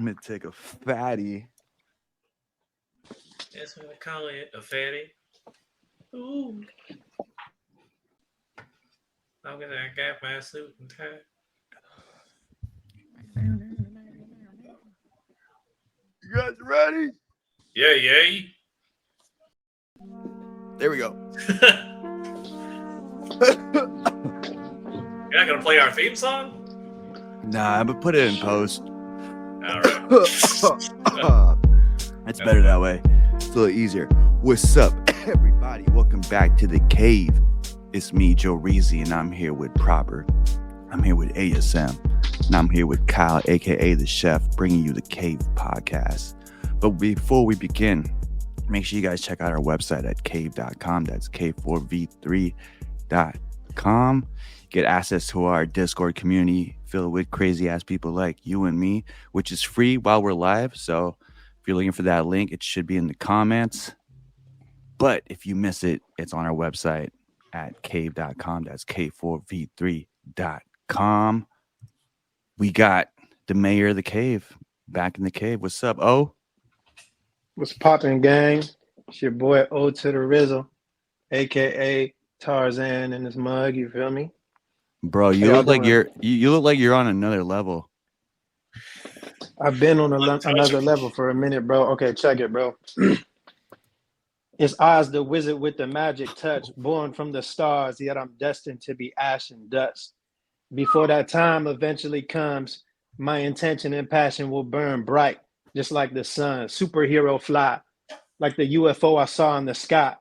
I'm gonna take a fatty. That's what I call it, a fatty. Ooh. I'm gonna got my suit and tie. You guys ready? Yeah, yeah. There we go. You're not gonna play our theme song? Nah, I'm gonna put it in post. All right. It's better that way. It's a little easier. What's up, everybody? Welcome back to the cave. It's me, Joe Reezy, and I'm here with Proper. I'm here with ASM, and I'm here with Kyle, aka the Chef, bringing you the Cave Podcast. But before we begin, make sure you guys check out our website at cave.com. That's k4v3.com. Get access to our Discord community filled with crazy ass people like you and me, which is free while we're live. So if you're looking for that link, it should be in the comments. But if you miss it, it's on our website at cave.com. That's k4v3.com. We got the mayor of the cave back in the cave. What's up, O? What's poppin', gang? It's your boy O to the Rizzle, aka Tarzan in his mug. You feel me? Bro, you look like you look like you're on another level. I've been on another level for a minute, bro. Okay, check it, bro. It's Oz the wizard with the magic touch, born from the stars, yet I'm destined to be ash and dust. Before that time eventually comes, my intention and passion will burn bright, just like the sun, superhero fly, like the UFO I saw in the sky,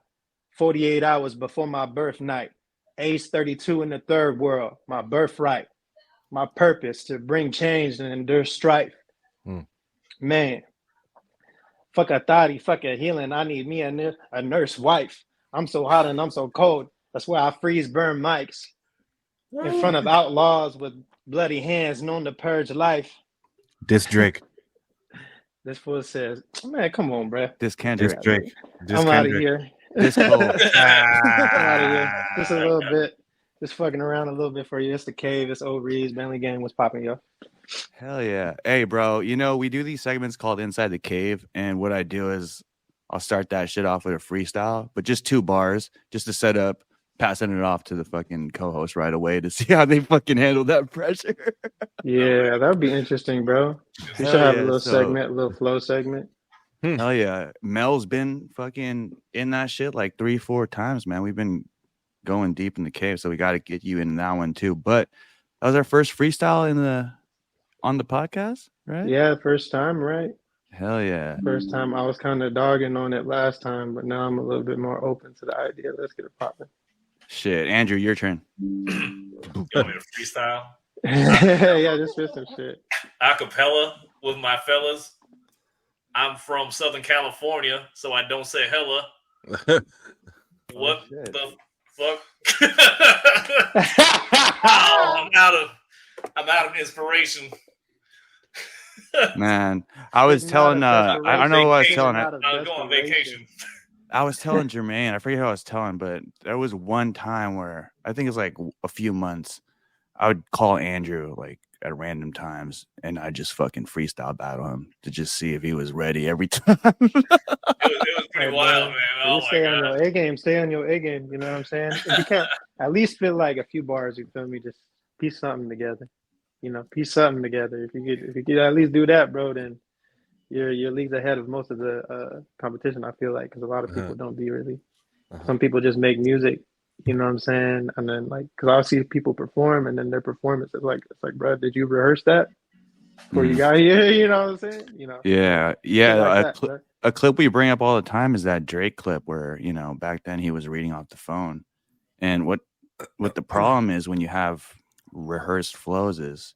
48 hours before my birth night, age 32 in the third world, my birthright, my purpose to bring change and endure strife. Man, fuck a thotty, fuck a healing, I need me a nurse wife. I'm so hot and I'm so cold, that's why I freeze burn mics in front of outlaws with bloody hands known to purge life. This Drake. This fool says, man, come on, bro. This Kendrick. This Drake. I'm out of here. This Cole. I'm out of here. Just a little bit. Just fucking around a little bit for you. It's the cave. It's Oreez. Bentley Gang. What's popping, yo? Hell yeah. Hey, bro, you know, we do these segments called Inside the Cave, and what I do is I'll start that shit off with a freestyle, but just 2 bars, just to set up, passing it off to the fucking co-host right away to see how they fucking handle that pressure. Yeah, that would be interesting, bro. We should have a little segment, a little flow segment. Hell yeah. Mel's been fucking in that shit like 3-4 times, man. We've been going deep in the cave, so we got to get you in that one too. But that was our first freestyle on the podcast, right? Yeah, first time, right? Hell yeah. First time. I was kind of dogging on it last time, but now I'm a little bit more open to the idea. Let's get it popping. Shit. Andrew, your turn. You want me to freestyle? Yeah, just spit some shit. Acapella with my fellas. I'm from Southern California, so I don't say hella. What the fuck? Oh, I'm out of inspiration. Man, I was telling I don't know what I was telling. I was going on vacation. I was telling Jermaine, I forget who I was telling, but there was one time where I think it's like a few months, I would call Andrew like at random times, and I just fucking freestyle battle him to just see if he was ready every time. It was pretty wild, man. Oh stay on your A game. Stay on your A game. You know what I'm saying? If you can't at least spit like a few bars, you feel me? Just piece something together. You know, piece something together. If you could at least do that, bro, then you're leagues ahead of most of the competition. I feel like because a lot of people don't be really. Some people just make music. You know what I'm saying? And then like, because I see people perform, and then their performance is like, it's like, bro, did you rehearse that before you got here? You know what I'm saying? You know? Yeah. Like a clip we bring up all the time is that Drake clip where, you know, back then he was reading off the phone, and what the problem is when you have rehearsed flows is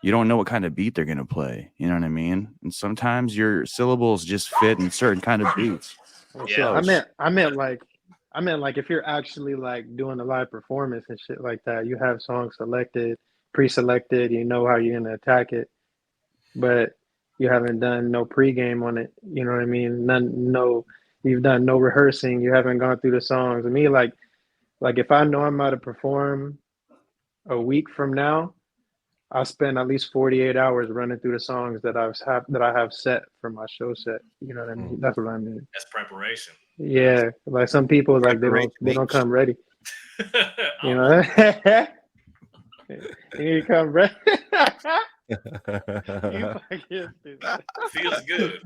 you don't know what kind of beat they're gonna play. You know what I mean? And sometimes your syllables just fit in certain kind of beats. Yeah, I meant like if you're actually like doing a live performance and shit like that, you have songs selected, pre-selected, you know how you're gonna attack it, but you haven't done no pregame on it. You know what I mean? You've done no rehearsing. You haven't gone through the songs. I mean, like if I know I'm about to perform a week from now, I spend at least 48 hours running through the songs that I have set for my show set. You know what I mean? That's what I mean. That's preparation. Yeah, like some people like they don't come ready. You know, you come ready. Feels good.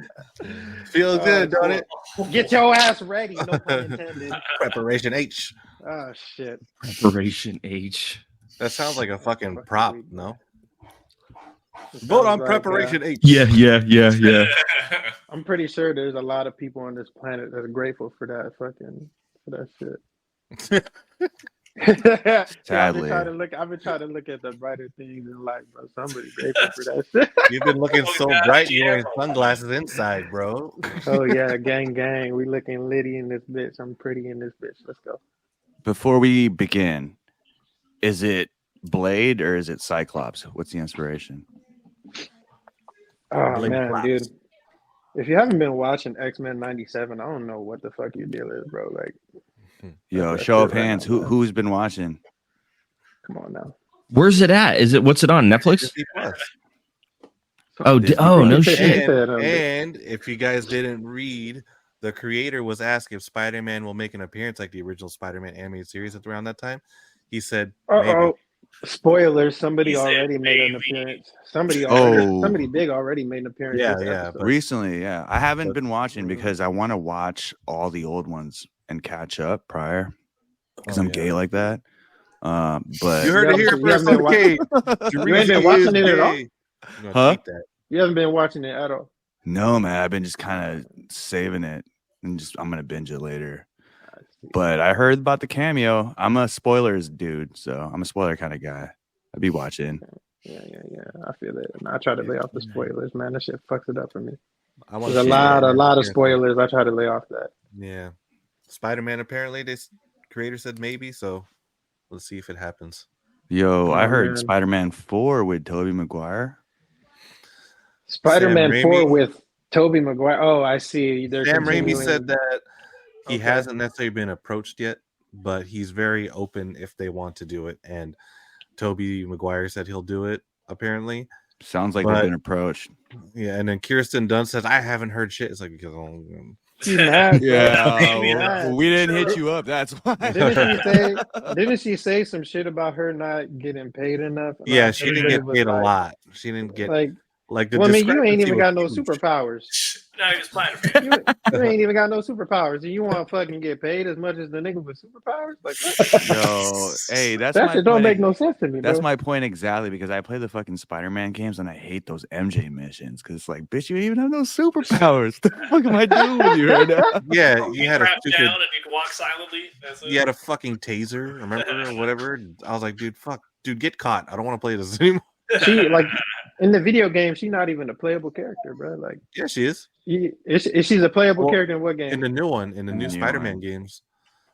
Feels good, don't it? Get your ass ready. No pun intended. Preparation H. Oh shit. Preparation H. That sounds like a fucking prop, no? It Vote sounds on like, Preparation H. Yeah. I'm pretty sure there's a lot of people on this planet that are grateful for that shit. Sadly. I've been trying to look at the brighter things in life, bro. Somebody's grateful for that shit. You've been looking so bright, you're wearing sunglasses inside, bro. Oh yeah, gang. We looking litty in this bitch. I'm pretty in this bitch. Let's go. Before we begin, is it Blade or is it Cyclops? What's the inspiration? Oh Blade man, Claps. dude. If you haven't been watching X-Men 97, I don't know what the fuck your deal is, bro. Like, Yo, that's show it of right hands. now, bro. Who's been watching? Come on now. Where's it at? What's it on Netflix? Disney Plus. Oh, no shit. And if you guys didn't read, the creator was asked if Spider-Man will make an appearance like the original Spider-Man animated series at around that time. He said, maybe. Spoilers, somebody He said already made an maybe. appearance. Somebody big already made an appearance. Yeah, this yeah, episode. but- Recently, yeah. I haven't But- been watching because I want to watch all the old ones and catch up prior because I'm gay like that. But You heard it here You haven't first on been the cave. You ain't been watching it at all? Huh? You haven't been watching it at all. no, man, I've been just kind of saving it and I'm gonna binge it later. But I heard about the cameo. I'm a spoilers dude, so I'm a spoiler kind of guy. I'd be watching. Yeah. I feel it. I try to lay off the spoilers, man. That shit fucks it up for me. I want There's a lot of spoilers. I try to lay off that. Yeah. Spider-Man, apparently, this creator said maybe, so let's see if it happens. Yo, I heard man. Spider-Man 4 with Tobey Maguire. Spider-Man Sam 4 Raimi- with Tobey Maguire. Oh, I see. They're Sam Raimi continuing- said that he Okay. hasn't necessarily been approached yet, but he's very open if they want to do it. And Tobey Maguire said he'll do it, apparently. Sounds like But- they've been approached. Yeah, and then Kirsten Dunst says, I haven't heard shit. It's like, because She's mad, bro. Yeah, we didn't hit you up. That's why. Didn't she say some shit about her not getting paid enough? yeah, Like, she didn't everybody get was paid a like- lot. She didn't get Like, the well, I mean, you ain't discrepancy even was got no huge. superpowers. Not even Spider-Man. You ain't even got no superpowers. And you want to fucking get paid as much as the nigga with superpowers? Like, what? Yo, hey, that's that my shit don't point. make no sense to me, That's bro. my point exactly because I play the fucking Spider-Man games and I hate those MJ missions because it's like, bitch, you even have no superpowers. What the fuck am I doing with you right now? Yeah, you had a Crap stupid. down and you can walk silently. That's it. You had a fucking taser, remember, or whatever. I was like, dude, fuck, dude, get caught. I don't want to play this anymore. She like in the video game, she's not even a playable character, bro. Like, Yeah, she is is she's a playable Well, character in what game? in the new one, in the In new the new Spider-Man one. games.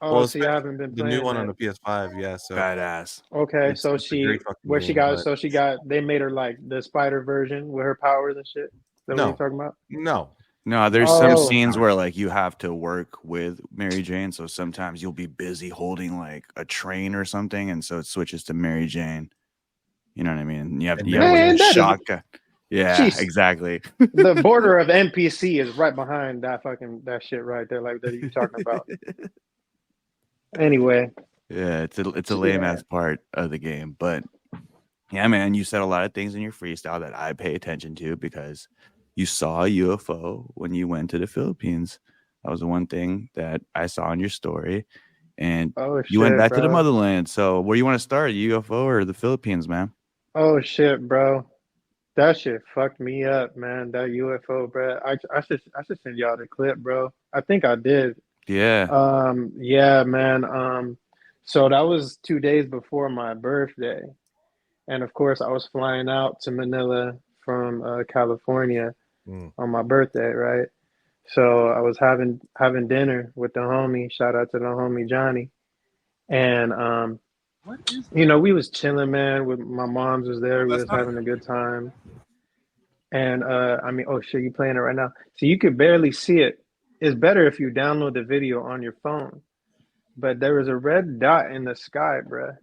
Oh, well, see, I haven't been The playing new one on that. the PS5, yeah. So Badass. Okay, It's- so it's a great fucking where she game, got, but- so she got, they made her like the spider version with her powers and shit. Is that No. what you're talking about? no, No, there's Oh. some scenes where like you have to work with Mary Jane. So sometimes you'll be busy holding like a train or something, and so it switches to Mary Jane. You know what I mean? You have And you man, have that a is- shotgun. Yeah, Jeez. exactly. The border of NPC is right behind that shit right there, like that you talking about. Anyway, Yeah, it's a lame ass part of the game, but yeah, man, you said a lot of things in your freestyle that I pay attention to because you saw a UFO when you went to the Philippines. That was the one thing that I saw in your story, and oh you went shit, back to the bro. motherland. So, where do you want to start, UFO or the Philippines, man? Oh shit, bro. That shit fucked me up, man. That UFO, bro. I should send y'all the clip, bro. I think I did. Yeah, Yeah, man. So that was 2 days before my birthday. And of course I was flying out to Manila from California Mm. on my birthday, right? So I was having dinner with the homie. Shout out to the homie Johnny. And you know, we was chilling, man. With my mom's was there. We was having a good time. And I mean, oh shit, you playing it right now? So you could barely see it. It's better if you download the video on your phone. But there was a red dot in the sky, bruh.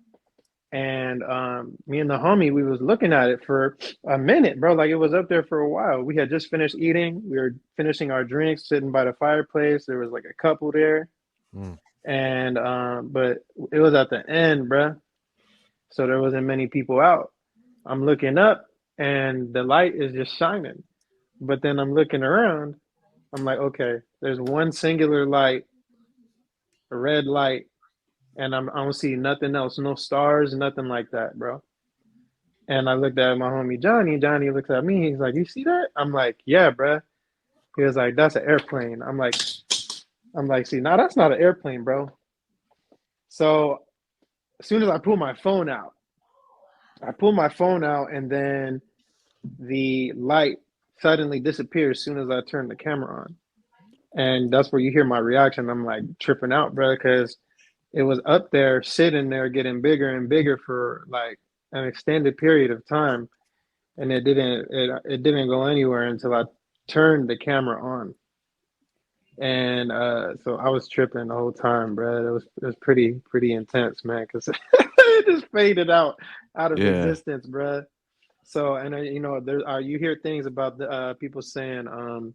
And me and the homie, we was looking at it for a minute, bro. Like it was up there for a while. We had just finished eating. We were finishing our drinks, sitting by the fireplace. There was like a couple there. And but it was at the end, bro. So there wasn't many people out. I'm looking up and the light is just shining. But then I'm looking around. I'm like, okay, there's one singular light, a red light, and I don't see nothing else, no stars, nothing like that, bro. And I looked at my homie Johnny. Johnny looks at me. He's like, "You see that?" I'm like, "Yeah, bro." He was like, "That's an airplane." I'm like, "See, now that's not an airplane, bro." So as soon as I pull my phone out, and then the light suddenly disappears as soon as I turn the camera on. And that's where you hear my reaction. I'm like tripping out, bro, because it was up there, sitting there, getting bigger and bigger for like an extended period of time, and it didn't go anywhere until I turned the camera on. And so I was tripping the whole time, bro. It was pretty intense, man, because it just faded out of existence, bro. So, and you know, there you hear things about the people saying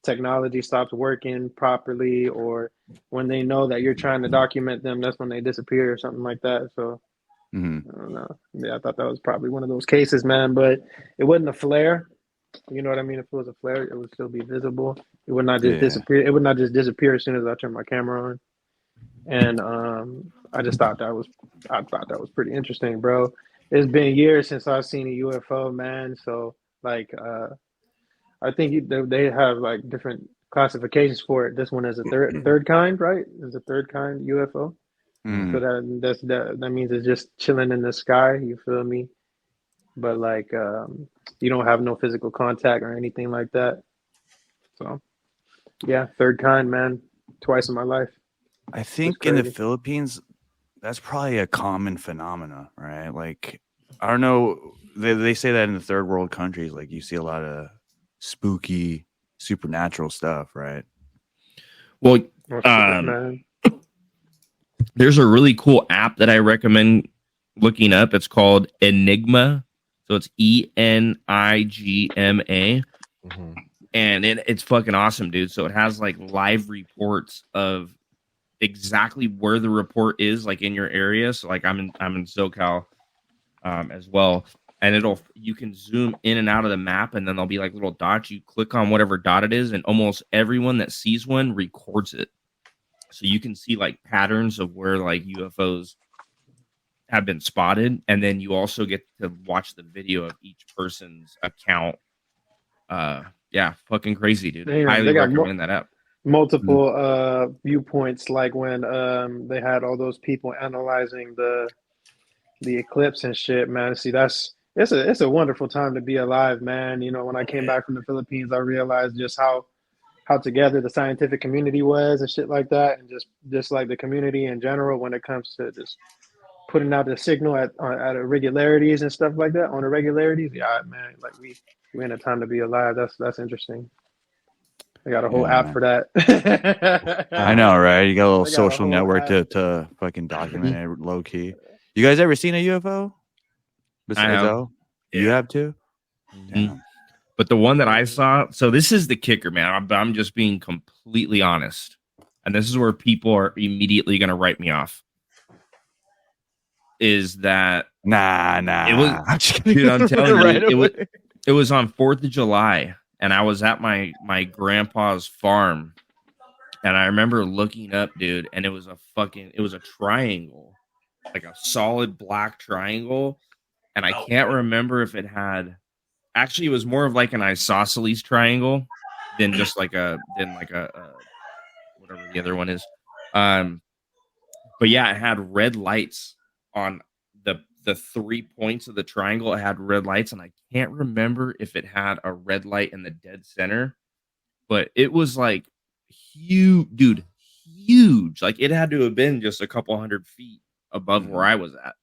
technology stops working properly, or when they know that you're trying to document them, that's when they disappear or something like that. So I don't know. Yeah, I thought that was probably one of those cases, man. But it wasn't a flare. You know what I mean? If it was a flare, it would still be visible. It would not just disappear. It would not just disappear as soon as I turn my camera on. And I thought that was pretty interesting, bro. It's been years since I've seen a UFO, man. So like, I think they have like different classifications for it. This one is a third kind, right? Is a third kind UFO. So that means it's just chilling in the sky. You feel me? But like, you don't have no physical contact or anything like that. So, yeah, third kind, man. Twice in my life. I think in the Philippines, that's probably a common phenomena, right? Like, I don't know. They say that in the third world countries, like you see a lot of spooky, supernatural stuff, right? Well, there's a really cool app that I recommend looking up. It's called Enigma. So it's ENIGMA. And it's fucking awesome, dude. So it has like live reports of exactly where the report is, like in your area. So like I'm in SoCal as well. And you can zoom in and out of the map, and then there'll be like little dots. You click on whatever dot it is, and almost everyone that sees one records it. So you can see like patterns of where like UFOs have been spotted, and then you also get to watch the video of each person's account. Yeah, fucking crazy, dude. Damn, Highly recommend that app. Multiple viewpoints, like when they had all those people analyzing the eclipse and shit, man. See, it's a wonderful time to be alive, man. You know, when I came back from the Philippines, I realized just how together the scientific community was and shit like that, and just like the community in general when it comes to just putting out the signal at irregularities and stuff like that, on irregularities. Yeah, man, like we're in a time to be alive. That's interesting. I got a whole app for that. I know, right? You got a little social network to fucking document it low key. You guys ever seen a UFO? Besides O? You have too? Mm-hmm. But the one that I saw, so this is the kicker, man. I'm just being completely honest. And this is where people are immediately going to write me off. Is that nah? It was, dude, I'm telling you, it was on 4th of July, and I was at my grandpa's farm, and I remember looking up, dude, and it was a triangle, like a solid black triangle, and I can't remember if it had. Actually, it was more of like an isosceles triangle than just like a whatever the other one is. But yeah, it had red lights on the 3 points of the triangle. It had red lights, and I can't remember if it had a red light in the dead center, but it was like huge, dude, huge. Like it had to have been just a couple 100 feet above where I was at.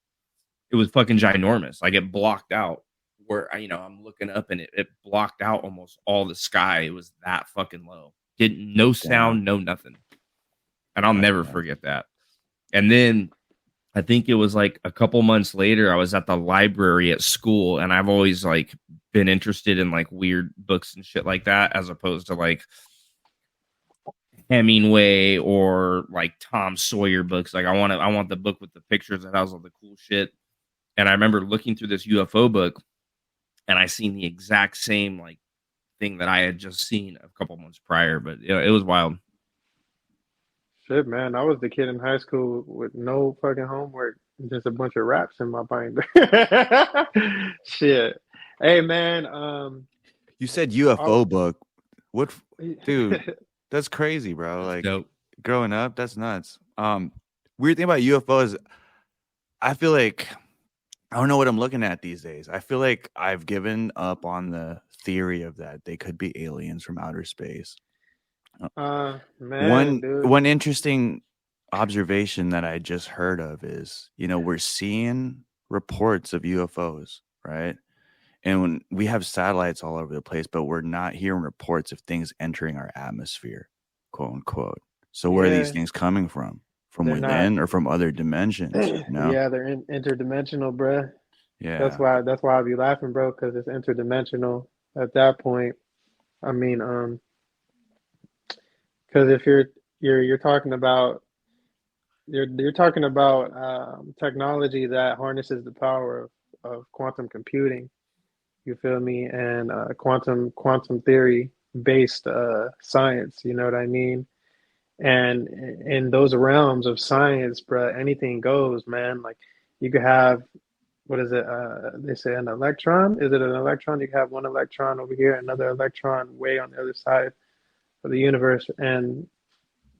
It was fucking ginormous. Like it blocked out where I'm looking up, and it blocked out almost all the sky. It was that fucking low. No sound, no nothing. And I'll never forget that. And then I think it was like a couple months later, I was at the library at school, and I've always like been interested in like weird books and shit like that, as opposed to like Hemingway or like Tom Sawyer books. Like I want the book with the pictures that has all the cool shit. And I remember looking through this UFO book, and I seen the exact same like thing that I had just seen a couple months prior. But it was wild. Shit, man, I was the kid in high school with no fucking homework, just a bunch of raps in my binder. Shit. Hey, man. You said UFO Oh, book. What, dude? That's crazy, bro. Like Dope. growing up, that's nuts. Weird thing about UFOs, I feel like I don't know what I'm looking at these days. I feel like I've given up on the theory of that they could be aliens from outer space. man, dude. One interesting observation that I just heard of is, we're seeing reports of UFOs, right? And when we have satellites all over the place, but we're not hearing reports of things entering our atmosphere, quote unquote. So where are these Yeah, things coming from? From they're not. within or from other dimensions? Yeah, they're interdimensional, bruh. That's Yeah. why I be laughing, bro, because it's interdimensional at that point. I mean, because if you're talking about you're talking about technology that harnesses the power of quantum computing. You feel me? And quantum theory based science. You know what I mean? And in those realms of science, bruh, anything goes, man. Like you could have what is it? They say an electron. Is it an electron? You can have one electron over here, another electron way on the other side of the universe, and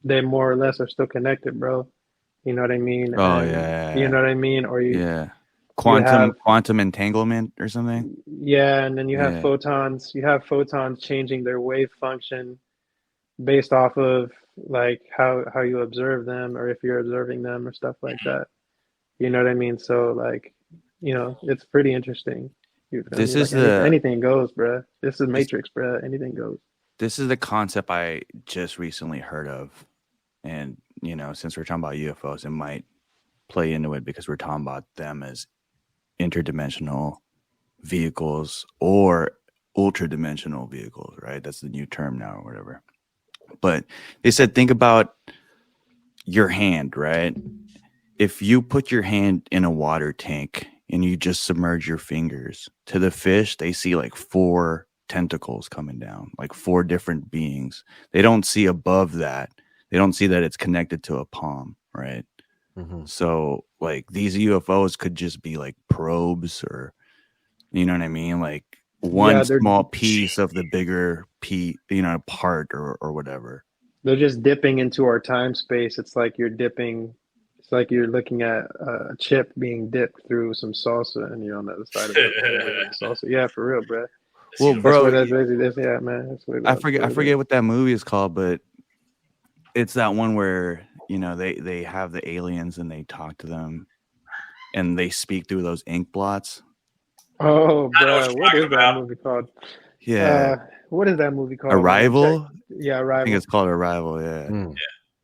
they more or less are still connected, bro. You know what I mean? Oh And you yeah. know what I mean? Or Yeah. you have Quantum entanglement or something. yeah, and then you have Yeah. photons. You have photons changing their wave function based off of like how you observe them, or if you're observing them, or stuff like that. You know what I mean? So like, it's pretty interesting. You feel This me? is Like the anything goes, bruh. This is this, Matrix, bruh. Anything goes. this is the concept I just recently heard of. And since we're talking about UFOs, it might play into it because we're talking about them as interdimensional vehicles or ultra dimensional vehicles, right? That's the new term now or whatever. But they said, think about your hand, right? If you put your hand in a water tank and you just submerge your fingers, to the fish, they see like 4 tentacles coming down, like 4 different beings. They don't see above that. They don't see that it's connected to a palm, right? Mhm. So like these UFOs could just be like probes, or you know what I mean? Like one Yeah, small piece of the bigger part or whatever. they're just dipping into our time space. It's like you're dipping. It's like you're looking at a chip being dipped through some salsa, and you're on the other side of the salsa. Yeah, for real, bruh. This Well, That's universe. what bro, that's basically. That's, yeah, man. I That's what it forget is. what that movie is called, but it's that one where they have the aliens and they talk to them and they speak through those ink blots. Oh, I know what bruh, you're what talking is that about. movie called? Yeah, What is that movie called, man? Check. Arrival. Yeah, I think Arrival. it's called Arrival. Yeah. Mm.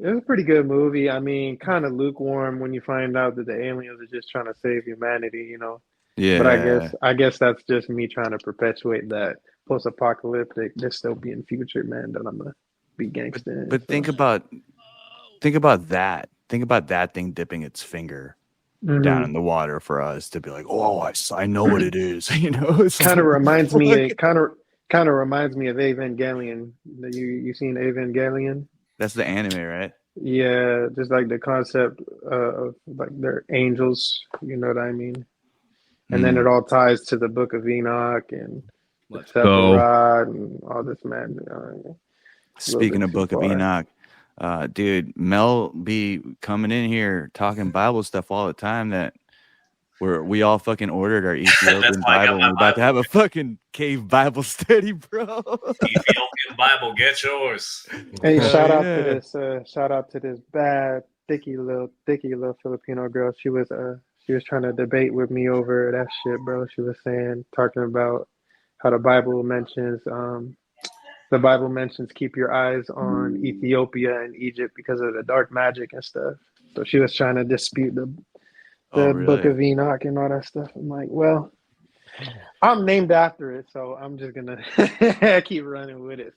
It was a pretty good movie. I mean, kind of lukewarm when you find out that the aliens are just trying to save humanity. But Yeah. I guess that's just me trying to perpetuate that post-apocalyptic dystopian future, man. That I'm gonna be gangster in. But So, think about that. Think about that thing dipping its finger down in the water for us to be like, oh, I know what it is. It's kind like, of what the reminds me. fuck? It kind of reminds me of Evangelion. You seen Evangelion? That's the anime, right? Yeah, just like the concept of like they're angels. You know what I mean? And then it Mm. all ties to the Book of Enoch and the Let's go. Sephiroth and all this, man. A little Speaking bit of too Book of far. Enoch, dude, Mel be coming in here talking Bible stuff all the time that we all fucking ordered our That's Ethiopian why I got Bible and my we're about to Bible. have a fucking cave Bible study, bro. Ethiopian Bible, get yours. Hey, Hell yeah. shout out to this bad thicky little Filipino girl. She was trying to debate with me over that shit, bro. She was talking about how the Bible mentions keep your eyes on Ethiopia and Egypt because of the dark magic and stuff. So she was trying to dispute Oh, Book really? of Enoch and all that stuff. I'm like, well, I'm named after it, so I'm just gonna keep running with it.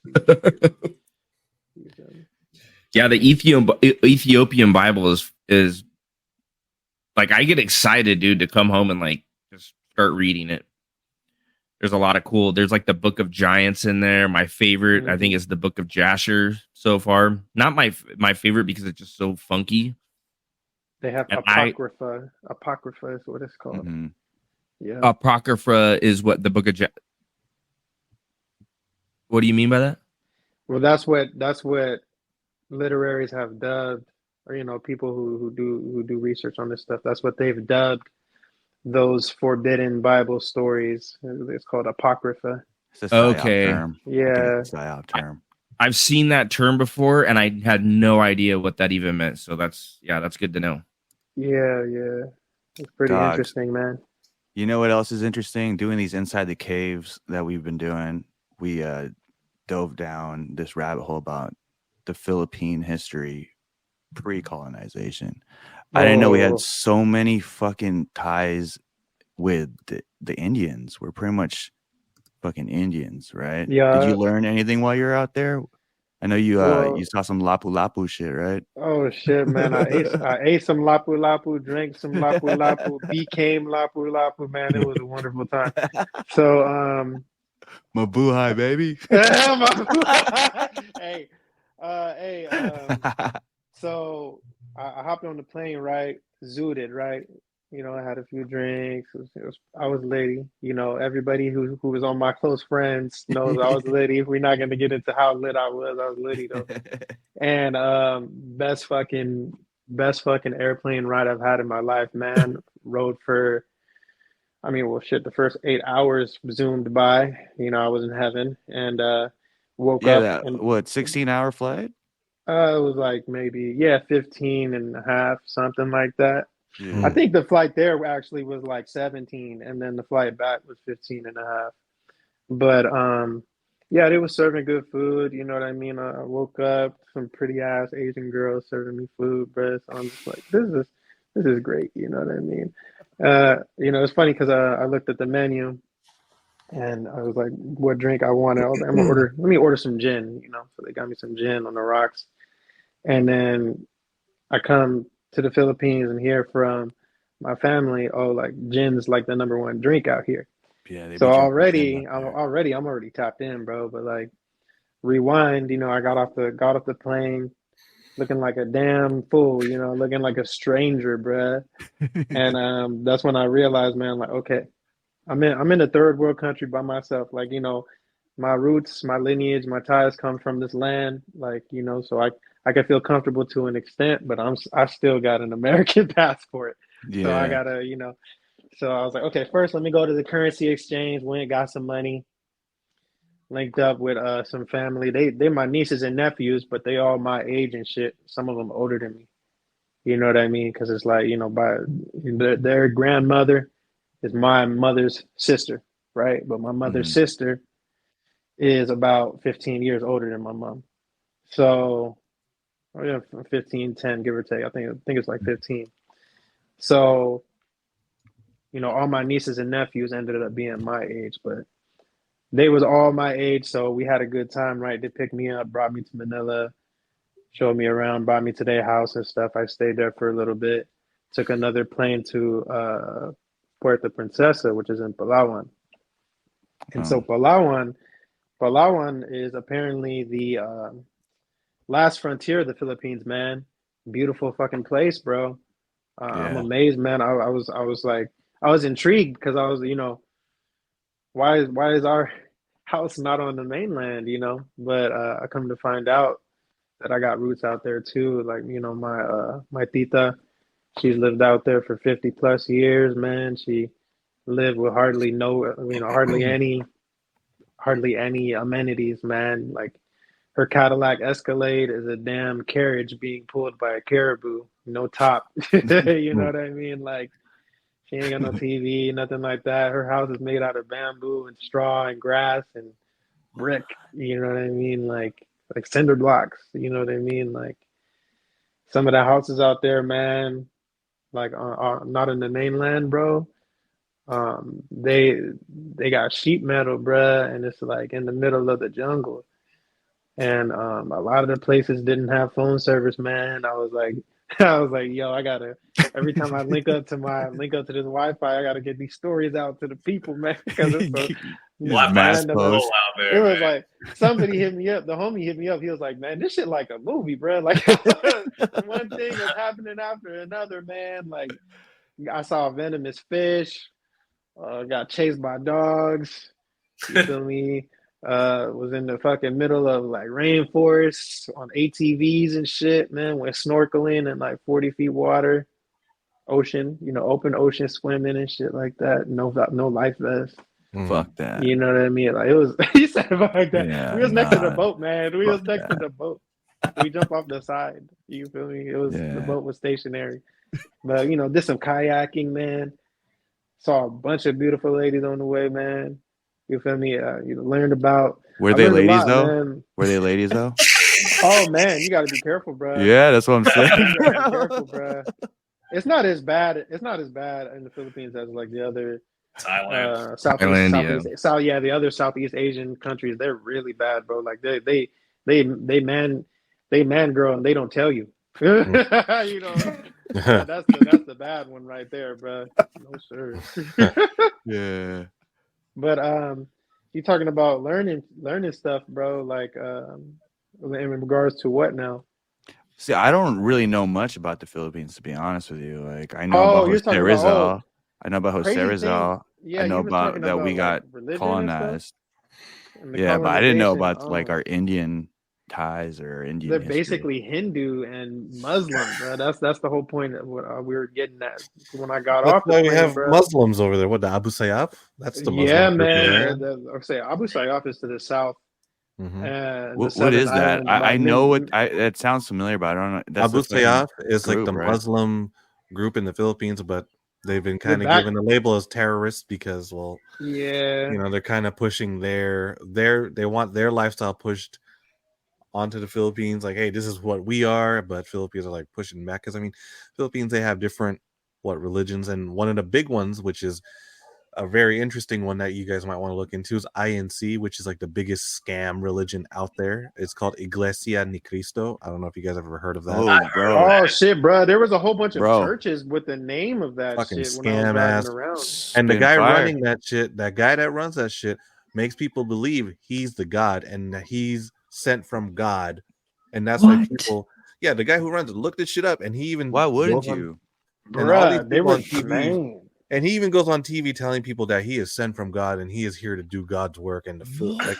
Yeah, the Ethiopian Bible is like, I get excited, dude, to come home and like just start reading it. There's a lot of cool. There's like the Book of Giants in there. My favorite, I think, is the Book of Jasher so far. Not my favorite because it's just so funky. They have And Apocrypha. Apocrypha is what it's called. Mm-hmm. Yeah. Apocrypha is what the Book of What do you mean by that? Well, that's what literaries have dubbed, or people who do research on this stuff. That's what they've dubbed those forbidden Bible stories. It's called Apocrypha. It's a psyop Okay. term. Yeah. It's a psyop term. I've seen that term before, and I had no idea what that even meant. So that's good to know. Yeah. It's pretty interesting, man. You know what else is interesting? Doing these inside the caves that we've been doing. We dove down this rabbit hole about the Philippine history pre-colonization. I didn't know we had so many fucking ties with the Indians. We're pretty much fucking Indians, right? Yeah. Did you learn anything while you were out there? I know you you saw some lapu-lapu shit, right? Oh shit, man! I ate some lapu-lapu, drank some lapu-lapu, became lapu-lapu. Man, it was a wonderful time. So Mabuhay, baby. hey, so I hopped on the plane, right? Zooted, right? I had a few drinks. I was litty. Everybody who was on my close friends knows I was litty. We're not gonna get into how lit I was. I was litty though. And best fucking airplane ride I've had in my life, man. Rode for, the first 8 hours zoomed by. I was in heaven, and woke up. And 16-hour flight? It was like maybe 15 and a half, something like that. Yeah. I think the flight there actually was like 17, and then the flight back was 15 and a half. But they were serving good food. You know what I mean? I woke up, some pretty ass Asian girls serving me food, bro. So I'm just like, this is great. You know what I mean? It's funny because I looked at the menu, and I was like, what drink I wanted. I was like, let me order some gin. So they got me some gin on the rocks, and then I come to the Philippines and hear from my family, like gin's like the number one drink out here. Yeah. So I'm already tapped in, bro. But like, rewind, I got off the plane, looking like a damn fool, looking like a stranger, bro. And that's when I realized, man, like, okay, I'm in a third world country by myself. Like, my roots, my lineage, my ties come from this land. Like, so I can feel comfortable to an extent, but I still got an American passport. Yeah. So I gotta, so I was like, okay, first let me go to the currency exchange. Went, got some money, linked up with some family. They're my nieces and nephews, but they all my age and shit. Some of them older than me. You know what I mean? Because it's like, by their grandmother is my mother's sister, right? But my mother's sister is about 15 years older than my mom. So 15, 10, give or take. I think it's like 15. So, all my nieces and nephews ended up being my age, but they was all my age. So we had a good time, right? They picked me up, brought me to Manila, showed me around, brought me to their house and stuff. I stayed there for a little bit, took another plane to Puerto Princesa, which is in Palawan. And so Palawan is apparently the last frontier of the Philippines, man. Beautiful fucking place, bro. I'm amazed, man. I was like, I was intrigued because I was, why is our house not on the mainland, But I come to find out that I got roots out there too. Like, my tita, she's lived out there for 50 plus years, man. She lived with hardly any amenities, man. Like, her Cadillac Escalade is a damn carriage being pulled by a caribou, no top. You know what I mean? Like, she ain't got no TV, nothing like that. Her house is made out of bamboo and straw and grass and brick. You know what I mean? Like cinder blocks. You know what I mean? Like, some of the houses out there, man, like not in the mainland, bro. They got sheet metal, bruh, and it's like in the middle of the jungle. And a lot of the places didn't have phone service, man. I was like, yo, I gotta every time I link up to this Wi-Fi, I gotta get these stories out to the people, man, because it's so mass random. post. out there, It was man. like somebody hit me up. The homie hit me up. He was like, "Man, this shit like a movie, bro. Like one thing is happening after another, man. Like I saw a venomous fish, got chased by dogs. You feel me? Was in the fucking middle of like rainforests on ATVs and shit, man. Went snorkeling in like 40 feet water, ocean, open ocean swimming and shit like that. No life vest. Fuck that. You know what I mean? Like it was. He said fuck that. Yeah, we was next to the nah. boat, man. We was Fuck next to that. the boat. We jumped off the side. You feel me? It was Yeah. the boat was stationary, but did some kayaking, man. Saw a bunch of beautiful ladies on the way, man. You feel me? Learned about. Were I they learned a ladies lot, though? man. Were they ladies though? Oh man, you got to be careful, bro. Yeah, that's what I'm saying. You gotta be careful, bro. It's not as bad. It's not as bad in the Philippines as like the other Thailand. the other Southeast Asian countries. They're really bad, bro. Like they man girl and they don't tell you. That's the bad one right there, bro. No sir. Yeah. But you talking about learning stuff, bro? Like in regards to what now? See, I don't really know much about the Philippines, to be honest with you. Like, I know about you're Jose talking Rizal. about, I know about Jose crazy Rizal. Yeah, I know you was about talking that we got like, religion colonized. and the Yeah, but I didn't know colonization. about like our Indian ties or Indian They're history. basically Hindu and Muslim, bro. That's the whole point of what we were getting at when I got That's off the why we plane, have bro. Muslims over there. What, the Abu Sayyaf? That's the Muslim Yeah, group man. there. I'll say Abu Sayyaf is to the south. Mhm. And What is that? I know what what. that sounds familiar, but I don't know. That's Abu the fucking Sayyaf is like group, the right? Muslim group in the Philippines, but they've been kind of back- given a label as terrorists because, well, Yeah. they're kind of pushing they want their lifestyle pushed onto the Philippines. Like, hey, this is what we are, but Philippines are like pushing back because Philippines, they have different religions, and one of the big ones, which is a very interesting one that you guys might want to look into, is INC, which is like the biggest scam religion out there. It's called Iglesia Ni Cristo. I don't know if you guys have ever heard of that. Oh, bro. Oh shit, bro! There was a whole bunch of Bro. churches with the name of that Fucking shit when I was scam driving ass. around. And the Spin guy fire. running that shit, that guy that runs that shit, makes people believe he's the God and that he's sent from God. And that's why What? people, the guy who runs it, look this shit up. And he even Why wouldn't goes on- you? and all these Bruh, they people were on TV, man. and he even goes on TV telling people that he is sent from God and he is here to do God's work and to feel like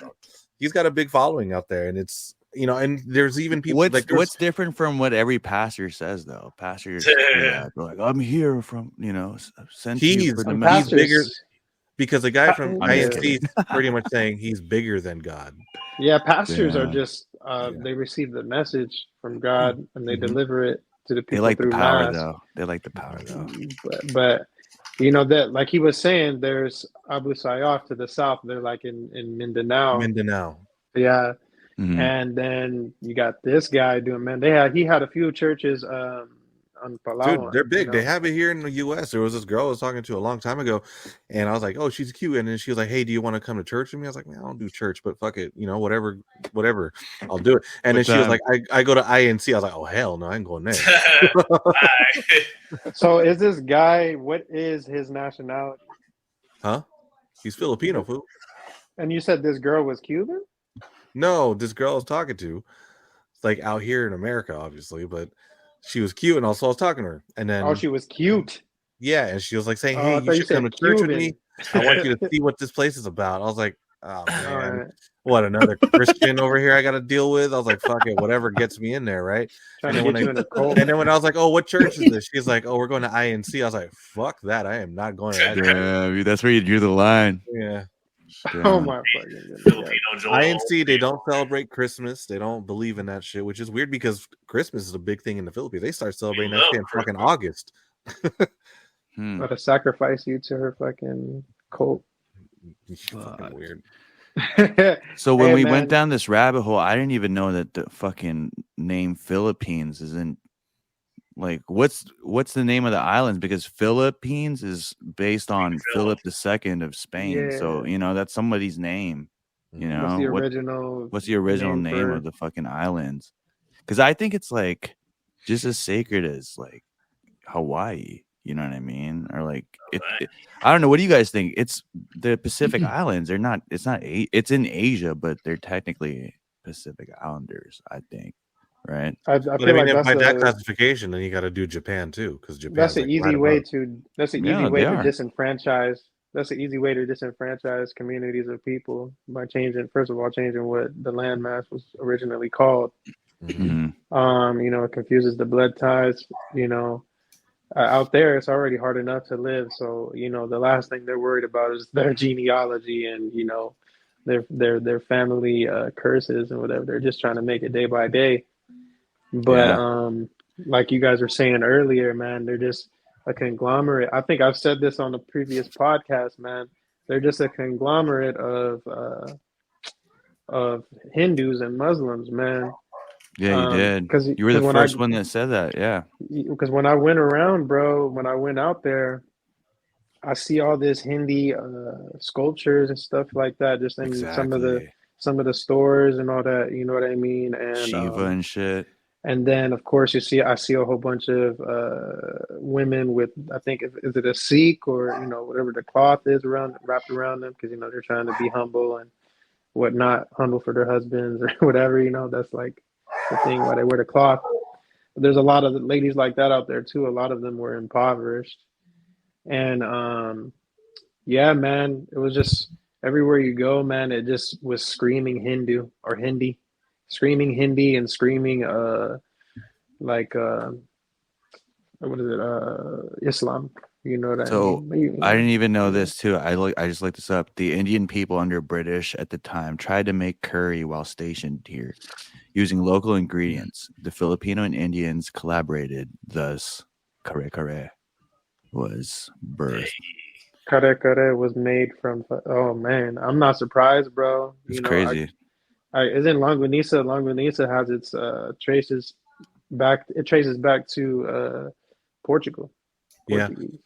he's got a big following out there. And it's and there's even people What's different from what every pastor says though? Pastors, they're like, I'm here from sent to you for the Some message. he's bigger because the guy from I'm just INC is pretty much saying he's bigger than God. Yeah, pastors are Yeah. just they receive the message from God and they Mhm. deliver it to the people They like the through power mass. though. They like the power though. But that, like he was saying, there's Abu Sayyaf to the south. They're like in Mindanao. Mindanao. Yeah. Mhm. And then you got this guy doing, man. He had a few churches on Palawan. Dude, they're big. you They know. have it here in the U.S. There was this girl I was talking to a long time ago, and I was like, "Oh, she's cute." And then she was like, "Hey, do you want to come to church with me?" I was like, "Man, I don't do church, but fuck it, whatever, I'll do it." And then What she was time? like, "I go to INC." I was like, "Oh hell no, I ain't going there." So is this guy? What is his nationality? Huh? He's Filipino, fool. And you said this girl was Cuban? No, this girl I was talking to, it's like out here in America, obviously, but she was cute, and also I was talking to her, and then Oh, she was cute. yeah, and she was like saying, Oh, I "Hey, thought you you should come to said church with Cuban. me. I want you to see what this place is about." I was like, "Oh man, All right. what, another Christian over here I got to deal with?" I was like, "Fuck it, whatever gets me in there, right?" Trying And to then get you in a cult. And then when I was like, "Oh, what church is this?" She's like, "Oh, we're going to INC." I was like, "Fuck that, I am not going to that church." Yeah, that's where you drew the line. Yeah, Oh Damn. my fucking goodness. Filipino Joel. INC, they don't celebrate Christmas. They don't believe in that shit, which is weird because Christmas is a big thing in the Philippines. They start celebrating that love shit in fucking Christmas. August. Hmm. Gotta sacrifice you to her fucking cult. Fucking weird. So when Hey, we man. went down this rabbit hole, I didn't even know that the fucking name Philippines isn't like what's the name of the islands? Because Philippines is based on Philip II of Spain. So, Yeah. that's somebody's name. What's the original What's the original name of the fucking islands? Because I think it's like just as sacred as like Hawaii. You know what I mean? Or like I don't know. What do you guys think? It's the Pacific Islands. They're not. It's not. It's in Asia, but they're technically Pacific Islanders. I think. Right. I But feel I mean, like if by that classification, then you got to do Japan too, because that's Japan's an like easy right way above. to that's an Yeah, easy way they to are. disenfranchise. That's an easy way to disenfranchise communities of people by changing, first of all, changing what the landmass was originally called. Mhm. Mhm. It confuses the blood ties. Out there, it's already hard enough to live. So, the last thing they're worried about is their genealogy and, their family curses and whatever. They're just trying to make it day by day. But Yeah. like you guys were saying earlier, man, they're just a conglomerate. I think I've said this on the previous podcast, man. They're just a conglomerate of Hindus and Muslims, man. Yeah, you did. Because You were the when first one that said that. Yeah. when I went around, bro, when I went out there, I see all this Hindi sculptures and stuff like that, just in Exactly. some of the stores and all that. You know what I mean? Shiva and shit. And then, of course, I see a whole bunch of women with, I think, is it a Sikh or whatever the cloth is wrapped around them, because they're trying to be humble and whatnot, humble for their husbands or whatever. That's like the thing why they wear the cloth. But there's a lot of ladies like that out there too. A lot of them were impoverished, and yeah, man, it was just everywhere you go, man. It just was screaming Hindu or Hindi, screaming Hindi and screaming like what is it, Islam. You know what So I mean? I didn't even know this too. I just looked this up. The Indian people under British at the time tried to make curry while stationed here using local ingredients. The Filipino and Indians collaborated. Thus, kare kare was birthed. Kare was made from. Oh man, I'm not surprised, bro. It's crazy. Isn't Longanisa? Longanisa has its traces back. It traces back to Portugal. Yeah. Portuguese.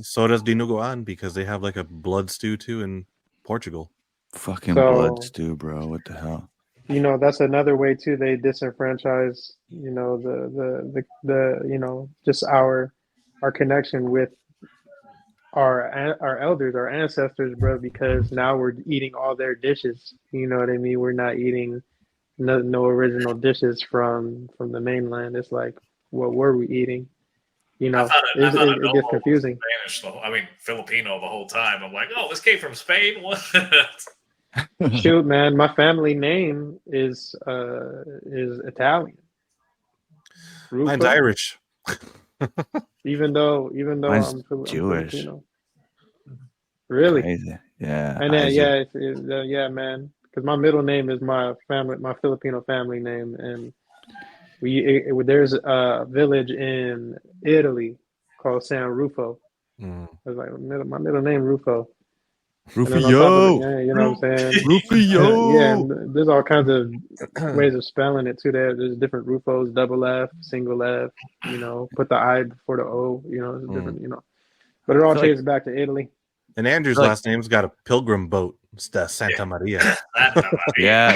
So does dinuguan, because they have like a blood stew too in Portugal. Fucking blood stew, bro. What the hell? That's another way too. They disenfranchise. Just our connection with our elders, our ancestors, bro. Because now we're eating all their dishes. You know what I mean? We're not eating no original dishes from the mainland. It's like, what were we eating? It gets confusing. Spanish, Filipino the whole time. I'm like, oh, this came from Spain. What? Shoot, man, my family name is Italian. Mine's Irish. even though Mine's I'm Jewish. Filipino. Really? Crazy. Yeah. And then, yeah, man. Because my middle name is my Filipino family name, and there's a village in Italy called San Rufo. I was like, my middle name Rufo. Rufio. Yeah, you know what I'm saying? Rufio. Yeah, and there's all kinds of ways of spelling it too. There's different Rufos, double F, single F. Put the I before the O. It's different. But it all traces back to Italy. And Andrew's last name's got a pilgrim boat. It's the Santa Maria. Yeah.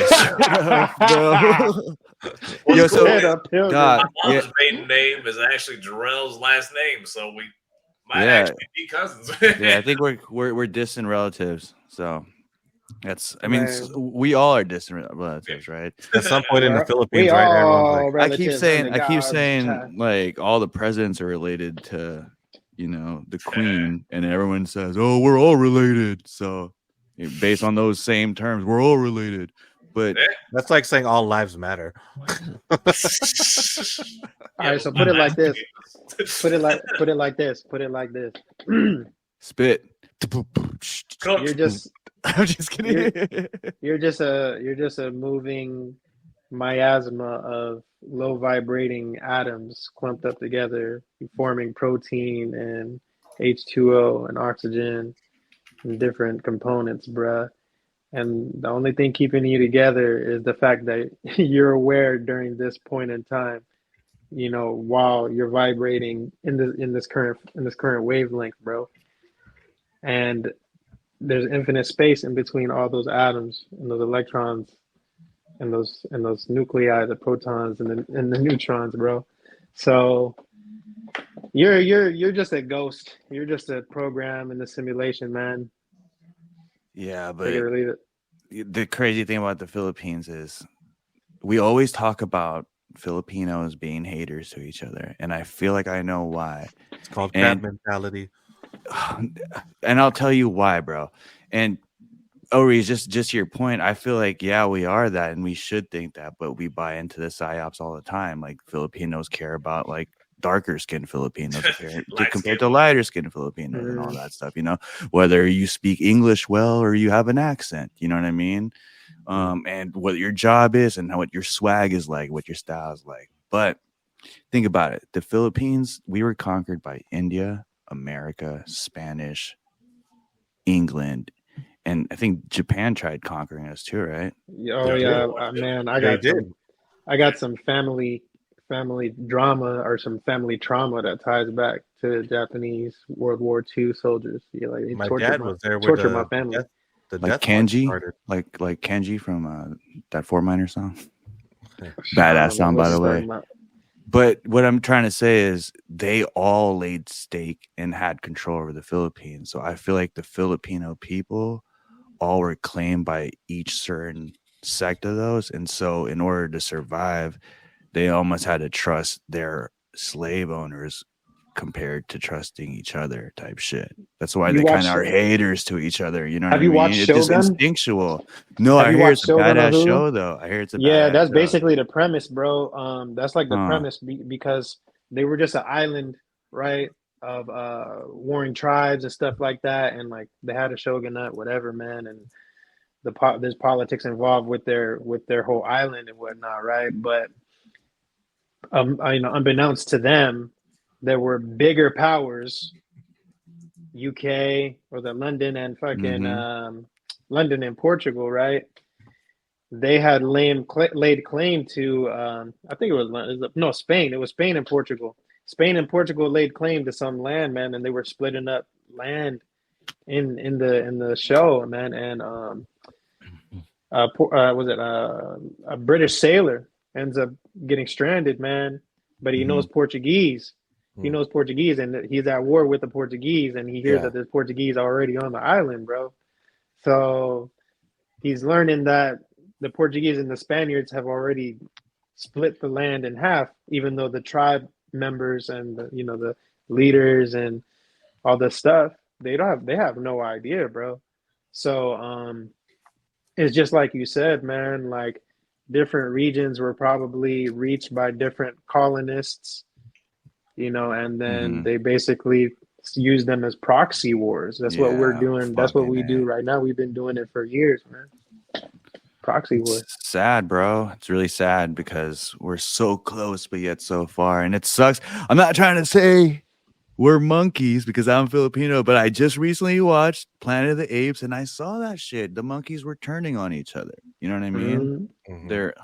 Yo, so God, my mom's maiden name is actually Jarrell's last name, so we might actually be cousins. Yeah, I think we're distant relatives. So that's, we all are distant relatives, right? At some point in the Philippines, right? Everyone's like, I keep saying like all the presidents are related to the queen, and everyone says, oh, we're all related. So based on those same terms, we're all related. But that's like saying all lives matter. All right, so put it like this. Put it like this. Spit. You're just. I'm just kidding. You're just a moving miasma of low vibrating atoms clumped up together, forming protein and H2O and oxygen and different components, bruh. And the only thing keeping you together is the fact that you're aware during this point in time. you know, while you're vibrating in this current wavelength, bro. And there's infinite space in between all those atoms and those electrons and those nuclei, the protons and the neutrons, bro. So you're just a ghost. You're just a program in the simulation, man. Yeah, but Take it or leave it. the crazy thing about the Philippines is we always talk about Filipinos being haters to each other, and I feel like I know why. It's called crab mentality. And I'll tell you why, bro. And Oreez, just your point, I feel like, yeah, we are that, and we should think that, but we buy into the psyops all the time. Like, Filipinos care about, like, darker skinned Filipinos compared to lighter skinned Filipinos and all that stuff, you know, whether you speak English well or you have an accent, you know what I mean? And what your job is and what your swag is like, what your style is like. But think about it. The Philippines, we were conquered by India, America, Spanish, England, and I think Japan tried conquering us too, right? Oh yeah, man, I got some family drama or some family trauma that ties back to Japanese World War II soldiers. Yeah, like my dad was there with torture my family. Like Kenji, like Kenji from that Fort Minor song. Badass song, by the way. But what I'm trying to say is they all laid stake and had control over the Philippines. So I feel like the Filipino people all were claimed by each certain sect of those. And so in order to survive, they almost had to trust their slave owners compared to trusting each other type shit. That's why they kind of are haters to each other. You know what I mean? Have you watched Shogun? It's just instinctual. No, I hear it's a badass show though. I hear it's a badass that's show. Basically the premise, bro. That's like the premise because they were just an island, right, of warring tribes and stuff like that, and like they had a shogunate, whatever, man, and there's politics involved with their whole island and whatnot, right? But you know, unbeknownst to them, there were bigger powers, UK or the London and fucking London and Portugal, right? They had laid claim to, I think it was Spain. It was Spain and Portugal. Spain and Portugal laid claim to some land, man, and they were splitting up land in the show, man. And a British sailor ends up getting stranded, man, but he knows Portuguese. He knows Portuguese, and he's at war with the Portuguese, and he hears that there's Portuguese already on the island, bro. So he's learning that the Portuguese and the Spaniards have already split the land in half, even though the tribe members and the leaders and all this stuff, they have no idea, bro. So it's just like you said, man, like different regions were probably reached by different colonists, you know, and then they basically use them as proxy wars. That's what we're doing. That's what we do right now. We've been doing it for years, man. Proxy wars. It's sad, bro. It's really sad because we're so close, but yet so far. And it sucks. I'm not trying to say we're monkeys because I'm Filipino, but I just recently watched Planet of the Apes and I saw that shit. The monkeys were turning on each other. You know what I mean? They're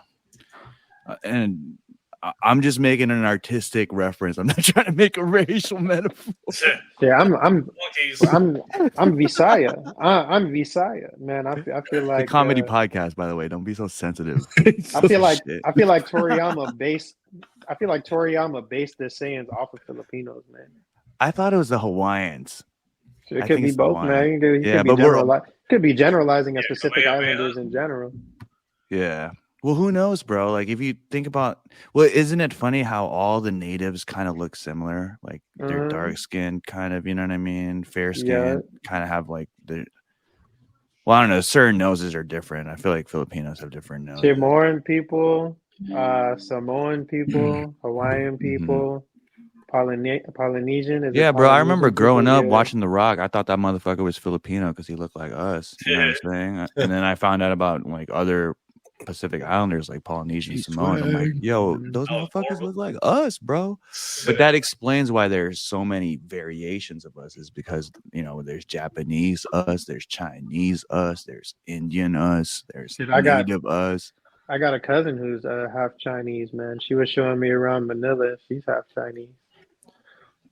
and I'm just making an artistic reference. I'm not trying to make a racial metaphor. Yeah, I'm Visaya. I'm Visaya, man. I feel like the comedy podcast, by the way. Don't be so sensitive. I feel like Toriyama based their sayings off of Filipinos, man. I thought it was the Hawaiians. It could be both, man. Could be generalizing a specific islanders in general. Yeah. Well, who knows, bro? Like, if you think about, isn't it funny how all the natives kind of look similar? Like, they're dark skinned, kind of, you know what I mean? Fair skin, kind of have like I don't know. Certain noses are different. I feel like Filipinos have different noses. Timoran people, Samoan people, Hawaiian people, Polynesian. Yeah, bro. I remember growing up watching The Rock. I thought that motherfucker was Filipino because he looked like us. You know what I'm saying? And then I found out about like other Pacific Islanders like Polynesian, Samoan. I'm like, yo, those motherfuckers look like us, bro. But that explains why there's so many variations of us, is because, you know, there's Japanese us, there's Chinese us, there's Indian us, there's native us. I got a cousin who's half Chinese, man. She was showing me around Manila. She's half Chinese.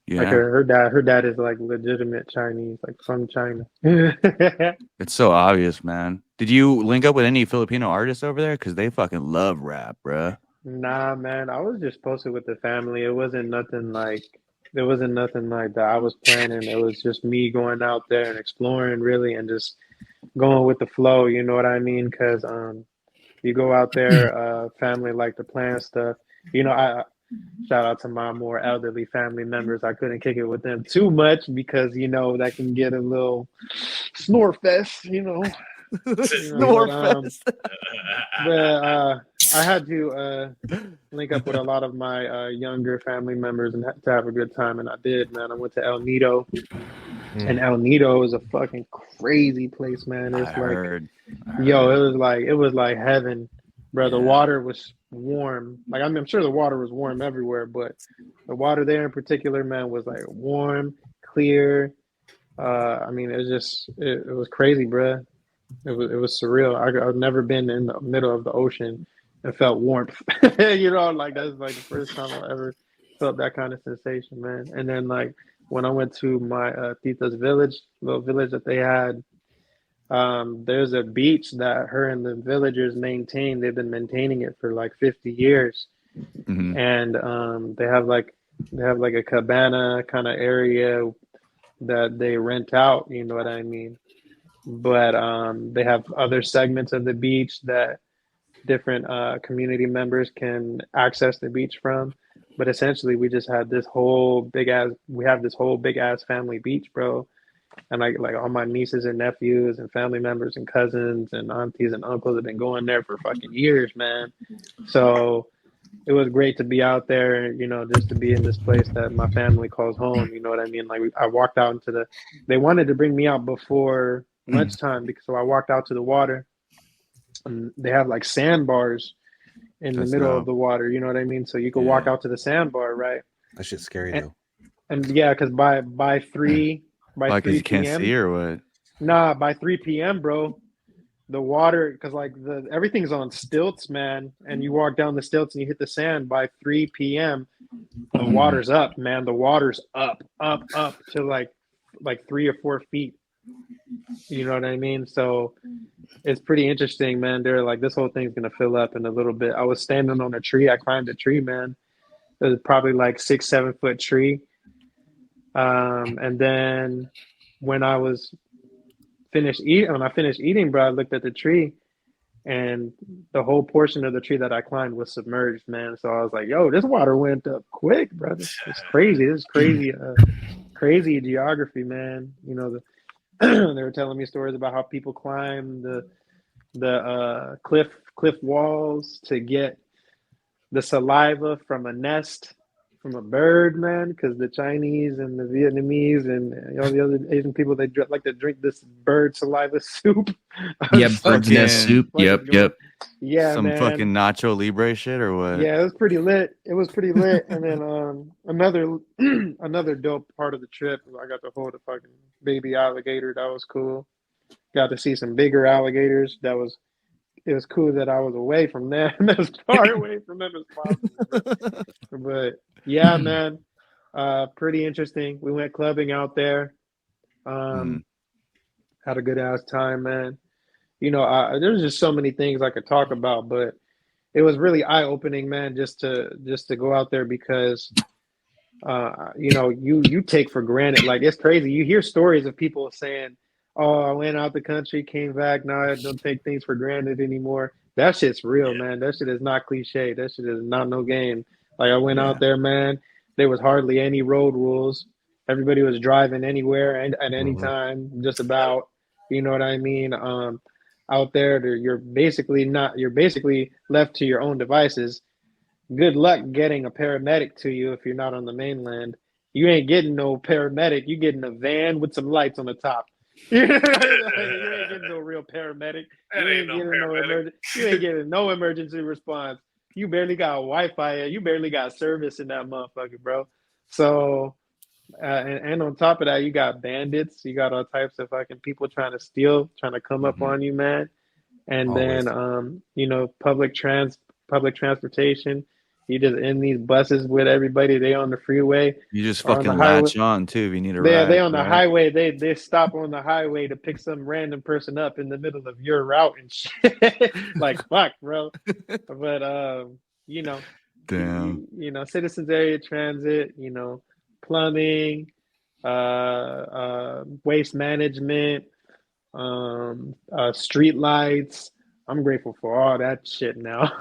Yeah, Like her dad is like legitimate Chinese, like from China. it's so obvious, man. Did you link up with any Filipino artists over there? Because they fucking love rap, bruh. Nah, man. I was just posted with the family. It wasn't nothing like that I was planning. It was just me going out there and exploring really and just going with the flow, you know what I mean? Because you go out there, family like to plan stuff. You know, I shout out to my more elderly family members. I couldn't kick it with them too much because, you know, that can get a little snore fest, you know. Snore fest. But I had to link up with a lot of my younger family members and to have a good time, and I did, man. I went to El Nido, and El Nido is a fucking crazy place, man. It's yo, it was like heaven, bro. The water was warm. Like I'm sure the water was warm everywhere, but the water there in particular, man, was like warm, clear. I mean, it was crazy, bro. It was surreal. I've never been in the middle of the ocean and felt warmth. You know, like that's like the first time I ever felt that kind of sensation, man. And then like when I went to my tita's village, little village that they had, there's a beach that her and the villagers maintain. They've been maintaining it for like 50 years, and they have like a cabana kind of area that they rent out. You know what I mean? But they have other segments of the beach that different community members can access the beach from. But essentially, we just had this whole big ass family beach, bro. And like all my nieces and nephews and family members and cousins and aunties and uncles have been going there for fucking years, man. So it was great to be out there, you know, just to be in this place that my family calls home. You know what I mean? Like I walked out they wanted to bring me out before lunchtime so I walked out to the water, and they have like sandbars in the middle of the water. You know what I mean? So you can walk out to the sandbar, right? That shit's scary though. And yeah, because by 3 like 3 you can't p.m. see or what? Nah, by 3 p.m., bro, the water, because like everything's on stilts, man, and you walk down the stilts and you hit the sand. By 3 p.m., the water's up, man. The water's up to like 3 or 4 feet. You know what I mean? So it's pretty interesting, man. They're like, this whole thing's gonna fill up in a little bit. I was standing on a tree. I climbed a tree, man. It was probably like 6-7 foot tree. And then when I finished eating, bro, I looked at the tree, and the whole portion of the tree that I climbed was submerged, man. So I was like, yo, this water went up quick, bro. It's crazy. This is crazy, crazy geography, man. You know, they were telling me stories about how people climb the cliff walls to get the saliva from a nest from a bird, man, because the Chinese and the Vietnamese and all the other Asian people, they like to drink this bird saliva soup. Yeah, bird's nest soup. Yep. Yeah, some man. Fucking Nacho Libre shit or what? Yeah, it was pretty lit. And then another dope part of the trip, I got to hold a fucking baby alligator. That was cool. Got to see some bigger alligators. It was cool that I was away from them, as far away from them as possible. But yeah, man, pretty interesting. We went clubbing out there. Had a good ass time, man. You know, there's just so many things I could talk about, but it was really eye opening, man, just to go out there because, you know, you take for granted. Like, it's crazy. You hear stories of people saying, oh, I went out the country, came back. Now I don't take things for granted anymore. That shit's real, man. That shit is not cliche. That shit is not no game. Like, I went out there, man. There was hardly any road rules. Everybody was driving anywhere and at any time, just about. You know what I mean? Out there, you're basically left to your own devices. Good luck getting a paramedic to you if you're not on the mainland. You ain't getting no paramedic. You getting a van with some lights on the top. You ain't getting no real paramedic. You ain't getting no emergency response. You barely got Wi-Fi. You barely got service in that motherfucker, bro. So, and on top of that, you got bandits. You got all types of fucking people trying to steal, trying to come up on you, man. And Always. then public transportation. You just in these buses with everybody. They on the freeway. You just Or on fucking the highway. latch on too if you need a They ride. they on the right? highway. They stop on the highway to pick some random person up in the middle of your route and shit. Like fuck, bro. But Damn. Citizens Area Transit. Plumbing, waste management, street lights. I'm grateful for all that shit now.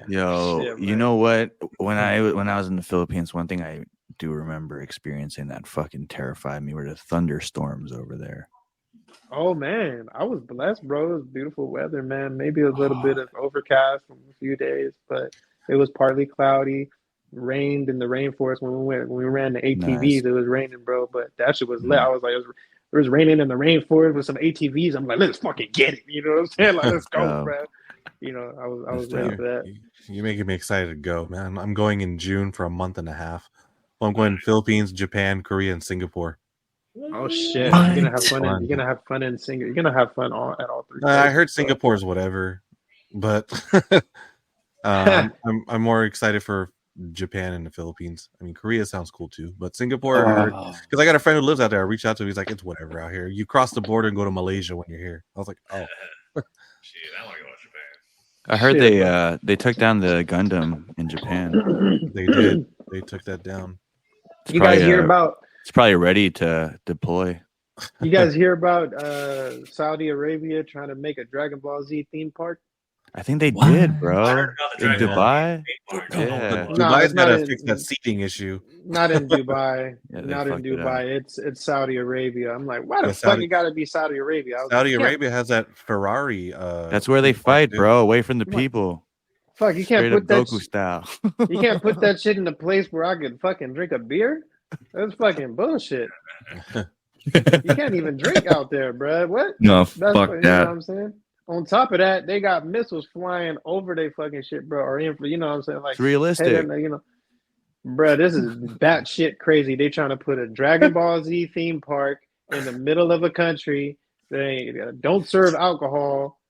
Yo, Shit, you man. know what? When I was in the Philippines, one thing I do remember experiencing that fucking terrified me were the thunderstorms over there. Oh man, I was blessed, bro. It was beautiful weather, man. Maybe a little bit of overcast for a few days, but it was partly cloudy. Rained in the rainforest when we ran the ATVs. Nice. It was raining, bro. But that shit was lit. Mm. I was like, it was raining in the rainforest with some ATVs. I'm like, let's fucking get it. You know what I'm saying? Like, let's go, Dope. bro. I was That's ready dope. for that. You're making me excited to go, man. I'm going in June for a month and a half. Well, I'm going Philippines, Japan, Korea, and Singapore. Oh shit! What? You're gonna have fun. You're gonna have fun in Singapore. You're gonna have fun at all three. I heard places, bro. Singapore's whatever, but I'm more excited for Japan and the Philippines. I mean, Korea sounds cool too, but Singapore, because I got a friend who lives out there. I reached out to him. He's like, it's whatever out here. You cross the border and go to Malaysia when you're here. I was like, oh. Shit, I want to go to Japan. I heard Shit, they took down the Gundam in Japan. They did. They took that down. You guys hear about? It's probably ready to deploy. You guys hear about Saudi Arabia trying to make a Dragon Ball Z theme park? I think they What? did, I bro. heard about the In Dragon Ball Dubai. theme park. Yeah. No, Dubai's it's got not to in- fix that seating issue. Not in Dubai. Yeah, they Not in fucked it up. Dubai. It's Saudi Arabia. I'm like, why the Yeah, fuck Saudi- it got to be Saudi Arabia? I was Saudi like, yeah, Arabia has that Ferrari. That's where they theme park, fight, too. bro. Away from the Come on. people. fuck, you can't Straight up put that. Goku style. You can't put that shit in a place where I could fucking drink a beer. That's fucking bullshit. You can't even drink out there, bruh. What? No, That's fuck what, you know that. what I'm saying? On top of that, they got missiles flying over their fucking shit, bro. Or in, you know what I'm saying? Like, It's realistic. hey, bruh, this is batshit crazy. They trying to put a Dragon Ball Z theme park in the middle of a country. They don't serve alcohol.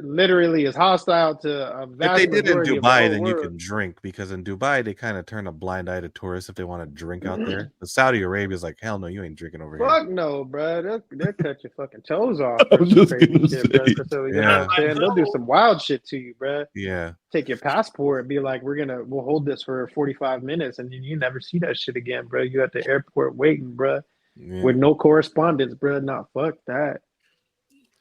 Literally is hostile to a If vast they did in majority of the Dubai, whole then you world. can drink, because in Dubai they kind of turn a blind eye to tourists if they want to drink out there. The Saudi Arabia is like, hell no, you ain't drinking over here. Fuck no, bro. They'll cut your fucking toes off. I was just Crazy gonna shit, bro. say. So, you know Yeah. what I'm saying? They'll do some wild shit to you, bro. Yeah, Take your passport and be like, we'll hold this for 45 minutes, and then you never see that shit again, bro. You at the airport waiting, bro, yeah. with no correspondence, bro. Not fuck that.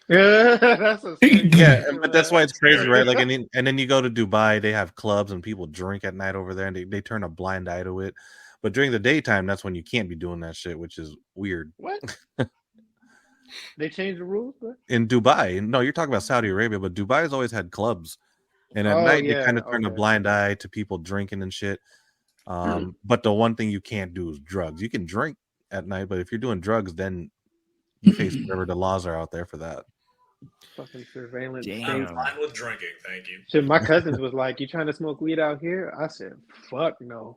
Yeah, that's a Yeah, but that's why it's crazy, right? Like, and then you go to Dubai, they have clubs and people drink at night over there, and they turn a blind eye to it. But during the daytime, that's when you can't be doing that shit, which is weird. What? They changed the rules, bro? In Dubai, no, you're talking about Saudi Arabia, but Dubai's always had clubs, and at Oh, night yeah, they kind of turn a okay. blind eye to people drinking and shit. But the one thing you can't do is drugs. You can drink at night, but if you're doing drugs, then you face whatever the laws are out there for that. Fucking surveillance Damn. state. I'm fine with drinking, thank you. Shit, my cousins was like, "You trying to smoke weed out here?" I said, "Fuck no."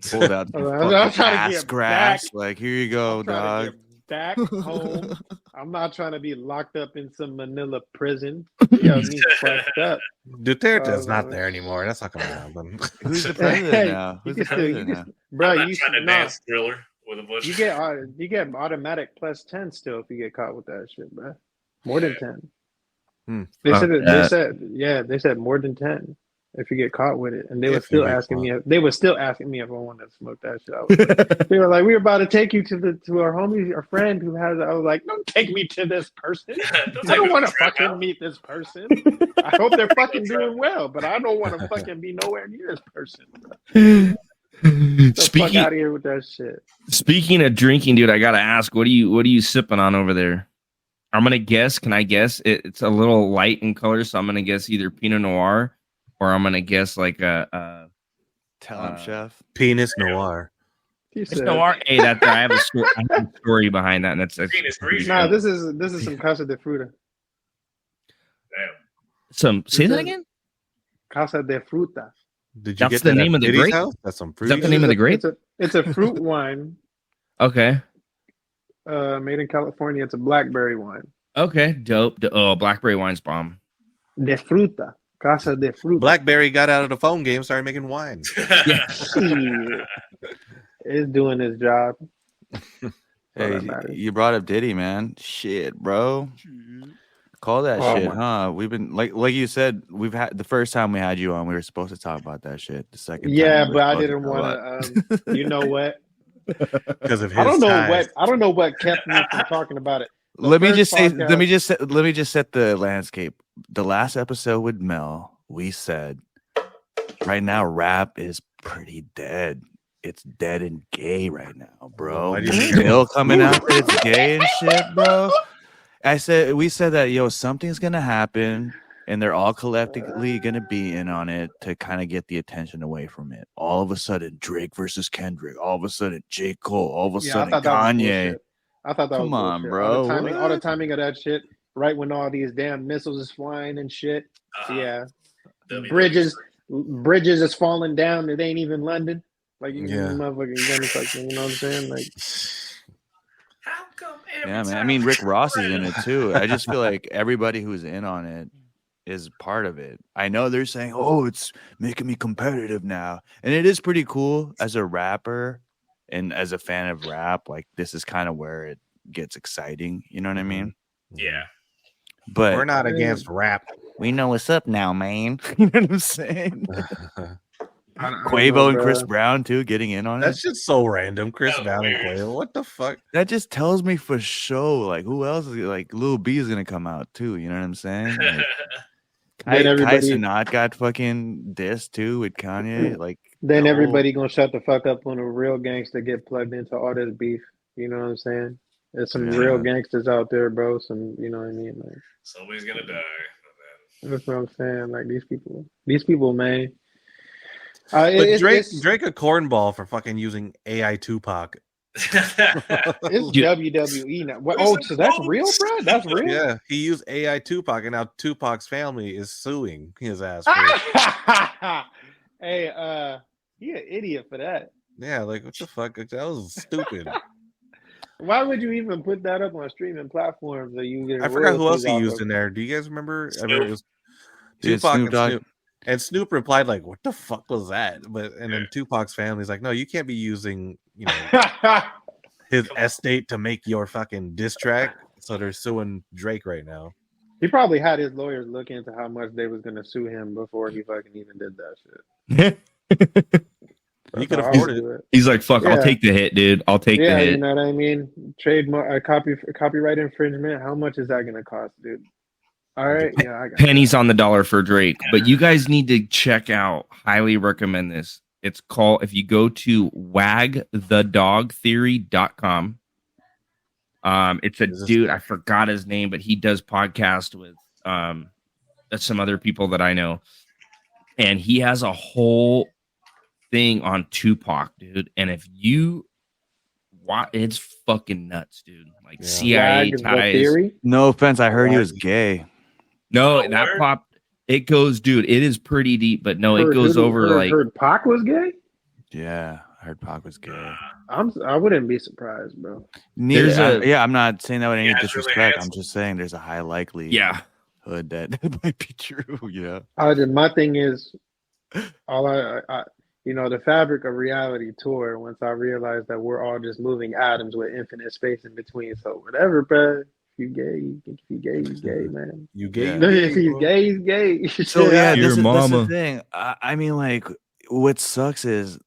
Pulled out the I'm fucking trying to ass get grass. back. Like, here you go, I'm trying dog. to get back home. I'm not trying to be locked up in some Manila prison. Yo, me fucked up. Duterte's not there anymore. That's not gonna happen. Who's the president Hey, now? you Who's the can still, president now? bro. I'm not You trying to nah, dance Thriller with a bush. you get automatic plus 10 still if you get caught with that shit, bro. More than 10. They Fuck said that. they said more than 10 if you get caught with it, and they were If you still get asking me. caught. They were still asking me if I wanted to smoke that shit. I was like, they were like, "We're about to take you to our homie, our friend who has it." I was like, "Don't take me to this person. I don't want to fucking meet this person. I hope they're fucking doing well, but I don't want to fucking be nowhere near this person. Get the fuck out of here with that shit." Speaking of drinking, dude, I gotta ask, what are you sipping on over there? I'm gonna guess. Can I guess? It's a little light in color, so I'm gonna guess either Pinot Noir or I'm gonna guess like a Tell him, chef. Penis noir. He it's said, Noir. Hey, I have a story behind that, and that's Penis grease. "Nah, this is some Casa de Fruta. Damn. some. Say that again. Casa de Fruta. Did you That's get the that name at of the Diddy's grape? house? That's some fruit. Is that the name of the grape? It's a fruit wine." Okay. Made in California. It's a blackberry wine. Okay, dope. Oh, blackberry wine's bomb. De fruta. Casa de fruta. BlackBerry got out of the phone game, started making wine. Yeah. Shit. It's doing its job. Hey, you brought up Diddy, man. Shit, bro. Call that shit, huh? We've been like you said, we've had the first time we had you on, we were supposed to talk about that shit. The second time, but I didn't want to. You know what? Because of his I don't know ties. what kept me from talking about it. Let me just set the landscape. The last episode with Mel, we said right now rap is pretty dead. It's dead and gay right now, bro. Why do you think Still coming out that it's gay and shit, bro. We said that something's gonna happen, and they're all collectively gonna be in on it to kind of get the attention away from it. All of a sudden, Drake versus Kendrick. All of a sudden, J. Cole. All of a sudden, Kanye. I thought that was Come on, bullshit. bro. All the timing of that shit, right when all these damn missiles is flying and shit. Yeah, bridges is falling down. It ain't even London. Like motherfucking, you know what I'm saying? Like. How come Yeah, man. I mean, Rick Ross is in it too. I just feel like everybody who's in on it is part of it. I know they're saying, "Oh, it's making me competitive now," and it is pretty cool as a rapper and as a fan of rap. Like, this is kind of where it gets exciting. You know what I mean? Yeah. But we're not against rap. We know what's up now, man. You know what I'm saying? Quavo and Chris Brown too getting in on it. That's just so random. Chris Brown and Quavo. What the fuck? That just tells me for sure. Like, who else is like Lil B is gonna come out too? You know what I'm saying? Like, Kai Cenat got fucking dissed too with Kanye. Like, then everybody gonna shut the fuck up when a real gangster get plugged into all this beef. You know what I'm saying? There's some real gangsters out there, bro. Some, you know what I mean? Like, somebody's gonna die. That's what I'm saying. Like, these people, man. But Drake a cornball for fucking using AI Tupac. It's WWE now. Oh, so that's real, bro? That's real? Yeah, he used AI Tupac, and now Tupac's family is suing his ass. Hey, he an idiot for that. Yeah, like, what the fuck? That was stupid. Why would you even put that up on streaming platforms? That you I forgot who else he used in there. Do you guys remember? I mean, it was Tupac and Snoop. And Snoop replied like, "What the fuck was that?" And then Tupac's family's like, "No, you can't be using, his estate to make your fucking diss track." So they're suing Drake right now. He probably had his lawyers look into how much they was gonna sue him before he fucking even did that shit. He could afford it. He's like, "Fuck, I'll take the hit, dude. I'll take the hit." You know what I mean? Trademark, copyright infringement. How much is that gonna cost, dude? All right, yeah, I got pennies on the dollar for Drake. But you guys need to check out. Highly recommend this. It's called, if you go to wagthedogtheory.com. It's a dude, I forgot his name, but he does podcast with some other people that I know. And he has a whole thing on Tupac, dude. And if you watch, it's fucking nuts, dude. Like CIA ties. No offense, I heard he was gay. No, that popped. It goes, dude. It is pretty deep, but no, it goes over like. Heard Pac was gay. Yeah, I heard Pac was gay. I wouldn't be surprised, bro. I'm not saying that with any disrespect. Really, I'm just saying there's a high likelihood that it might be true. You know. My thing is, the Fabric of Reality tour. Once I realized that we're all just moving atoms with infinite space in between. So whatever, bro. You gay, you gay, man. You gay. If he's gay, he's gay. So that's the thing. I mean, like, what sucks is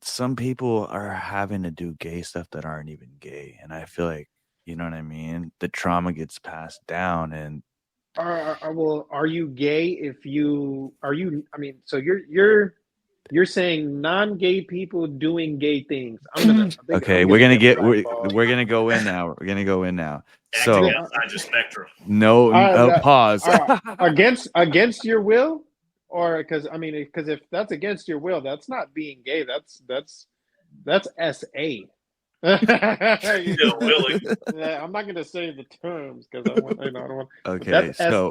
some people are having to do gay stuff that aren't even gay, and I feel like, you know what I mean. The trauma gets passed down, and are you gay if you are you? I mean, so you're saying non-gay people doing gay things. We're gonna go in now. We're gonna go in now. So outside the spectrum. Pause. Against your will, or because if that's against your will, that's not being gay. That's SA. I'm not gonna say the terms because I don't want. Okay, that's SA.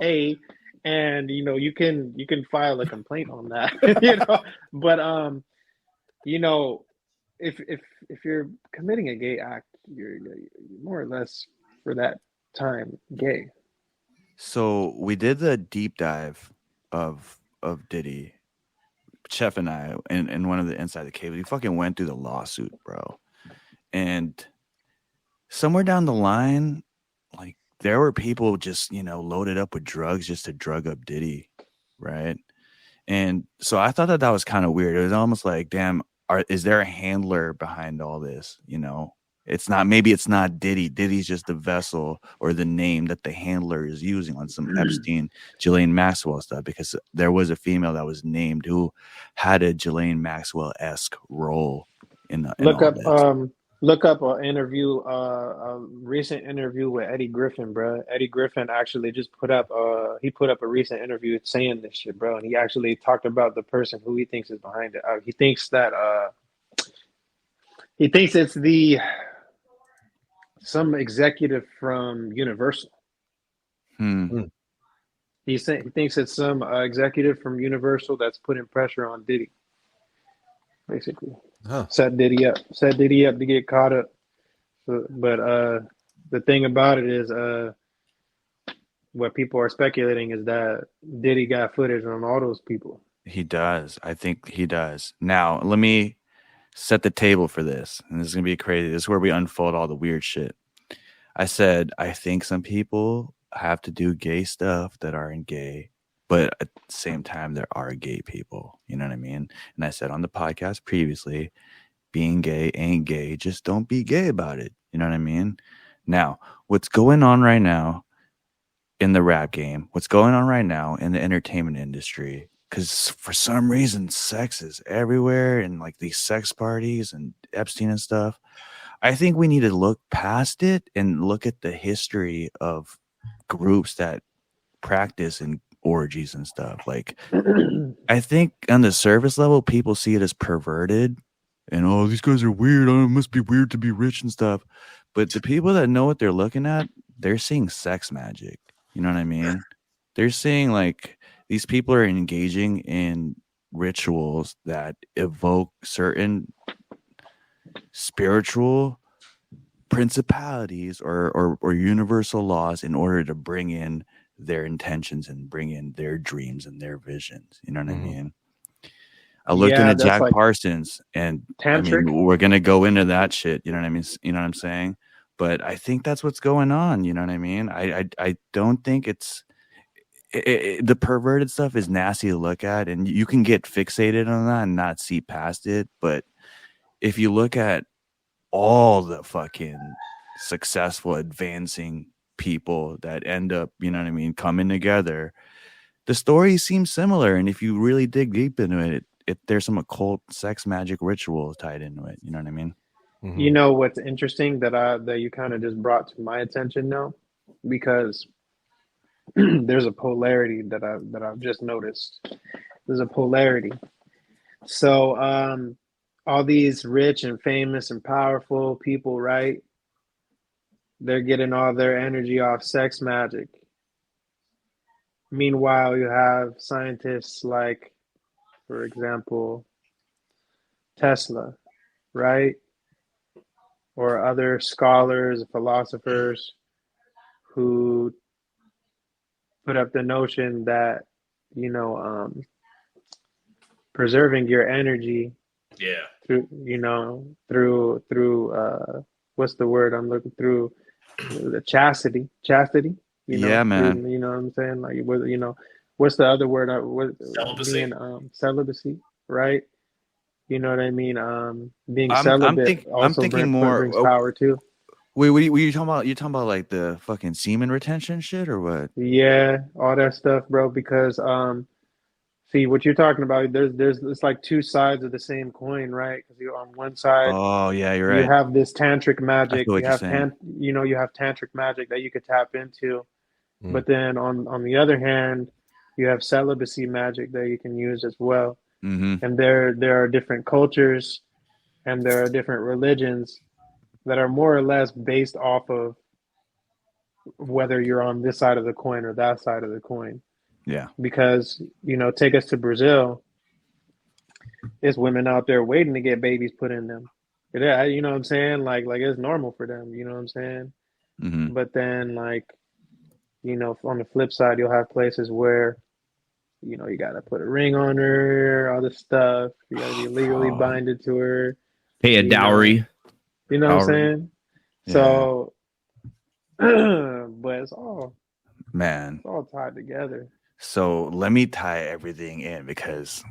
And you can file a complaint on that, But if you're committing a gay act, you're more or less for that time gay. So we did the deep dive of Diddy, Chef and I, in one of the Inside the Cave. We fucking went through the lawsuit, bro. And somewhere down the line, like there were people just, loaded up with drugs just to drug up Diddy, right? And so I thought that was kind of weird. It was almost like, damn, is there a handler behind all this? Maybe it's not Diddy. Diddy's just the vessel or the name that the handler is using on some Epstein, Ghislaine Maxwell stuff, because there was a female that was named who had a Ghislaine Maxwell-esque role in Look all up this. look up an interview, a recent interview with Eddie Griffin, bro. Eddie Griffin actually just put up he put up a recent interview saying this shit, bro, and he actually talked about the person who he thinks is behind it. He thinks it's some executive from Universal. He thinks it's some executive from Universal that's putting pressure on Diddy, basically. Set Diddy up to get caught up. But the thing about it is, what people are speculating is that Diddy got footage on all those people. He does. I think he does. Now, let me set the table for this. And this is going to be crazy. This is where we unfold all the weird shit. I said, I think some people have to do gay stuff that aren't gay, but at the same time, there are gay people. You know what I mean? And I said on the podcast previously, being gay ain't gay. Just don't be gay about it. You know what I mean? Now, what's going on right now in the rap game, what's going on right now in the entertainment industry, because for some reason, sex is everywhere and like these sex parties and Epstein and stuff. I think we need to look past it and look at the history of groups that practice in orgies and stuff. Like, I think on the surface level, people see it as perverted and, oh, these guys are weird. Oh, it must be weird to be rich and stuff. But the people that know what they're looking at, they're seeing sex magic. You know what I mean? They're seeing like these people are engaging in rituals that evoke certain spiritual principalities or universal laws in order to bring in their intentions and bring in their dreams and their visions. You know what I mean? I looked into Jack Parsons, and tantric. I mean, we're gonna go into that shit. You know what I mean? You know what I'm saying? But I think that's what's going on. You know what I mean? I don't think it's the perverted stuff is nasty to look at, and you can get fixated on that and not see past it. But if you look at all the fucking successful advancing people that end up, you know what I mean, coming together, the stories seem similar. And if you really dig deep into it, there's some occult sex magic ritual tied into it. You know what I mean? You know what's interesting that you kind of just brought to my attention now, because there's a polarity that I've just noticed. There's a polarity. So all these rich and famous and powerful people, right? They're getting all their energy off sex magic. Meanwhile, you have scientists like, for example, Tesla, right? Or other scholars, philosophers who put up the notion that, preserving your energy through what's the word I'm looking through, the chastity, yeah, man. through, you know what I'm saying? Like, what's the other word? Celibacy. Celibacy, right? You know what I mean? Being I'm celibate thinking more brings power too. Wait, what are you talking about? You talking about like the fucking semen retention shit or what? Yeah, all that stuff, bro. Because see what you're talking about. There's it's like two sides of the same coin, right? Because you're on one side. Oh yeah, you're You right. have this tantric magic. You have you have tantric magic that you could tap into, but then on the other hand, you have celibacy magic that you can use as well. And there are different cultures, and there are different religions that are more or less based off of whether you're on this side of the coin or that side of the coin. Yeah. Because, take us to Brazil. There's women out there waiting to get babies put in them. Yeah, you know what I'm saying? Like it's normal for them, you know what I'm saying? But then on the flip side, you'll have places where, you got to put a ring on her, all this stuff. You got to be legally binded to her. Pay a dowry. You know what I'm saying? Yeah. So, but it's all tied together. So let me tie everything in because,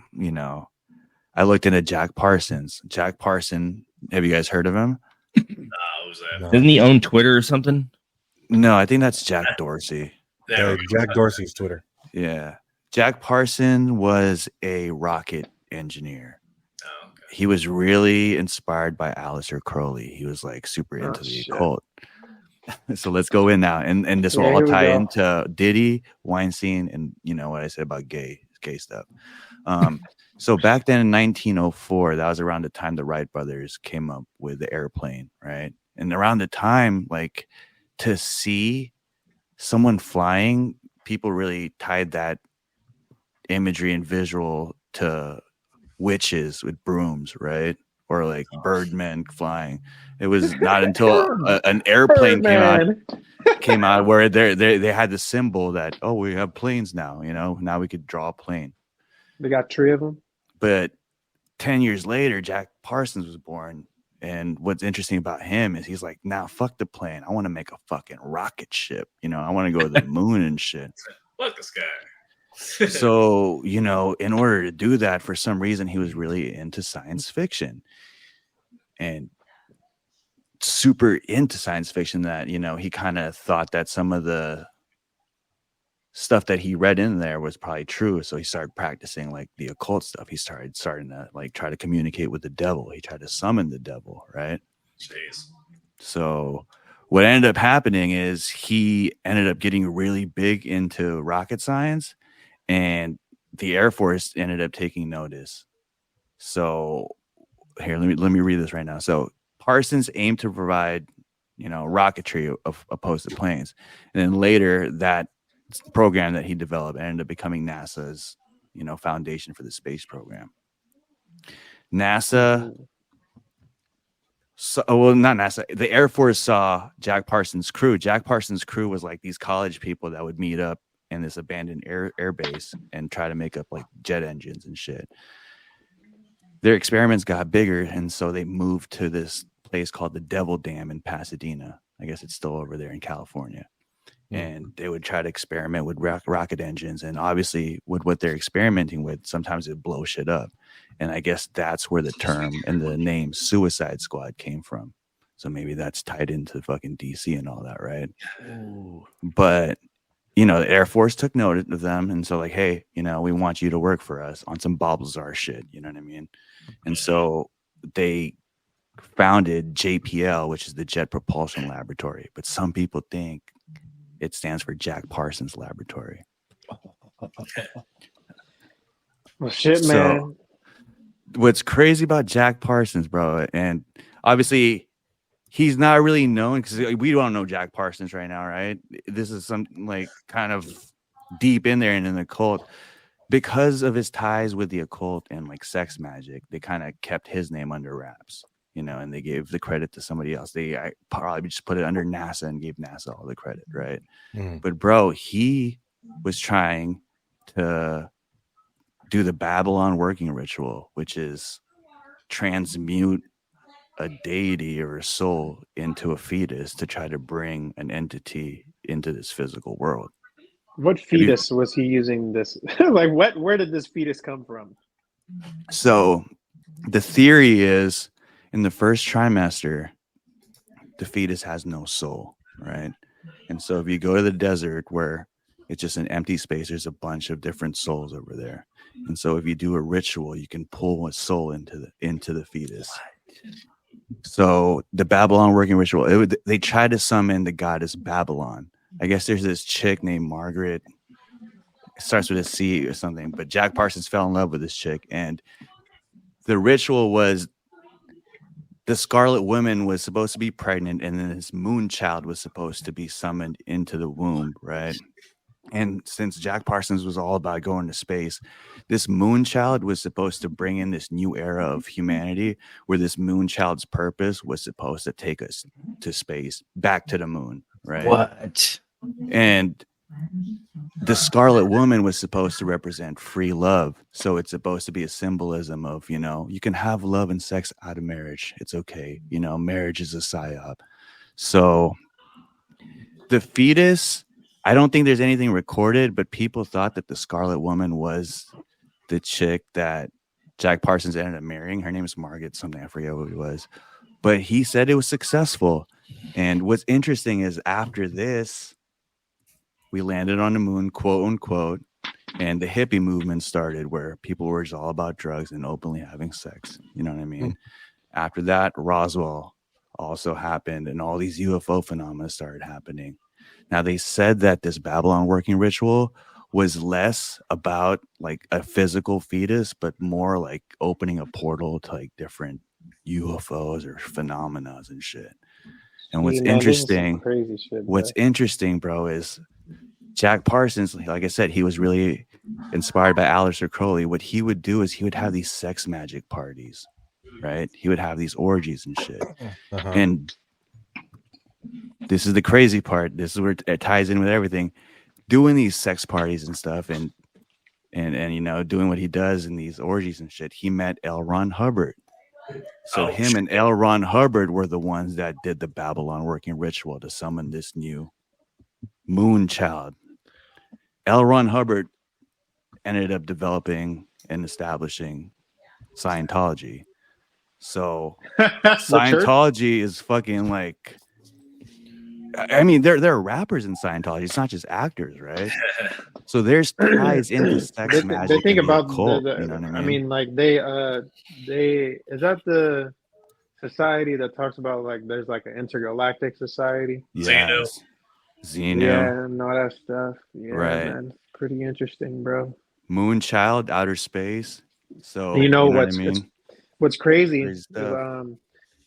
I looked into Jack Parsons. Jack Parson, have you guys heard of him? Who's that? Doesn't he own Twitter or something? No, I think that's Jack Dorsey. Jack Dorsey's Twitter. Yeah. Jack Parson was a rocket engineer. Oh, okay. He was really inspired by Aleister Crowley. He was like super into the occult. So let's go in now. And this will all tie into Diddy, Weinstein, and what I said about gay stuff. So back then in 1904, that was around the time the Wright brothers came up with the airplane, right? And around the time, like, to see someone flying, people really tied that imagery and visual to witches with brooms, right? Or like birdmen flying. It was not until an airplane came out where they had the symbol that, oh, we have planes now, now we could draw a plane. They got 3 of them. But 10 years later, Jack Parsons was born. And what's interesting about him is he's like, nah, fuck the plane. I want to make a fucking rocket ship. I want to go to the moon and shit. Fuck this guy. So, in order to do that, for some reason, he was really into science fiction and super into science fiction that, he kind of thought that some of the stuff that he read in there was probably true. So he started practicing like the occult stuff. He starting to like try to communicate with the devil. He tried to summon the devil, right? Jeez. So what ended up happening is he ended up getting really big into rocket science, and the Air Force ended up taking notice. So here, let me read this right now. So Parsons aimed to provide, rocketry opposed to planes. And then later that program that he developed ended up becoming NASA's, foundation for the space program. NASA, not NASA, the Air Force saw Jack Parsons' crew. Jack Parsons' crew was like these college people that would meet up in this abandoned air base and try to make up like jet engines and shit. Their experiments got bigger, and so they moved to this place called the Devil Dam in Pasadena. I guess it's still over there in California. And they would try to experiment with rocket engines. And obviously with what they're experimenting with, sometimes it blows shit up. And I guess that's where the term and the name Suicide Squad came from. So maybe that's tied into fucking DC and all that, right? Ooh. But, the Air Force took note of them. And so like, hey, we want you to work for us on some Bob Lazar shit. You know what I mean? And so they founded JPL, which is the Jet Propulsion Laboratory. But some people think it stands for Jack Parsons Laboratory. Well, shit, man. What's crazy about Jack Parsons, bro, and obviously he's not really known because we don't know Jack Parsons right now, right? This is something like kind of deep in there and in the occult. Because of his ties with the occult and like sex magic, they kind of kept his name under wraps. And they gave the credit to somebody else. I probably just put it under NASA and gave NASA all the credit, right? But bro, he was trying to do the Babylon working ritual, which is transmute a deity or a soul into a fetus to try to bring an entity into this physical world. What fetus was he using this? Like, where did this fetus come from? So the theory is, in the first trimester, the fetus has no soul, right? And so if you go to the desert where it's just an empty space, there's a bunch of different souls over there. And so if you do a ritual, you can pull a soul into the fetus. So the Babylon working ritual, they try to summon the goddess Babylon. I guess there's this chick named Margaret. It starts with a C or something, but Jack Parsons fell in love with this chick. And the ritual was, the Scarlet Woman was supposed to be pregnant, and then this moon child was supposed to be summoned into the womb, right? And since Jack Parsons was all about going to space, this moon child was supposed to bring in this new era of humanity, where this moon child's purpose was supposed to take us to space, back to the moon, right? What? And the Scarlet Woman was supposed to represent free love. So it's supposed to be a symbolism of, you can have love and sex out of marriage. It's okay. Marriage is a psyop. So the fetus, I don't think there's anything recorded, but people thought that the Scarlet Woman was the chick that Jack Parsons ended up marrying. Her name is Margaret something. I forget what it was. But he said it was successful. And what's interesting is after this, we landed on the moon, quote unquote, and the hippie movement started where people were just all about drugs and openly having sex. You know what I mean? After that, Roswell also happened and all these UFO phenomena started happening. Now, they said that this Babylon working ritual was less about like a physical fetus, but more like opening a portal to like different UFOs or phenomena and shit. And what's interesting, crazy shit, what's interesting, bro, is Jack Parsons, like I said, he was really inspired by Aleister Crowley. What he would do is he would have these sex magic parties, right? He would have these orgies and shit. And this is the crazy part. This is where it ties in with everything. Doing these sex parties and stuff and doing what he does in these orgies and shit, he met L. Ron Hubbard. So him and L. Ron Hubbard were the ones that did the Babylon working ritual to summon this new moon child. L. Ron Hubbard ended up developing and establishing Scientology. So Scientology is fucking like, I mean, there are rappers in Scientology. It's not just actors, right? So there's ties into sex magic. They think about cult, you know what I mean? Like they is that the society that talks about like there's like an intergalactic society? Yes. Xenu. Yeah, and all that stuff. Yeah, right. Man, it's pretty interesting, bro. Moonchild, outer space. So what's crazy is,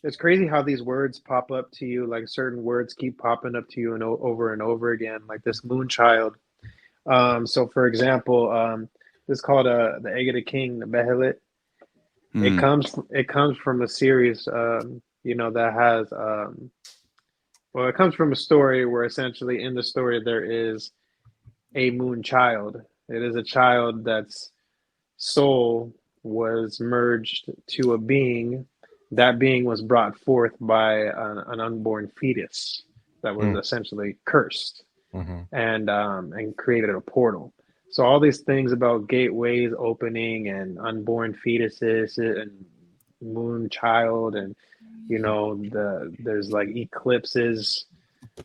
it's crazy how these words pop up to you. Like certain words keep popping up to you and over again. Like this moonchild. So for example, this is called the Egg of the King, the Behelit. It comes from a series, that has it comes from a story where essentially in the story there is a moon child. It is a child that's soul was merged to a being. That being was brought forth by an unborn fetus that was essentially cursed and created a portal. So all these things about gateways opening and unborn fetuses and moon child and there's like eclipses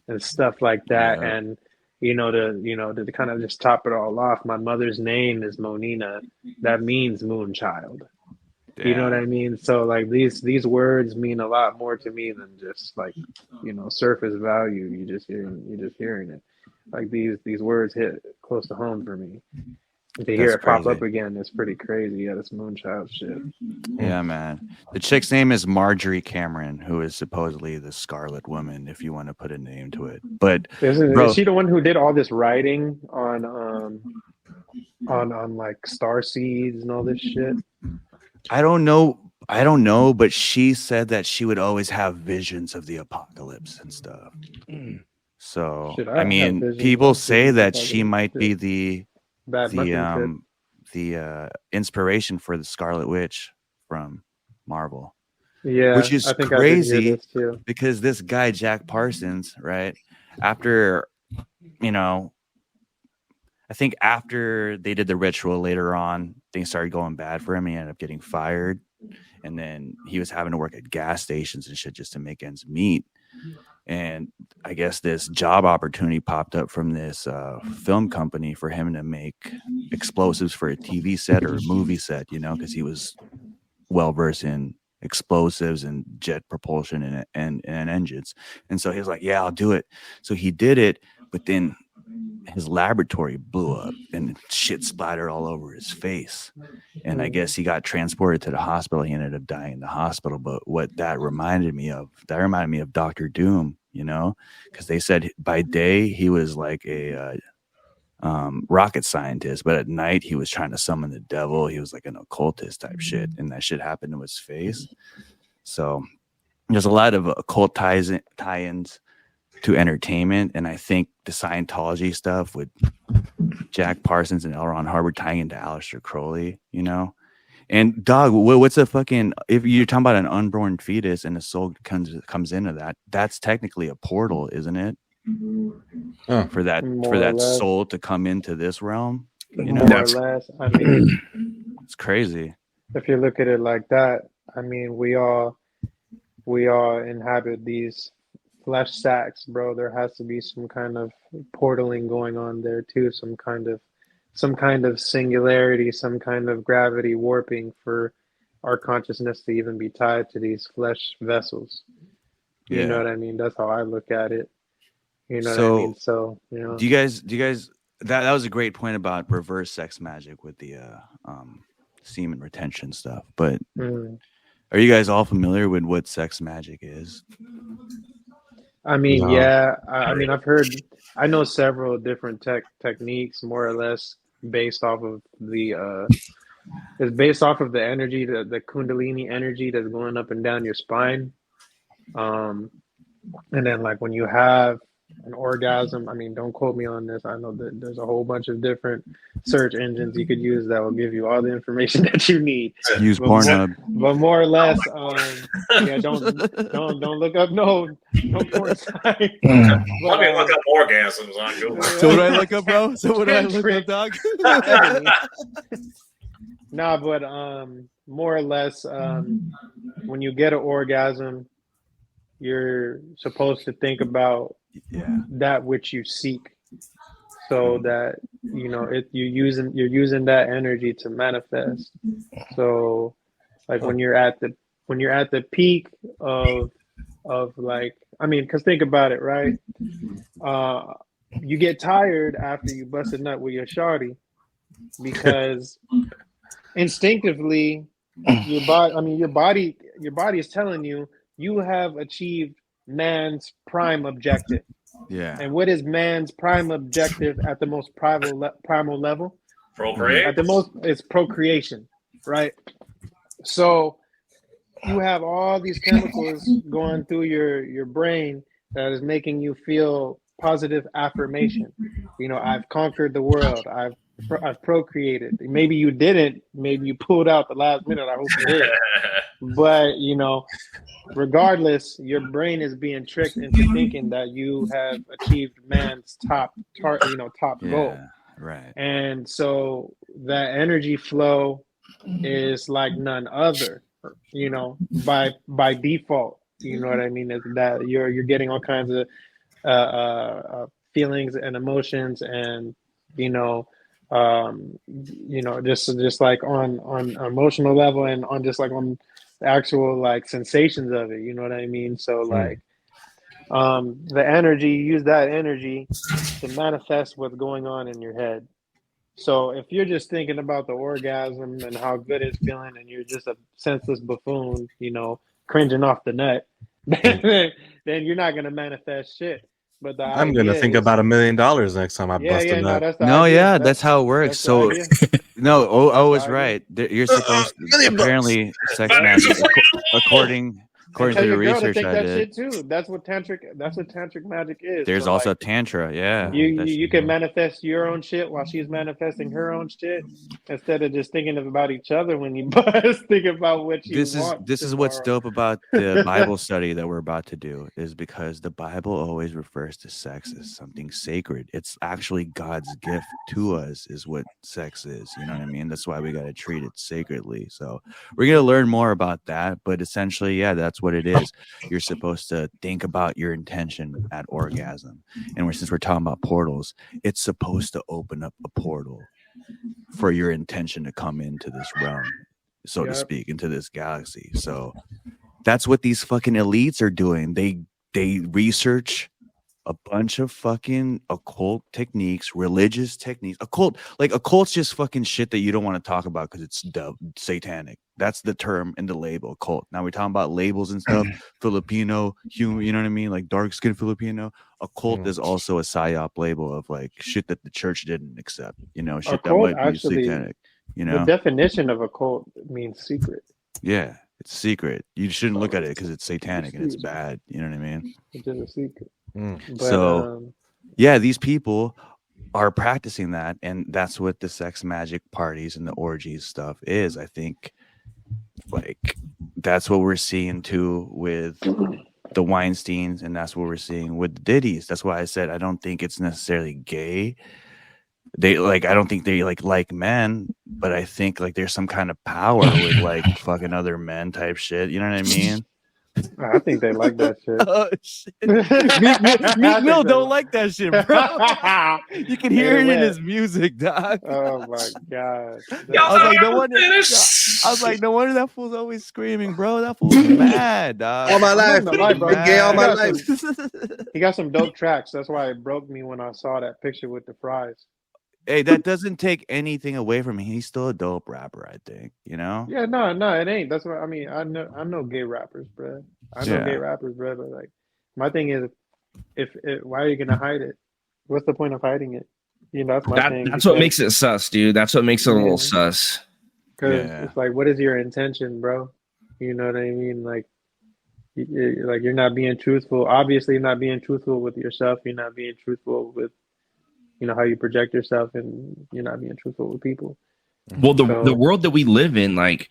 and stuff like that. Yeah. And to kind of just top it all off, my mother's name is Monina. That means moon child. Damn. You know what I mean? So like these words mean a lot more to me than just like surface value. You're just hearing it. Like these words hit close to home for me. To hear it pop up again, it's pretty crazy. Yeah, this moonchild shit. Yeah, man. The chick's name is Marjorie Cameron, who is supposedly the Scarlet Woman, if you want to put a name to it. But is she the one who did all this writing on like star seeds and all this shit? I don't know, but she said that she would always have visions of the apocalypse and stuff. So I mean, people say that she might be the inspiration for the Scarlet Witch from Marvel. Yeah, which is crazy because this guy Jack Parsons, right? After I think after they did the ritual later on, things started going bad for him. He ended up getting fired, and then he was having to work at gas stations and shit just to make ends meet. And I guess this job opportunity popped up from this film company for him to make explosives for a TV set or a movie set, because he was well versed in explosives and jet propulsion and engines. And so he was like, yeah, I'll do it. So he did it, but then his laboratory blew up and shit splattered all over his face. And I guess he got transported to the hospital. He ended up dying in the hospital. But what that reminded me of Dr. Doom, because they said by day he was like a rocket scientist, but at night he was trying to summon the devil. He was like an occultist type shit, and that shit happened to his face. So there's a lot of occult tie-ins to entertainment, and I think the Scientology stuff with Jack Parsons and L. Ron Hubbard tying into Aleister Crowley, you know. And dog, what's a fucking, if you're talking about an unborn fetus and the soul comes into that, that's technically a portal, isn't it? For that soul to come into this realm, you know. More or less. I mean, it's crazy. If you look at it like that, I mean, we all inhabit these flesh sacks, bro. There has to be some kind of portaling going on there too, some kind of singularity, some kind of gravity warping for our consciousness to even be tied to these flesh vessels. You know what I mean? That's how I look at it. You know what I mean? So, you know. Do you guys that was a great point about reverse sex magic with the semen retention stuff. But are you guys all familiar with what sex magic is? I mean, yeah. I mean, I know several different techniques, more or less, based off of the it's based off of the energy, the Kundalini energy that's going up and down your spine. And then like when you have an orgasm, I mean, don't quote me on this. I know that there's a whole bunch of different search engines you could use that will give you all the information that you need. Use Pornhub. But more or less, yeah, don't look up no porn site. Let me look up orgasms on Google. So what do I look up, bro? So what do I look up, dog? Nah, but more or less, when you get an orgasm, you're supposed to think about that which you seek, so that you know you're using that energy to manifest. So, like when you're at the peak of like, I mean, because think about it, right? You get tired after you bust a nut with your shawty because instinctively your body is telling you you have achieved man's prime objective. Yeah. And what is man's prime objective at the most primal level? Procreate. At the most, it's procreation, right? So you have all these chemicals going through your brain that is making you feel positive affirmation. You know, I've conquered the world. I've procreated. Maybe you didn't. Maybe you pulled out the last minute. I hope you did. But you know, regardless, your brain is being tricked into thinking that you have achieved man's top goal. Right. And so that energy flow is like none other. You know, by default. You know what I mean? Is that you're getting all kinds of feelings and emotions, and just like on emotional level, and on just like on the actual like sensations of it, you know what I mean? So like the energy, use that energy to manifest what's going on in your head. So if you're just thinking about the orgasm and how good it's feeling, and you're just a senseless buffoon, you know, cringing off the nut, then you're not going to manifest shit. But I'm going to think about $1 million next time I bust a nut. That's how it works. So no, O is right. You're supposed to, apparently sex magic, according to the research I did. Shit too. That's what tantric magic is. There's also like, tantra, yeah. You can manifest your own shit while she's manifesting her own shit, instead of just thinking about each other when you bust. Think about what you want. This is what's dope about the Bible study that we're about to do, is because the Bible always refers to sex as something sacred. It's actually God's gift to us, is what sex is. You know what I mean? That's why we got to treat it sacredly. So we're gonna learn more about that, but essentially, yeah, that's what it is. You're supposed to think about your intention at orgasm, and since we're talking about portals, it's supposed to open up a portal for your intention to come into this realm, so to speak, into this galaxy. So that's what these fucking elites are doing. They research a bunch of fucking occult techniques, religious techniques. Occult's just fucking shit that you don't want to talk about because it's satanic. That's the term in the label, occult. Now we're talking about labels and stuff. Filipino, human, you know what I mean? Like dark skinned Filipino. Occult is also a psyop label of like shit that the church didn't accept. You know, shit occult that might be satanic. You know, the definition of occult means secret. Yeah, it's secret. You shouldn't look at it because it's satanic and it's bad. You know what I mean? It's just a secret. But, So yeah, these people are practicing that, and that's what the sex magic parties and the orgies stuff is. I think like that's what we're seeing too with the Weinsteins, and that's what we're seeing with the Diddy's. That's why I said I don't think it's necessarily gay. I don't think they like men, but I think like there's some kind of power with like fucking other men type shit. You know what I mean? I think they like that shit. Oh shit! Meek Mill don't like that shit, bro. You can hear it in his music, dog. Oh my god! I was like, no wonder that fool's always screaming, bro. That fool's mad, dog. All my life, gay all my life. He got some dope tracks. That's why it broke me when I saw that picture with the fries. Hey, that doesn't take anything away from him. He's still a dope rapper, I think. You know? Yeah, no, it ain't. That's what I mean. I know gay rappers, bro. I know gay rappers, bro. But like, my thing is, why are you gonna hide it? What's the point of hiding it? You know, that's my thing. That's what makes it sus, dude. That's what makes it a little sus. Because it's like, what is your intention, bro? You know what I mean? Like, you're not being truthful. Obviously, you're not being truthful with yourself. You're not being truthful with, you know, how you project yourself, and you're not being truthful with people. Well, the world that we live in, like,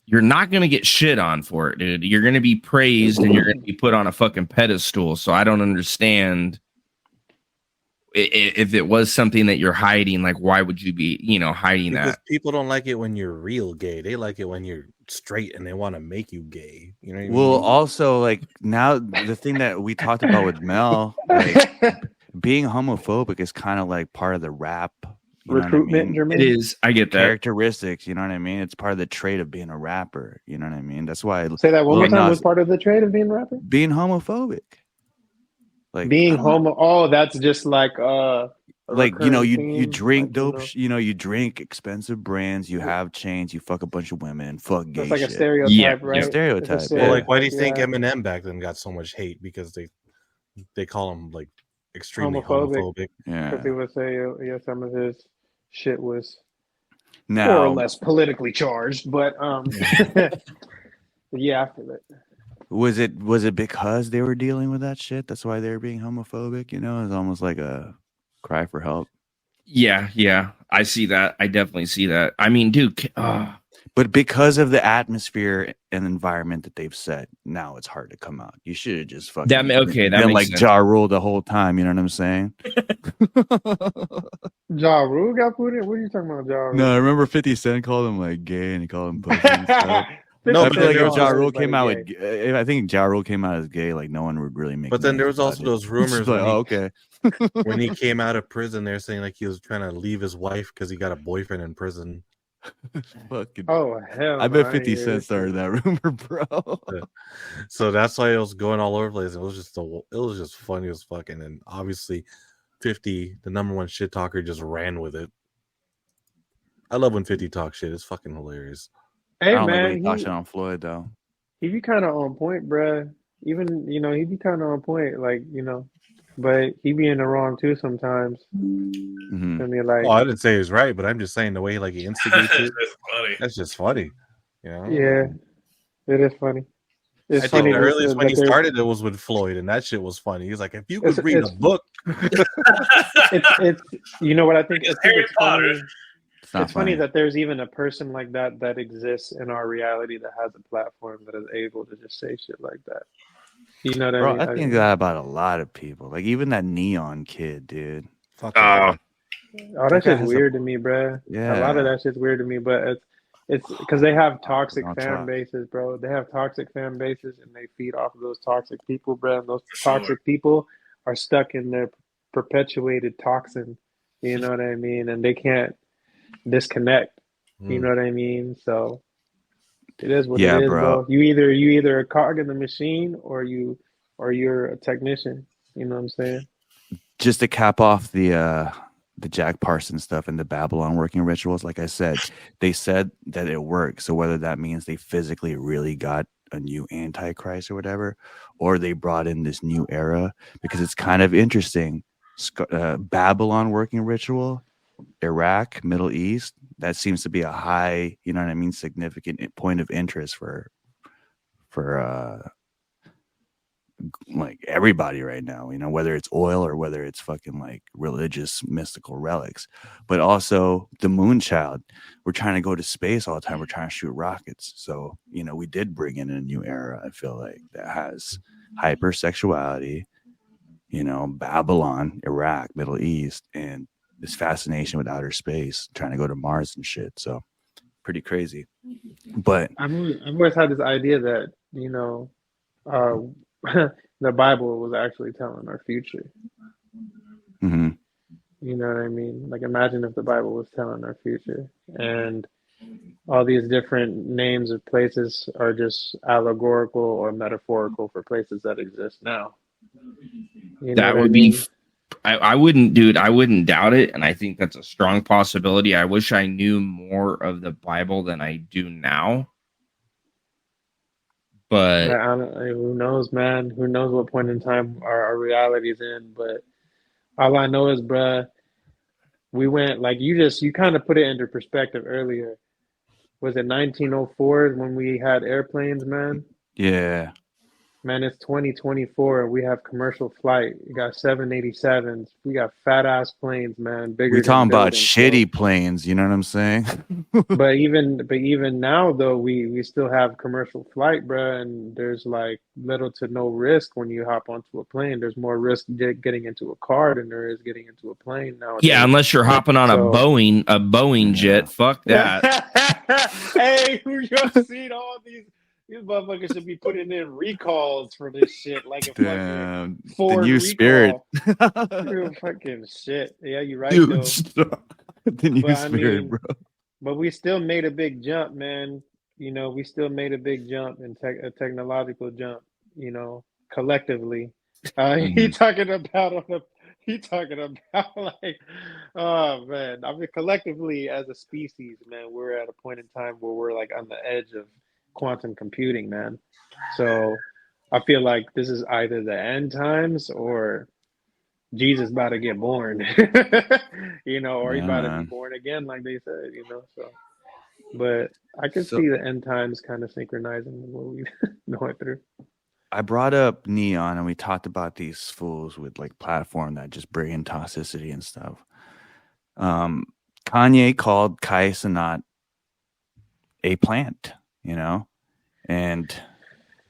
you're not going to get shit on for it, dude. You're going to be praised and you're going to be put on a fucking pedestal. So I don't understand if it was something that you're hiding, like, why would you be, you know, hiding that? People don't like it when you're real gay. They like it when you're straight and they want to make you gay. You know what I mean? Well, also, like, now the thing that we talked about with Mel, like, being homophobic is kind of like part of the rap recruitment. I mean? It is. I get that. Characteristics, you know what I mean? It's part of the trait of being a rapper. You know what I mean? That's why say that one more time. Was part of the trait of being a rapper? Being homophobic. Like being homo. Oh, that's just like you know, you drink dope. You know, you drink expensive brands. You have chains. You fuck a bunch of women. Fuck gay. That's like shit. a stereotype, right? Stereotype. Well, like, why do you think Eminem back then got so much hate? Because they call him like extremely homophobic. Yeah, because he would say, some of his shit was more or less politically charged, but yeah, after that. Was it because they were dealing with that shit? That's why they were being homophobic, you know? It's almost like a cry for help. Yeah. I see that. I definitely see that. I mean, dude. But because of the atmosphere and environment that they've set, now it's hard to come out. You should have just fucking that been like Ja Rule the whole time. You know what I'm saying? Ja Rule got put in? What are you talking about, Ja Rule? No, I remember 50 Cent called him like gay and he called him pussy and stuff. No, I feel like if Ja Rule came out with, I think Ja Rule came out as gay, like no one would really make. But then there was also those rumors. Like, okay. When he came out of prison, they're saying like he was trying to leave his wife because he got a boyfriend in prison. Fucking, oh hell! I bet 50 Cent started that rumor, bro. So that's why it was going all over the place. It was just funny as fucking, and obviously, 50, the number one shit talker, just ran with it. I love when 50 talks shit. It's fucking hilarious. Hey, I don't man, like when he talks shit on Floyd though. He be kind of on point, bruh. Even he be kind of on point, like but he be in the wrong too sometimes. Mm-hmm. I mean, like, I didn't say he was right, but I'm just saying the way he instigates it. That's just funny. You know? Yeah, it is funny. I think the earliest when he started it was with Floyd, and that shit was funny. He's like, if you could read a book, it's you know what I think? It's Harry Potter. It's funny that there's even a person like that exists in our reality that has a platform that is able to just say shit like that. You know what I mean? I think that about a lot of people. Like even that Neon kid, dude. Oh, that shit's weird to me, bro. Yeah, a lot of that shit's weird to me, but it's because they have toxic fan bases, bro. They have toxic fan bases, and they feed off of those toxic people, bro. And those toxic people are stuck in their perpetuated toxin. You know what I mean? And they can't disconnect. You know what I mean? So it is what it is, bro. You either a cog in the machine or you're a technician. You know what I'm saying? Just to cap off the Jack Parsons stuff and the Babylon working rituals, like I said, they said that it worked. So whether that means they physically really got a new antichrist or whatever, or they brought in this new era, because it's kind of interesting. Babylon working ritual, Iraq, Middle East, that seems to be a high, you know what I mean, significant point of interest for like everybody right now, you know, whether it's oil or whether it's fucking like religious mystical relics, but also the moon child. We're trying to go to space all the time. We're trying to shoot rockets. So, you know, we did bring in a new era, I feel like, that has hypersexuality, you know, Babylon, Iraq, Middle East, and this fascination with outer space, trying to go to Mars and shit. So pretty crazy. But I've always had this idea that, you know, the Bible was actually telling our future. mm-hmm. You know what I mean? Like, imagine if the Bible was telling our future, and all these different names of places are just allegorical or metaphorical for places that exist now. You know That what would I mean? be. I wouldn't, dude. I wouldn't doubt it, and I think that's a strong possibility. I wish I knew more of the Bible than I do now. But Who knows, man? Who knows what point in time our reality's in? But all I know is, bruh, we went, like, you kind of put it into perspective earlier. Was it 1904 when we had airplanes, man? Yeah. Man, it's 2024 and we have commercial flight. We got 787s. We got fat ass planes, man. Bigger. We're talking about buildings, shitty planes, you know what I'm saying? But even now though, we still have commercial flight, bro, and there's like little to no risk when you hop onto a plane. There's more risk getting into a car than there is getting into a plane now. yeah, unless you're hopping on a Boeing jet. Fuck that. Hey, you've seen all these motherfuckers should be putting in recalls for this shit, like a fucking Ford the new Spirit. Real fucking shit. Yeah, you're right, Dude, though. The new But, Spirit, bro. But we still made a big jump, man. You know, we still made a big jump in a technological jump. You know, collectively. He talking about like, oh man. I mean, collectively as a species, man, we're at a point in time where we're like on the edge of quantum computing, man. So I feel like this is either the end times or Jesus about to get born. You know, or he's about to be born again, like they said, you know. So but I could see the end times kind of synchronizing with what we going through. I brought up Neon and we talked about these fools with like platform that just bring in toxicity and stuff. Kanye called Kai Cenat a plant, you know, and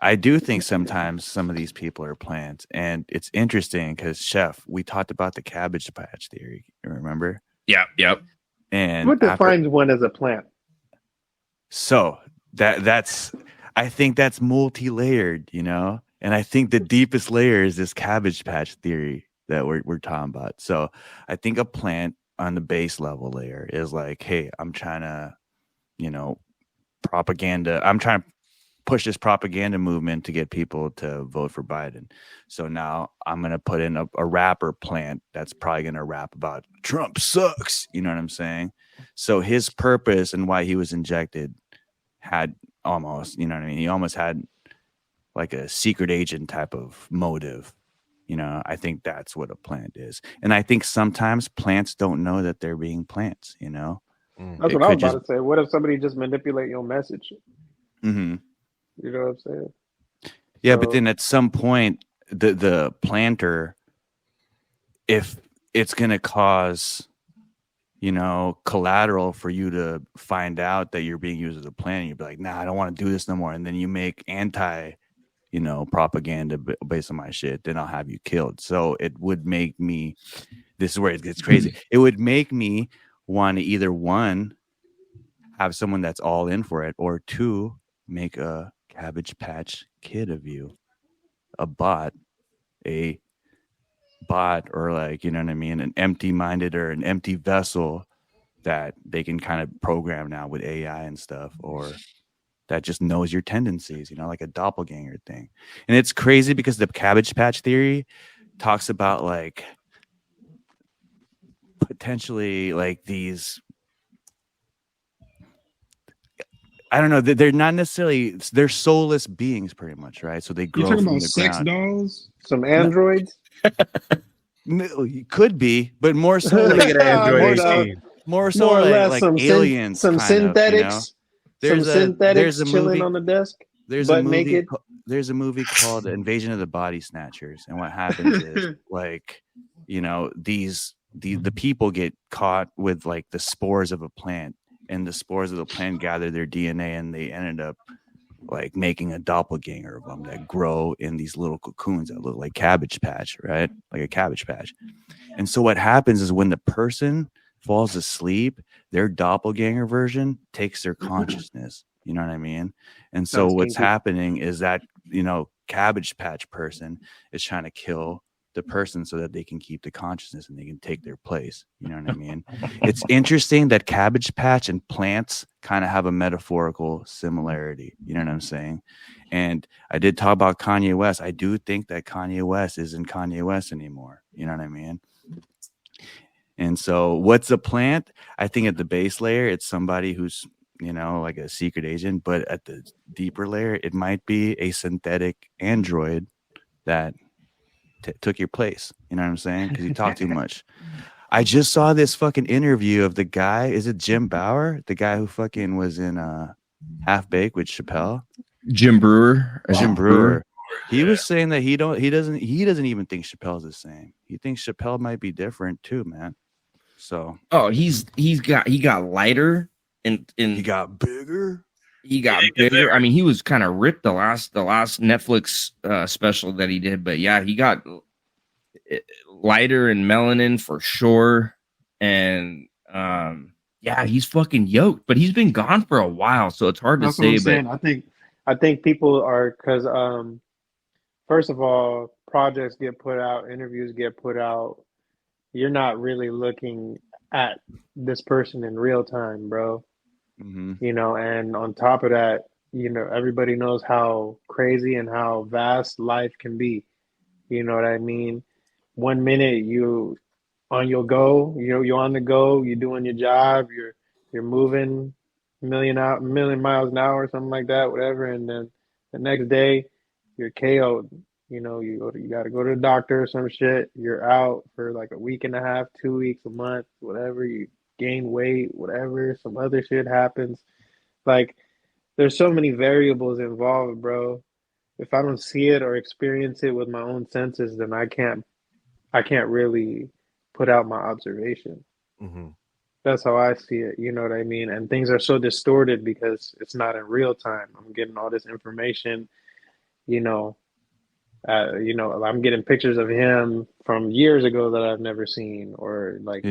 I do think sometimes some of these people are plants. And it's interesting because, Chef, we talked about the cabbage patch theory, you remember? Yep. And what defines one as a plant? So that's I think that's multi-layered, you know, and I think the deepest layer is this cabbage patch theory that we're talking about. So I think a plant on the base level layer is like, hey, I'm trying to, you know, propaganda. I'm trying to push this propaganda movement to get people to vote for Biden. So now I'm going to put in a rapper plant that's probably going to rap about Trump sucks. You know what I'm saying? So his purpose and why he was injected had almost, you know what I mean? He almost had like a secret agent type of motive. You know, I think that's what a plant is. And I think sometimes plants don't know that they're being plants, you know? That's what I was about to say. What if somebody just manipulate your message? Mm-hmm. You know what I'm saying? Yeah, but then at some point, the planter, if it's going to cause, you know, collateral for you to find out that you're being used as a plant, you'd be like, nah, I don't want to do this no more. And then you make you know, propaganda based on my shit, then I'll have you killed. So it would make me, this is where it gets crazy. It would make me want to either one, have someone that's all in for it, or two, make a Cabbage Patch Kid of you, a bot, or like, you know what I mean, an empty-minded or an empty vessel that they can kind of program now with AI and stuff, or that just knows your tendencies, you know, like a doppelganger thing. And it's crazy because the Cabbage Patch theory talks about like potentially like these, I don't know, they're not necessarily, they're soulless beings pretty much, right? So they grow You're talking from about the sex ground. dolls? Some androids? No, could be, but more so like more or less like some aliens, some synthetics. Of, you know? Some synthetics chilling on the desk. There's But naked. There's a movie called Invasion of the Body Snatchers, and what happens is like, you know, the people get caught with like the spores of a plant, and the spores of the plant gather their DNA, and they ended up like making a doppelganger of them that grow in these little cocoons that look like cabbage patch, right? Like a cabbage patch. And so what happens is when the person falls asleep, their doppelganger version takes their consciousness. You know what I mean? And so Sounds what's kinky. happening is that, you know, cabbage patch person is trying to kill the person so that they can keep the consciousness and they can take their place. You know what I mean? It's interesting that cabbage patch and plants kind of have a metaphorical similarity. You know what I'm saying? And I did talk about Kanye West. I do think that Kanye West isn't Kanye West anymore. You know what I mean? And so what's a plant? I think at the base layer, it's somebody who's, you know, like a secret agent, but at the deeper layer, it might be a synthetic android that took your place. You know what I'm saying? Because you talk too much. I just saw this fucking interview of the guy. Is it Jim Bauer? The guy who fucking was in Half Baked with Chappelle? Jim Brewer. Jim Brewer. He was saying that he doesn't even think Chappelle's the same. He thinks Chappelle might be different too, man. So he got lighter and he got bigger. He got bigger. I mean, he was kind of ripped the last Netflix special that he did, but yeah, he got lighter and melanin for sure. And yeah, he's fucking yoked, but he's been gone for a while, so it's hard to say. But I think people are, because first of all, projects get put out, interviews get put out. You're not really looking at this person in real time, bro. Mm-hmm. You know, and on top of that, you know, everybody knows how crazy and how vast life can be. You know what I mean? 1 minute you're on the go, you're doing your job, you're moving a million miles an hour, something like that, whatever, and then the next day you're KO'd. You know, you got to go to the doctor or some shit. You're out for like a week and a half, 2 weeks, a month, whatever. You gain weight, whatever. Some other shit happens. Like, there's so many variables involved, bro. If I don't see it or experience it with my own senses, then I can't really put out my observation. Mm-hmm. That's how I see it. You know what I mean? And things are so distorted because it's not in real time. I'm getting all this information, you know, I'm getting pictures of him from years ago that I've never seen, or like,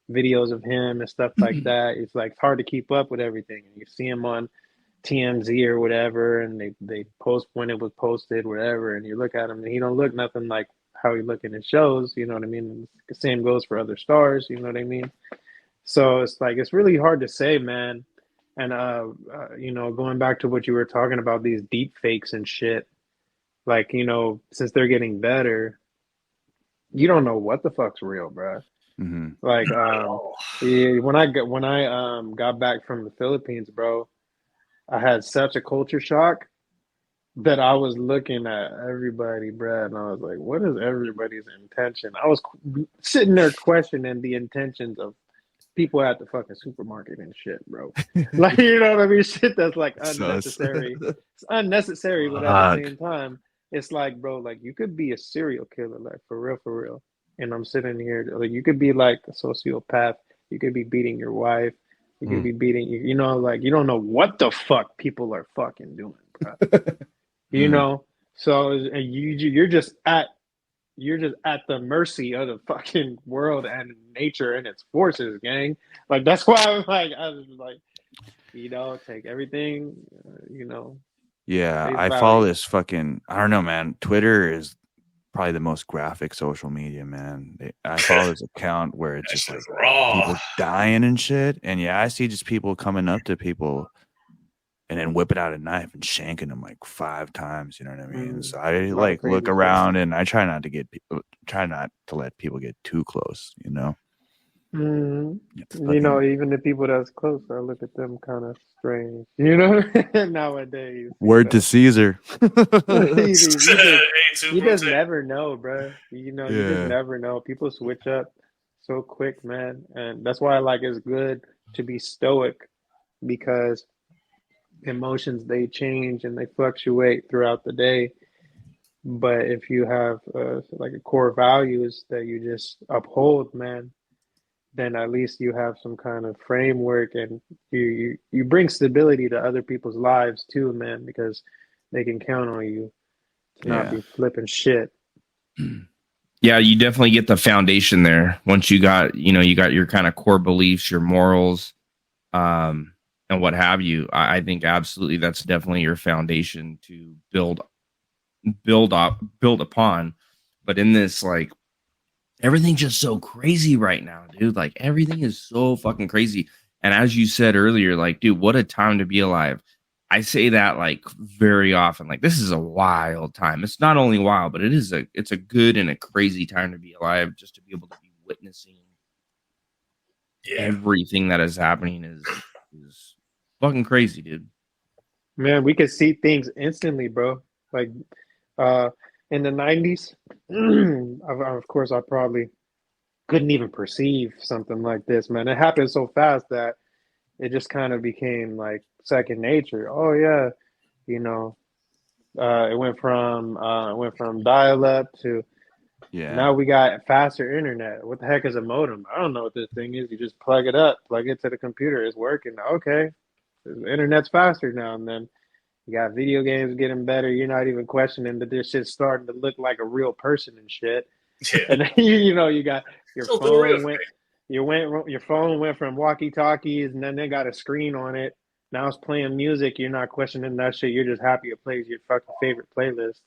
videos of him and stuff like that. It's like, it's hard to keep up with everything. And you see him on TMZ or whatever, and they post when it was posted, whatever, and you look at him and he don't look nothing like how he look in his shows. You know what I mean? The same goes for other stars. You know what I mean? So it's like, it's really hard to say, man. And going back to what you were talking about, these deep fakes and shit. Like, you know, since they're getting better, you don't know what the fuck's real, bro. Mm-hmm. Like, when I got back from the Philippines, bro, I had such a culture shock that I was looking at everybody, bro, and I was like, what is everybody's intention? I was sitting there questioning the intentions of people at the fucking supermarket and shit, bro. Like, you know what I mean? Shit that's like unnecessary. It's unnecessary, but at the same time, it's like, bro, like, you could be a serial killer, like, for real. And I'm sitting here, like, you could be like a sociopath. You could be beating your wife. You could be beating, you know, like, you don't know what the fuck people are fucking doing, bro. You know? So you're just at the mercy of the fucking world and nature and its forces, gang. Like, that's why I was like, you know, take everything, you know. Yeah, I follow this fucking, I don't know, man. Twitter is probably the most graphic social media, man. I follow this account where it's just like people dying and shit. And yeah, I see just people coming up to people and then whipping out a knife and shanking them like 5 times. You know what I mean? So I like look around and I try not to let people get too close, you know? You know, even the people that's close, I look at them kind of strange, you know, nowadays. Word to Caesar. You just never know, bro. You know, you just never know. People switch up so quick, man. And that's why, like, it's good to be stoic, because emotions, they change and they fluctuate throughout the day. But if you have like a core values that you just uphold, man, then at least you have some kind of framework, and you bring stability to other people's lives too, man, because they can count on you to not Yeah. be flipping shit. Yeah, you definitely get the foundation there. Once you got your kind of core beliefs, your morals, and what have you. I think absolutely that's definitely your foundation to build upon. But in this, like, everything's just so crazy right now, dude. Like, everything is so fucking crazy. And as you said earlier, like, dude, what a time to be alive. I say that like very often. Like, this is a wild time. It's not only wild, but it's a good and a crazy time to be alive, just to be able to be witnessing everything that is happening is fucking crazy, dude. Man, we could see things instantly, bro. Like in the 90s, of course, I probably couldn't even perceive something like this, man. It happened so fast that it just kind of became like second nature. Oh yeah, you know, it went from dial up to now we got faster internet. What the heck is a modem? I don't know what this thing is. You just plug it up, plug it to the computer. It's working. Okay, the internet's faster now. And then you got video games getting better. You're not even questioning that this shit's starting to look like a real person and shit. Yeah. And then, you got your So phone your phone went from walkie-talkies, and then they got a screen on it. Now it's playing music. You're not questioning that shit. You're just happy it plays your fucking favorite playlists.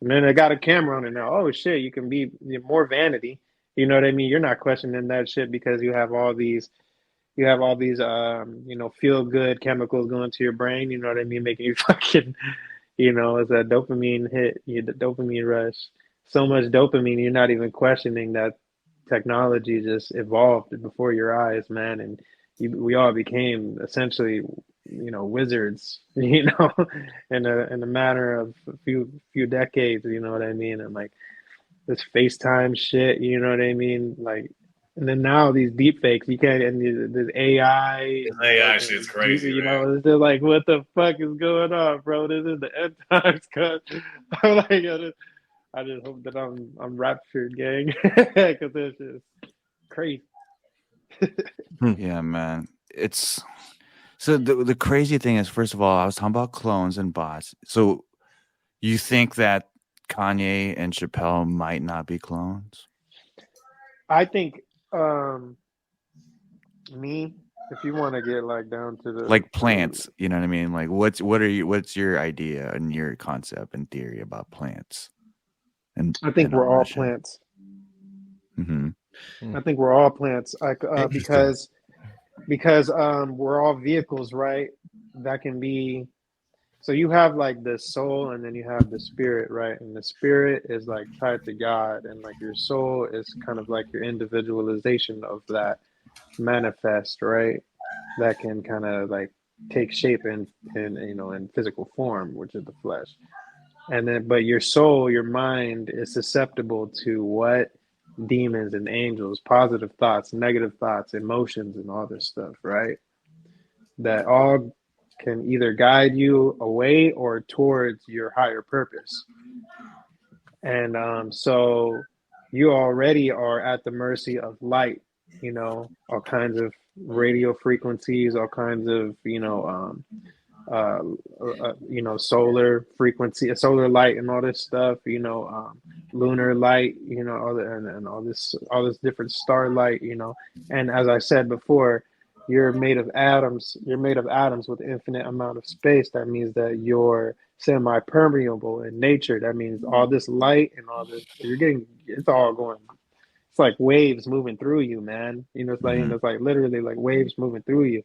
And then they got a camera on it now. Oh shit, you can be more vanity. You know what I mean? You're not questioning that shit because you have all these feel good chemicals going to your brain. You know what I mean? Making you fucking, it's a dopamine hit, the dopamine rush. So much dopamine, you're not even questioning that technology just evolved before your eyes, man. And we all became essentially, wizards, in a matter of a few decades. You know what I mean? And like this FaceTime shit, you know what I mean? Like, and then now these deep fakes, you can't, and this AI. AI shit's crazy, man. They're like, what the fuck is going on, bro? This is the end times, cut. I'm like, I just hope that I'm raptured, gang, because this is crazy. Yeah, man. It's so the crazy thing is, first of all, I was talking about clones and bots. So you think that Kanye and Chappelle might not be clones? I think if you want to get like down to the like plants, you know what I mean? Like what's your idea and your concept and theory about plants? And I think we're all shit? plants. Mm-hmm. I think we're all plants. Because we're all vehicles, right? That can be. So you have like the soul, and then you have the spirit, right? And the spirit is like tied to God, and like your soul is kind of like your individualization of that manifest, right? That can kind of like take shape in physical form, which is the flesh. And then, but your soul, your mind is susceptible to what? Demons and angels, positive thoughts, negative thoughts, emotions, and all this stuff, right? That all can either guide you away or towards your higher purpose. And so you already are at the mercy of light, all kinds of radio frequencies, all kinds of, solar frequency, solar light, and all this stuff, lunar light, all this different starlight, and as I said before, you're made of atoms with infinite amount of space. That means that you're semi-permeable in nature. That means all this light and all this, it's all going, it's like waves moving through you, man. It's like literally like waves moving through you.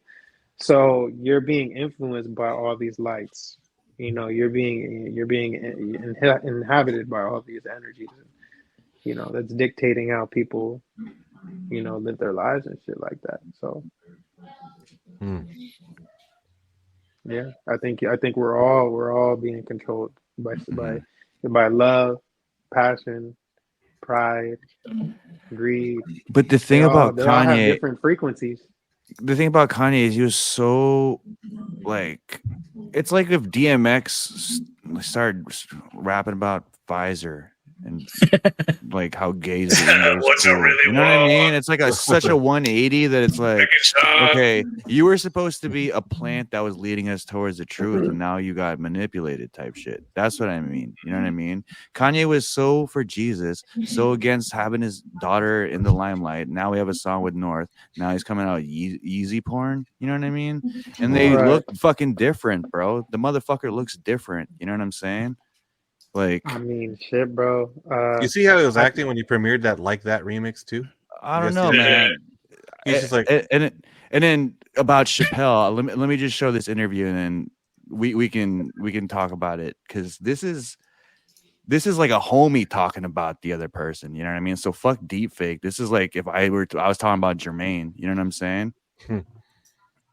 So you're being influenced by all these lights. You're being inhabited by all these energies. That's dictating how people, live their lives and shit like that. So, yeah, I think we're all being controlled by love, passion, pride, greed. But the thing about they all have Kanye, different frequencies. the thing about Kanye is he was so like It's like if DMX started rapping about Pfizer and like how gay is What's it really you know what I want? mean? It's like such a 180 that it's like, okay, you were supposed to be a plant that was leading us towards the truth, and now you got manipulated type shit. That's what I mean. You know what I mean? Kanye was so for Jesus, so against having his daughter in the limelight. Now we have a song with North. Now he's coming out easy porn. You know what I mean? And they look fucking different, bro. The motherfucker looks different. You know what I'm saying? Like, I mean, shit, bro. You see how he was acting when he premiered that remix too? I don't know, man. He's just like, and then about Chappelle. Let me just show this interview, and then we can talk about it, because this is like a homie talking about the other person. You know what I mean? So fuck deepfake. This is like if I was talking about Jermaine. You know what I'm saying?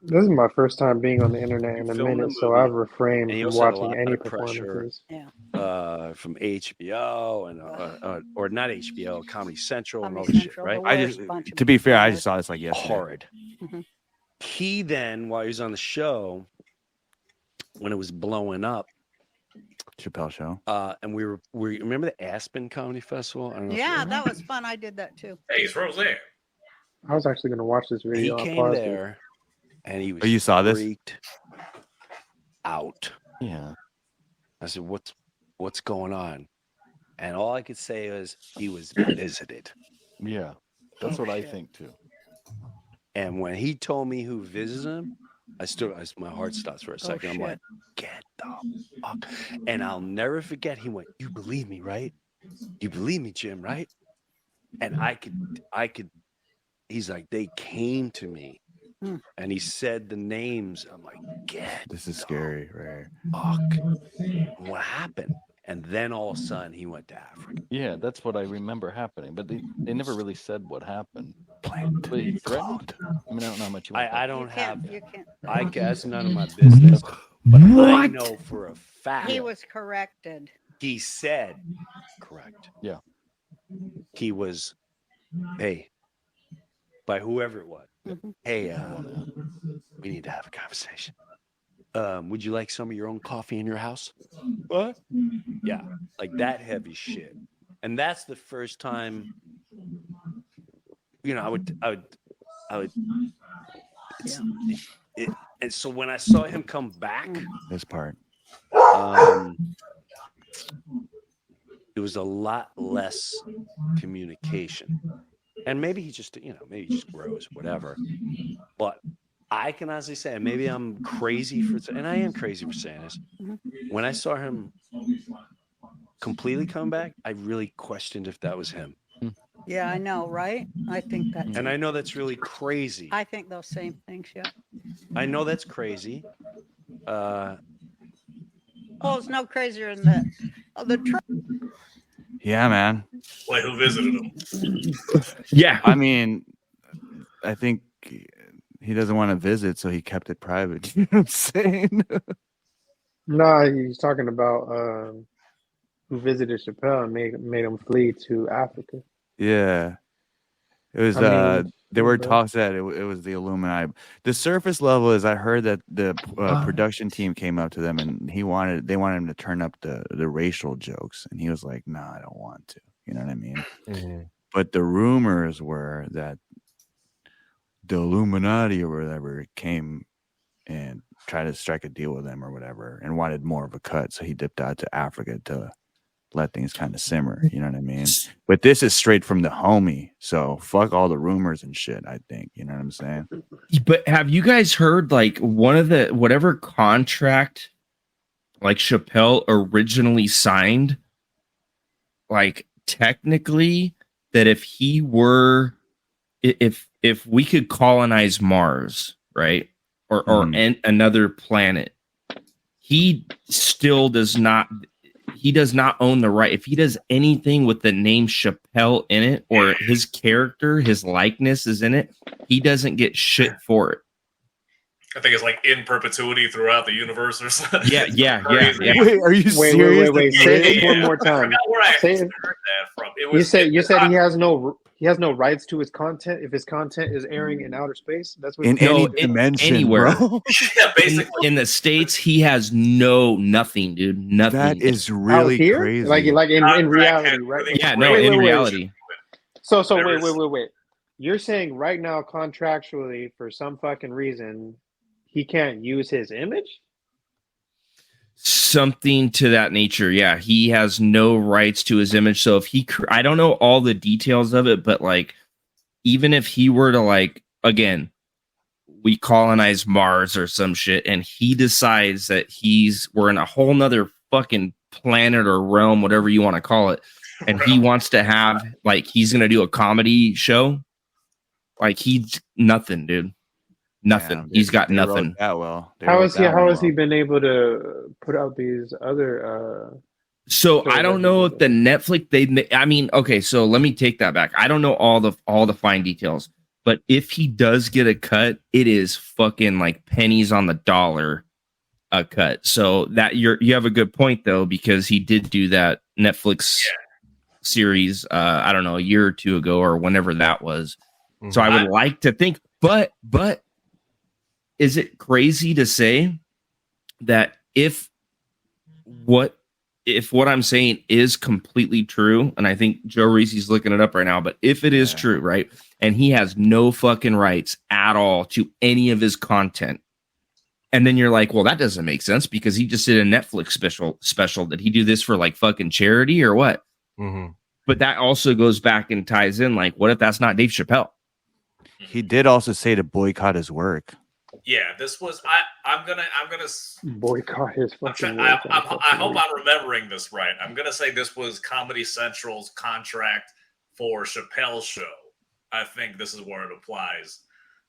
This is my first time being on the internet in a minute, so I've refrained from watching any performances. From HBO and or not HBO, Comedy Central, and all this shit, right? To be fair, I just saw this like yesterday. Horrid. Mm-hmm. He then, while he was on the show, when it was blowing up, Chappelle show, and we remember the Aspen Comedy Festival? I don't know. Yeah, that was fun. I did that too. Hey, it's Roseanne. I was actually going to watch this video. He came there, and he was you saw this? freaked out. Yeah. I said, what's going on? And all I could say was he was visited. Yeah, that's what I think too. And when he told me who visited him, my heart stops for a second. I'm like, get the fuck. And I'll never forget, he went, "You believe me, right? You believe me, Jim, right?" And I could, he's like, "They came to me." And he said the names. I'm like, this is scary, right? Fuck. What happened? And then all of a sudden he went to Africa. Yeah, that's what I remember happening. But they never really said what happened. Plant. But he threatened. I mean, I don't know how much you want. I don't have. You can't. I guess none of my business. But I know for a fact He was corrected. he said correct. Yeah. He was, hey, by whoever it was. Mhm. Hey, we need to have a conversation. Would you like some of your own coffee in your house? What? Yeah, like that heavy shit. And that's the first time, I would. And so when I saw him come back, This part. it was a lot less communication. And maybe he just, maybe he just grows, whatever. But I can honestly say, and maybe I'm crazy and I am crazy for saying this. When I saw him completely come back, I really questioned if that was him. Yeah, I know, right? I think that. And I know that's really crazy. I think those same things. Yeah. I know that's crazy. Oh, it's no crazier than the truth. Yeah, man. Wait, who visited him? Yeah. I mean, I think he doesn't want to visit, so he kept it private. You know what I'm saying? No, he's talking about who visited Chappelle and made him flee to Africa. Yeah. It was there were talks that it was the Illuminati. The surface level is I heard that the production team came up to them and they wanted him to turn up the racial jokes, and he was like, "Nah, I don't want to." You know what I mean? mm-hmm. But the rumors were that the Illuminati or whatever came and tried to strike a deal with them or whatever and wanted more of a cut, so he dipped out to Africa to let things kind of simmer, you know what I mean? But this is straight from the homie, so fuck all the rumors and shit, I think, you know what I'm saying? But have you guys heard like whatever contract like Chappelle originally signed, like technically that if we could colonize Mars, right? Or another planet, he does not own the right. If he does anything with the name Chappelle in it or his character, his likeness is in it, he doesn't get shit for it. I think it's like in perpetuity throughout the universe or something. Yeah. Wait, are you Wait, serious? wait. Say it one more I time. forgot where I Say heard it. that from. You said he has no rights to his content if his content is airing in outer space. That's what In No, any dimension, anywhere. bro. Yeah, basically. In the States, he has nothing, dude. Nothing. That is out really here, crazy. like in Contract reality, has right? really Yeah, no, Wait, in wait, wait. reality. So There is- wait. You're saying right now, contractually, for some fucking reason, he can't use his image? Something to that nature. Yeah, he has no rights to his image. So if I don't know all the details of it, but like, even if he were to like, again, we colonize Mars or some shit, and he decides that we're in a whole nother fucking planet or realm, whatever you want to call it, and he wants to have like he's gonna do a comedy show, like he's nothing, dude. Nothing. Damn, He's got they wrote nothing. that well. They How wrote has he? that How one has he well. been able to put out these other? So So I don't that know he if the Netflix I mean, okay, so let me take that back. I don't know all the fine details, but if he does get a cut, it is fucking like pennies on the dollar a cut. So that you have a good point though, because he did do that Netflix series I don't know, a year or two ago or whenever that was. So I would like to think, but is it crazy to say that if what I'm saying is completely true, and I think Joe Reese's looking it up right now, but if it is true, right, and he has no fucking rights at all to any of his content, and then you're like, well, that doesn't make sense because he just did a Netflix special. Did he do this for like fucking charity or what? Mm-hmm. But that also goes back and ties in, like, what if that's not Dave Chappelle? He did also say to boycott his work. Yeah, this was. I'm gonna. Boycott his fucking. I hope I'm remembering this right. I'm gonna say this was Comedy Central's contract for Chappelle's show. I think this is where it applies.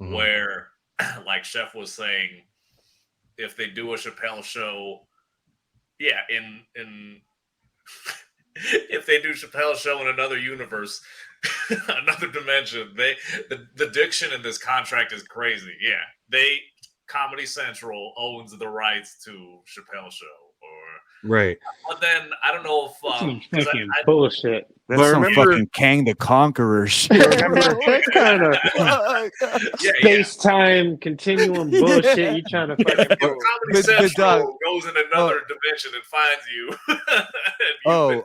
Mhm. Where, like Chef was saying, if they do a Chappelle show, yeah, in if they do Chappelle's show in another universe, another dimension, the diction in this contract is crazy. Yeah, Comedy Central owns the rights to Chappelle's show, Right. but then I don't know if Bullshit. That's But some remember- fucking Kang the Conqueror shit. That's kind of space-time continuum bullshit. You trying to fucking pull. Comedy Central goes in another dimension and finds you.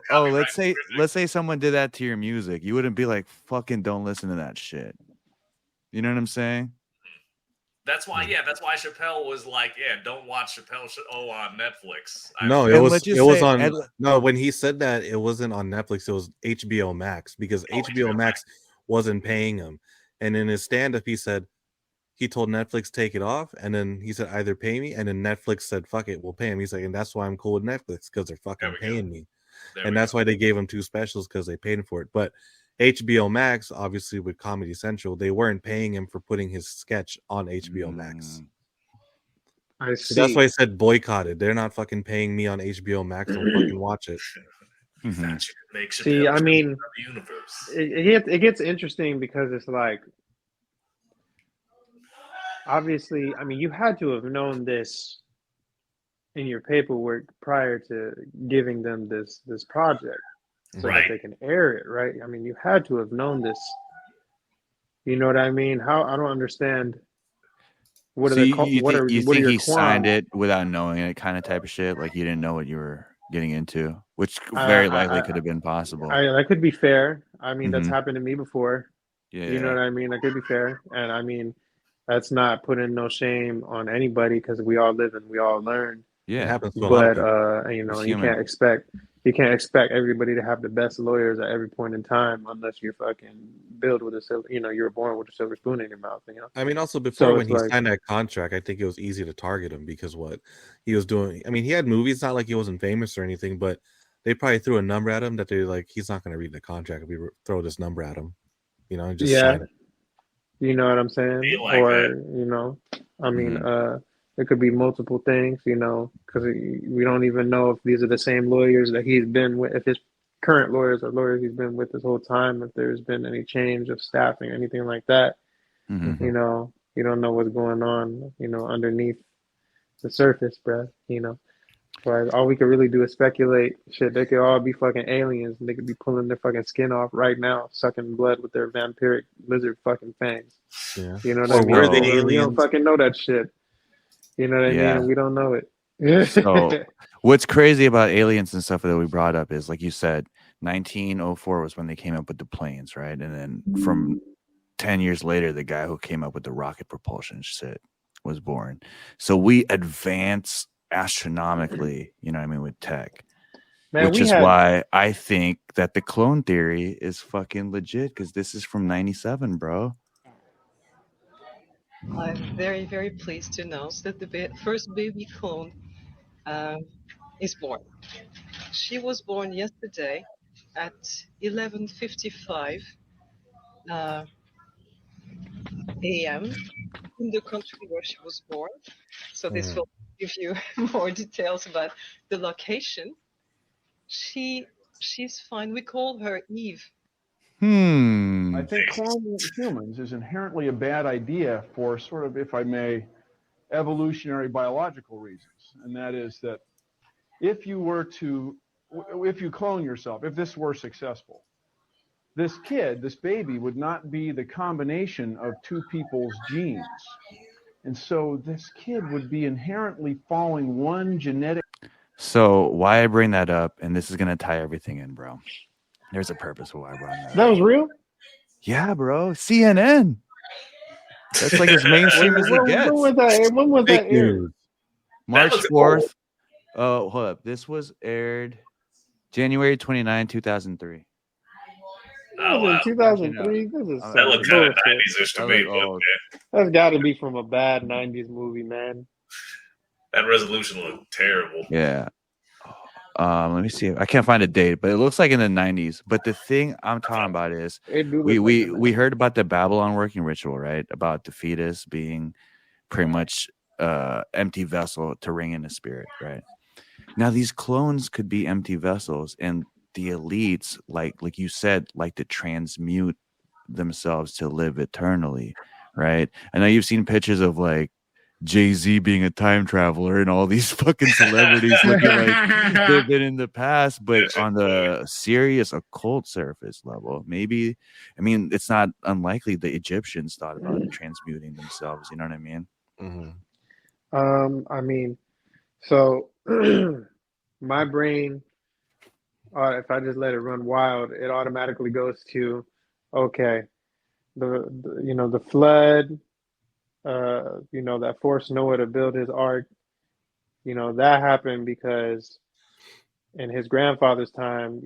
And you've been let's say someone did that to your music. You wouldn't be like, fucking don't listen to that shit. You know what I'm saying? That's why Chappelle was like, don't watch Chappelle's show on Netflix. No, And it was let's just was say- on. and- No, when he said that, it wasn't on Netflix. It was HBO Max because HBO Max wasn't paying him. And in his stand-up, he said he told Netflix take it off, and then he said either pay me, and then Netflix said fuck it, we'll pay him. He's like, and that's why I'm cool with Netflix because they're fucking paying me, and that's why they gave him 2 specials because they paid him for it. But HBO Max, obviously with Comedy Central, they weren't paying him for putting his sketch on HBO Max. I So see. that's why I said boycotted. They're not fucking paying me on HBO Max. Don't fucking watch it. See, I mean, it gets interesting because it's like, obviously, I mean, you had to have known this in your paperwork prior to giving them this project so that they can air it, right? I mean, you had to have known this. You know what I mean? How I don't understand. What are you what think are your he signed qualms? it without knowing it, kind of type of shit? Like you didn't know what you were getting into, which very likely could have been possible. That could be fair. I mean, that's Mhm. happened to me before. Yeah, You know what I mean? That could be fair. And I mean, that's not putting no shame on anybody because we all live and we all learn. Yeah, It happens to a lot of But people. you know, It's you human. can't expect everybody to have the best lawyers at every point in time unless you're fucking built with a silver, you know, you're born with a silver spoon in your mouth, you know. I mean, also So before when it's he like- signed that contract, I think it was easy to target him because what he was doing. I mean, he had movies. It's not like he wasn't famous or anything, but they probably threw a number at him that they're like, he's not going to read the contract if we throw this number at him, you know, and just sign it. You know what I'm saying? Feel like Or that. you know, I mean, it could be multiple things, you know, because we don't even know if these are the same lawyers that he's been with, if his current lawyers are lawyers he's been with this whole time, if there's been any change of staffing, anything like that, Mhm. you know. You don't know what's going on, underneath the surface, bruh. But all we could really do is speculate. Shit, they could all be fucking aliens, and they could be pulling their fucking skin off right now, sucking blood with their vampiric lizard fucking fangs. Yeah. You know what Or I mean? were they We don't aliens? fucking know that shit. You know what I mean? Yeah. And we don't know it. So what's crazy about aliens and stuff that we brought up is, like you said, 1904 was when they came up with the planes, right? And then from 10 years later, the guy who came up with the rocket propulsion shit was born. So we advance astronomically, with tech. Man, Which is why I think that the clone theory is fucking legit, because this is from 97, bro. I'm very, very pleased to announce that the first baby clone is born. She was born yesterday at 11:55 a.m. in the country where she was born. So this will give you more details about the location. She's fine. We call her Eve. I think cloning humans is inherently a bad idea for sort of, if I may, evolutionary biological reasons. And that is that if you clone yourself, if this were successful, this baby would not be the combination of two people's genes. And so this kid would be inherently following one genetic. So why I bring that up, and this is going to tie everything in, bro. There's a purpose for why I brought that up. That was real? Yeah, bro. CNN. That's like as mainstream as it gets. When was that aired? March 4th. Oh, hold up. This was aired January 29, 2003. Oh, wow. 2003. This is that looked kind of 90s-ish to me. Oh, that's got to be from a bad 90s movie, man. That resolution looked terrible. Yeah. Let me see. I can't find a date, but it looks like in the 90s. But the thing I'm talking about is we heard about the Babylon working ritual, right? About the fetus being pretty much empty vessel to ring in the spirit, right? Now these clones could be empty vessels, and the elites, like you said, like to transmute themselves to live eternally, right? I know you've seen pictures of like Jay-Z being a time traveler and all these fucking celebrities looking like they've been in the past, but on the serious occult surface level, maybe, I mean, it's not unlikely the Egyptians thought about transmuting themselves. You know what I mean? Mm-hmm. I mean, so my brain, if I just let it run wild, it automatically goes to, okay, the flood, that forced Noah to build his ark, that happened because in his grandfather's time,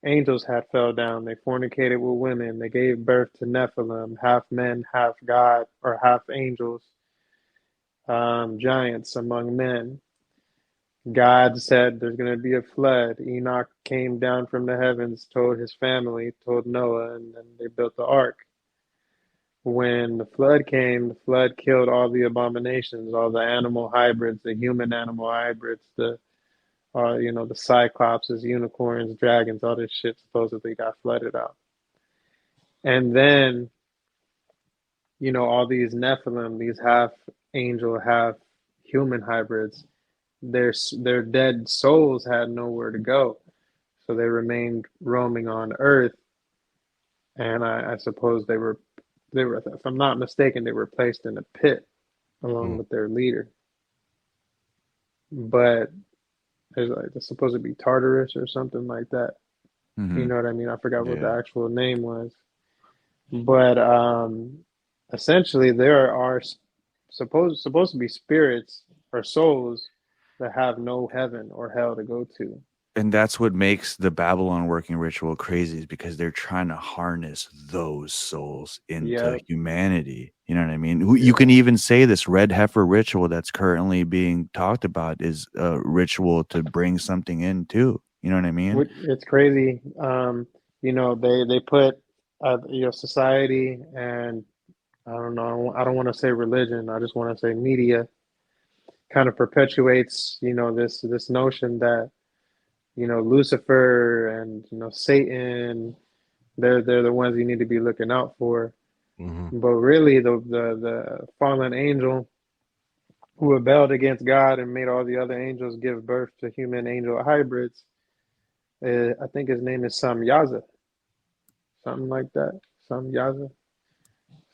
angels had fell down. They fornicated with women. They gave birth to Nephilim, half men, half God, or half angels, giants among men. God said there's going to be a flood. Enoch came down from the heavens, told his family, told Noah, and then they built the ark. When the flood came, the flood killed all the abominations, all the animal hybrids, the human animal hybrids, the cyclopses, unicorns, dragons, all this shit supposedly got flooded out. And then, all these Nephilim, these half angel, half human hybrids, their dead souls had nowhere to go. So they remained roaming on Earth. And I suppose they were, if I'm not mistaken, they were placed in a pit along with their leader. But there's supposed to be Tartarus or something like that. Mm-hmm. You know what I mean? I forgot what the actual name was. But essentially, there are supposed to be spirits or souls that have no heaven or hell to go to. And that's what makes the Babylon working ritual crazy, is because they're trying to harness those souls into humanity. You know what I mean? You can even say this red heifer ritual that's currently being talked about is a ritual to bring something in too. You know what I mean? It's crazy. They put society and I don't know. I don't want to say religion. I just want to say media kind of perpetuates this notion that Lucifer and Satan, they're the ones you need to be looking out for. But really, the fallen angel who rebelled against God and made all the other angels give birth to human angel hybrids, I think his name is Samyaza, something like that. Samyaza.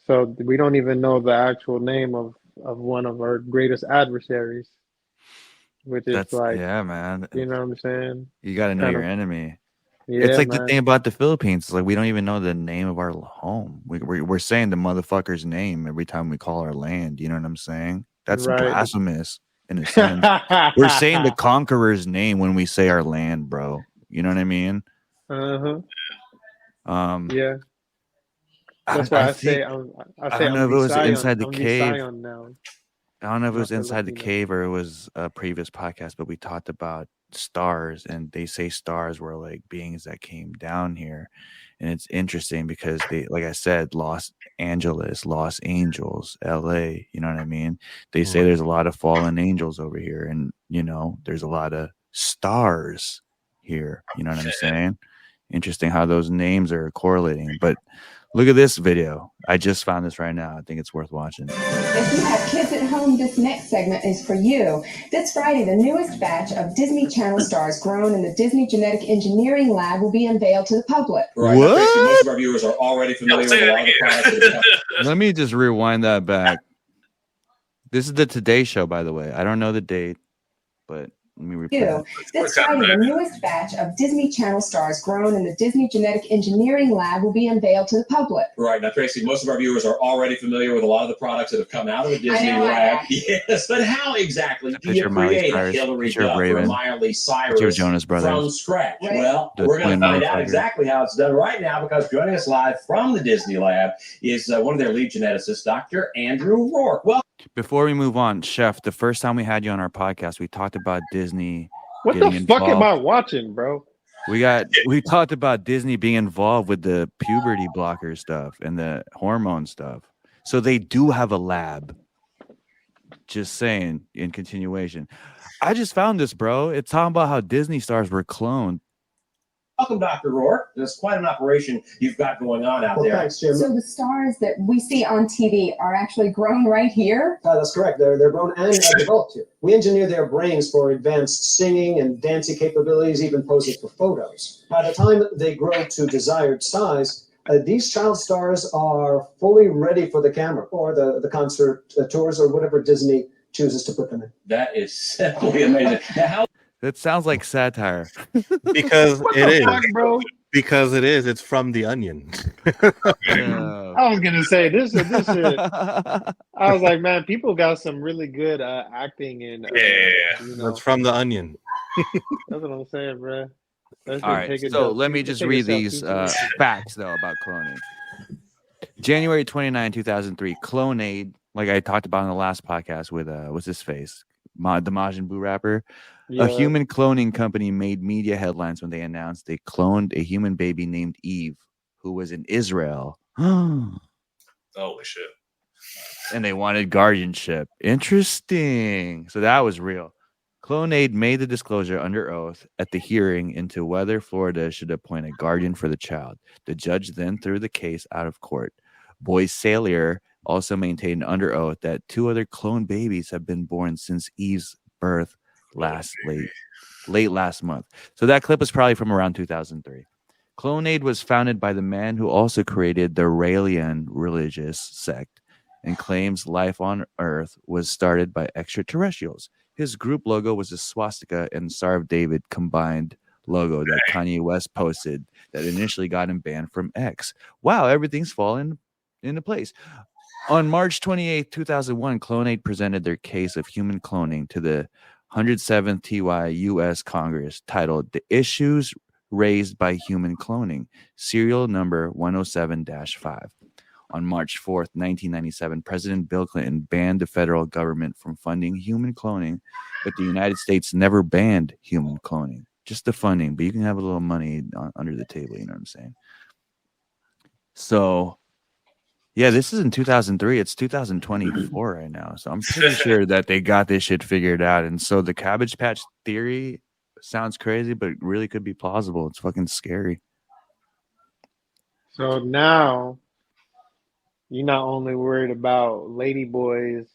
So we don't even know the actual name of one of our greatest adversaries, which is That's like, yeah, man. you know what I'm saying? You got to know Kind your of, enemy. yeah, It's like the man. thing about the Philippines. It's like we don't even know the name of our home. We're saying the motherfucker's name every time we call our land. You know what I'm saying? That's Right. blasphemous in a sense. We're saying the conqueror's name when we say our land, bro. You know what I mean? Uh-huh. Um, Yeah. That's why I say I I'm don't know if it was Visayon. inside the I'm cave. Visayon now. I don't know if it Not was inside the Filipino. cave or it was a previous podcast, but we talked about stars, and they say stars were like beings that came down here. And it's interesting because they, like I said, Los Angeles, Los Angeles, LA, you know what I mean? They say there's a lot of fallen angels over here, and you know, there's a lot of stars here. You know what I'm saying? Interesting how those names are correlating. But look at this video. I just found this right now. I think it's worth watching. If you have kids at home, this next segment is for you. This Friday, the newest batch of Disney Channel stars grown in the Disney Genetic Engineering Lab will be unveiled to the public. Right. What? Basically, most of our viewers are already familiar with a lot of the products that have come. Let me just rewind that back. This is the Today Show, by the way. I don't know the date, but let me repeat it. This Friday, the newest batch of Disney Channel stars grown in the Disney Genetic Engineering Lab will be unveiled to the public. Right. Now, Tracy, most of our viewers are already familiar with a lot of the products that have come out of the Disney lab. Yes, but how exactly do you create a Hillary Duff or a Miley Cyrus Jonas Brothers from scratch? Right. Well, we're going to find out exactly how it's done right now, because joining us live from the Disney lab is one of their lead geneticists, Dr. Andrew Rourke. Well, before we move on, Chef, the first time we had you on our podcast, we talked about Disney. What the fuck am I watching, bro? We talked about Disney being involved with the puberty blocker stuff and the hormone stuff. So they do have a lab. Just saying, in continuation. I just found this, bro. It's talking about how Disney stars were cloned. welcome, Dr. Rourke. There's quite an operation you've got going on out there. Thanks, Jim. So the stars that we see on TV are actually grown right here? That's correct. They're grown and developed here. We engineer their brains for advanced singing and dancing capabilities, even posing for photos. By the time they grow to desired size, these child stars are fully ready for the camera or the concert tours or whatever Disney chooses to put them in. That is simply amazing. Now, how That sounds like satire. Because it is, Fuck, bro. because it is. It's from The Onion. I was gonna say this is. I was like, man, people got some really good acting in. You know, It's from The Onion. that's what I'm saying, bro. All right, so let me just read these facts, though, about cloning. January 29, 2003, Clonaid, like I talked about in the last podcast with, what's his face? The Majin Buu rapper. A human cloning company made media headlines when they announced they cloned a human baby named Eve, who was in Israel. Holy shit. And they wanted guardianship. Interesting. So that was real. Clonaid made the disclosure under oath at the hearing into whether Florida should appoint a guardian for the child. The judge then threw the case out of court. Boyce Salier also maintained under oath that 2 other cloned babies have been born since Eve's birth late last month. So that clip was probably from around 2003. Clonaid was founded by the man who also created the Raelian religious sect and claims life on Earth was started by extraterrestrials. His group logo was a swastika and Star of David combined logo that Kanye West posted that initially got him banned from X. Wow, everything's falling into place. On March 28, 2001, Clonaid presented their case of human cloning to the 107th TY U.S. Congress titled The Issues Raised by Human Cloning, serial number 107-5. On March 4th, 1997, President Bill Clinton banned the federal government from funding human cloning, but the United States never banned human cloning, just the funding, but you can have a little money under the table, you know what I'm saying? So, yeah, this is in 2003. It's 2024 right now, so I'm pretty sure that they got this shit figured out, and so the Cabbage Patch theory sounds crazy, but it really could be plausible. It's fucking scary. So now You're not only worried about ladyboys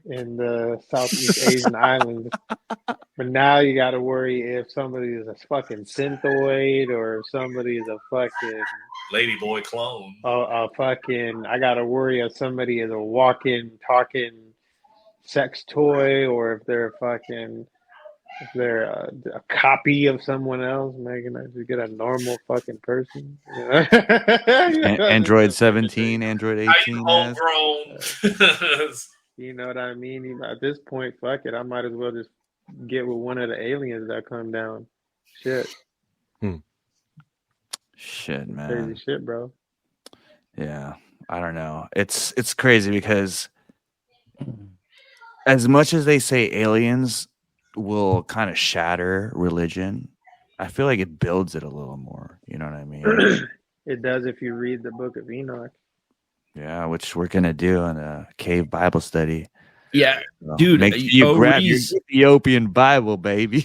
in the Southeast Asian islands, but now you got to worry if somebody is a fucking synthoid or if somebody is a fucking Ladyboy clone. a fucking. I got to worry if somebody is a walking, talking sex toy or if they're fucking. If they're a copy of someone else, Megan, I just get a normal fucking person. You know? Android 17, Android 18. Homegrown. You know what I mean? At this point, fuck it. I might as well just get with one of the aliens that come down. Shit. Shit, man. Crazy shit, bro. Yeah, I don't know. It's crazy because as much as they say aliens will kind of shatter religion, I feel like it builds it a little more. You know what I mean? It does if you read the Book of Enoch. Yeah, which we're gonna do in a cave Bible study. Yeah, So dude, make sure you grab your Oreez, Ethiopian Bible, baby.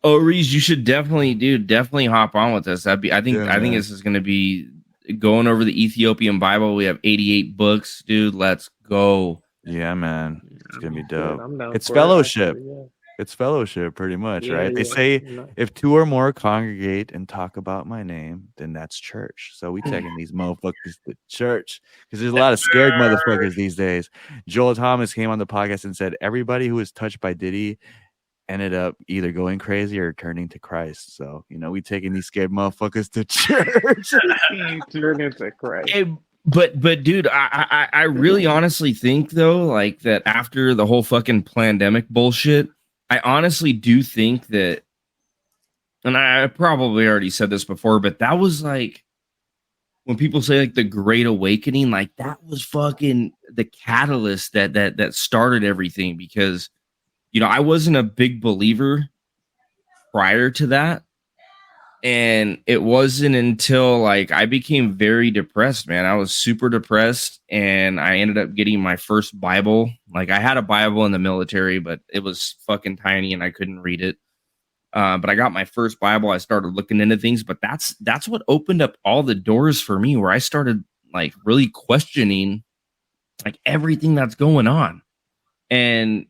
Oreez, you should definitely hop on with us. I think man. this is going to be going over the Ethiopian Bible. We have 88 books, dude. Let's go. Yeah, man, it's gonna be dope. I'm down It's for it, fellowship. actually, yeah. It's fellowship, pretty much, Yeah, right? They yeah. say No. if two or more congregate and talk about my name, then that's church. So we taking these motherfuckers to church because there's a lot of scared motherfuckers these days. Joel Thomas came on the podcast and said everybody who was touched by Diddy ended up either going crazy or turning to Christ. So, you know, we taking these scared motherfuckers to church. Turning to Christ. Hey, but dude, I really honestly think though, like that after the whole fucking pandemic bullshit, I honestly do think that, and I probably already said this before, but that was like when people say like the Great Awakening, like that was fucking the catalyst that started everything. Because, you know, I wasn't a big believer prior to that. And it wasn't until like I became very depressed, man. I was super depressed and I ended up getting my first Bible. Like I had a Bible in the military, but it was fucking tiny and I couldn't read it. But I got my first Bible. I started looking into things, but that's what opened up all the doors for me where I started like really questioning like everything that's going on. And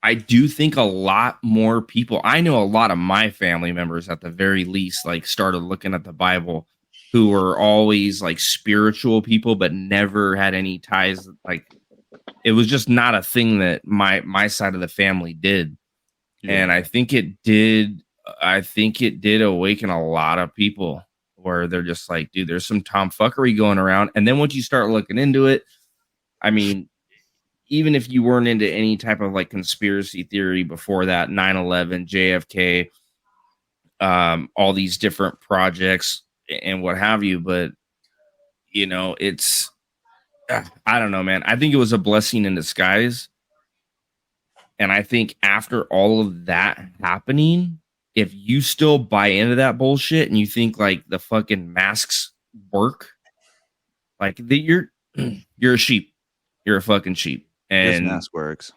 I do think a lot more people, I know a lot of my family members at the very least, like started looking at the Bible who were always like spiritual people, but never had any ties. Like it was just not a thing that my side of the family did. Yeah. And I think it did awaken a lot of people where they're just like, dude, there's some tomfuckery going around. And then once you start looking into it, I mean, even if you weren't into any type of like conspiracy theory before that, 9/11, JFK, all these different projects and what have you, but you know, it's, I don't know, man. I think it was a blessing in disguise. And I think after all of that happening, if you still buy into that bullshit and you think like the fucking masks work, like you're a sheep, you're a fucking sheep. And this mask works.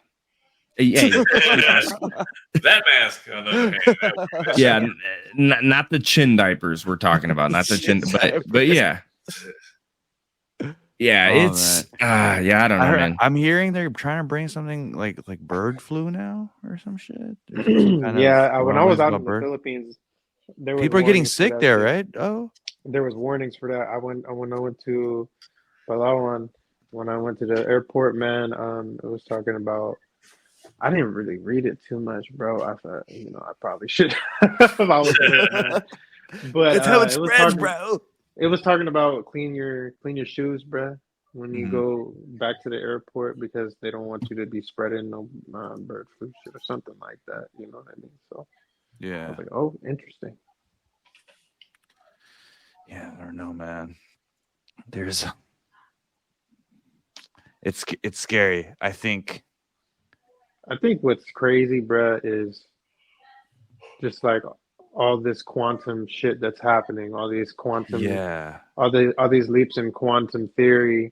Yeah, that mask. On the yeah, not the chin diapers we're talking about, not the chin, but yeah, yeah, it's yeah, I don't know, man. I'm hearing they're trying to bring something like bird flu now or some shit. Yeah, when I was out in the Philippines, there was people are getting sick there, right? Oh, there was warnings for that. I went to Palawan. When I went to the airport, man, it was talking about. I didn't really read it too much, bro. I thought, you know, I probably should. If I was there, man. But that's how it spreads, bro. It was talking about clean your shoes, bro, when you go back to the airport because they don't want you to be spreading no bird flu shit or something like that. You know what I mean? So yeah, I was like, oh, interesting. Yeah, I don't know, man. There's. It's scary. I think what's crazy, bruh, is just like all this quantum shit that's happening, all these quantum, all these leaps in quantum theory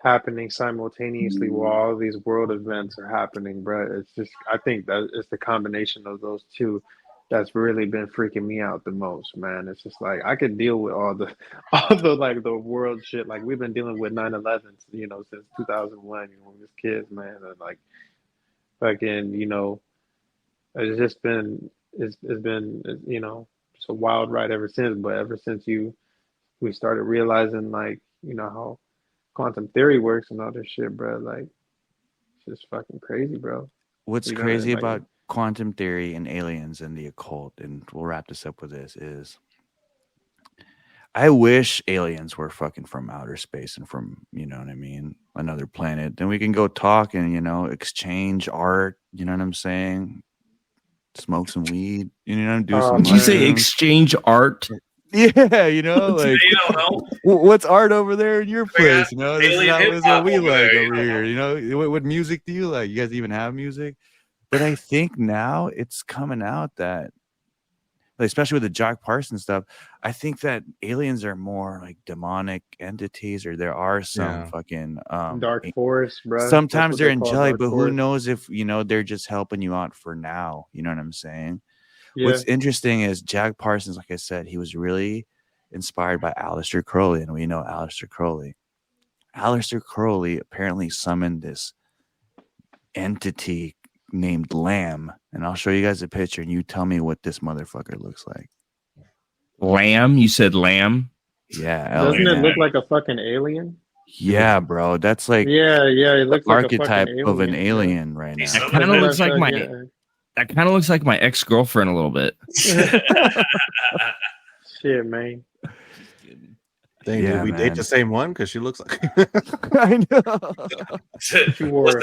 happening simultaneously while all these world events are happening, bruh. It's just, I think that it's the combination of those two that's really been freaking me out the most, man. It's just like I could deal with all the all the like the world shit. Like we've been dealing with 9/11s, since 2001, when we was kids, man. And like fucking, it's just been it's been it's a wild ride ever since. But ever since we started realizing like, how quantum theory works and all this shit, bro, like it's just fucking crazy, bro. What's You know, crazy like, about quantum theory and aliens and the occult, and we'll wrap this up with this, is I wish aliens were fucking from outer space and from, you know what I mean, another planet. Then we can go talk and, exchange art, you know what I'm saying? Smoke some weed, do some Did you say mushrooms. exchange art? Yeah, like You don't know. what's art over there in your place? This is alien not hip-hop what we over like there, over here. What music do you like? You guys even have music? But I think now it's coming out that, like, especially with the Jack Parsons stuff, I think that aliens are more like demonic entities, or there are some fucking dark force, bro. Sometimes they're call angelic, dark but who force. knows if they're just helping you out for now. You know what I'm saying? Yeah. What's interesting is Jack Parsons, like I said, he was really inspired by Aleister Crowley, and we know Aleister Crowley. Aleister Crowley apparently summoned this entity named Lamb, and I'll show you guys a picture, and you tell me what this motherfucker looks like. Lamb? You said lamb? Yeah. Doesn't it L-A-M. look like a fucking alien? Yeah, bro. That's like Yeah, it looks like archetype a fucking of an alien, alien right now. That kind of looks like that kind of looks like my ex-girlfriend a little bit. Shit, man. Dang, Yeah, did we date man. the same one? Because she looks like I know. She wore a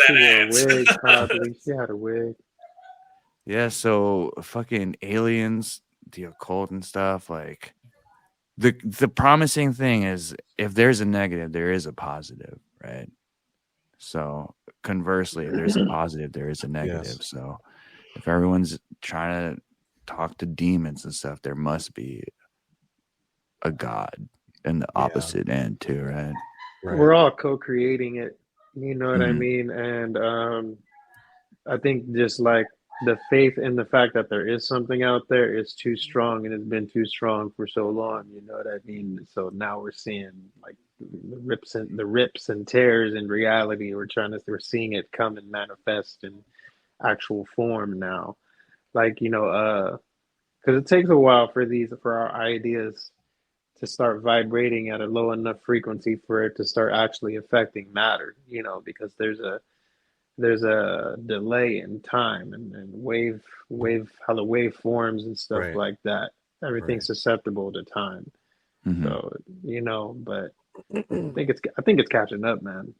wig, probably. She had a wig. Yeah, so fucking aliens, the occult and stuff, like the promising thing is if there's a negative, there is a positive, right? So conversely, if there's a positive, there is a negative. Yes. So if everyone's trying to talk to demons and stuff, there must be a God in the opposite end too, right? We're all co-creating it. You know what I Mhm. mean? And I think just like the faith in the fact that there is something out there is too strong, and it's been too strong for so long. You know what I mean? So now we're seeing like the rips and tears in reality. We're seeing it come and manifest in actual form now. Like, because it takes a while for our ideas to start vibrating at a low enough frequency for it to start actually affecting matter, because there's a delay in time and wave how the wave forms and stuff Right. like that. Everything's susceptible to time. Mhm. So, but I think it's catching up, man.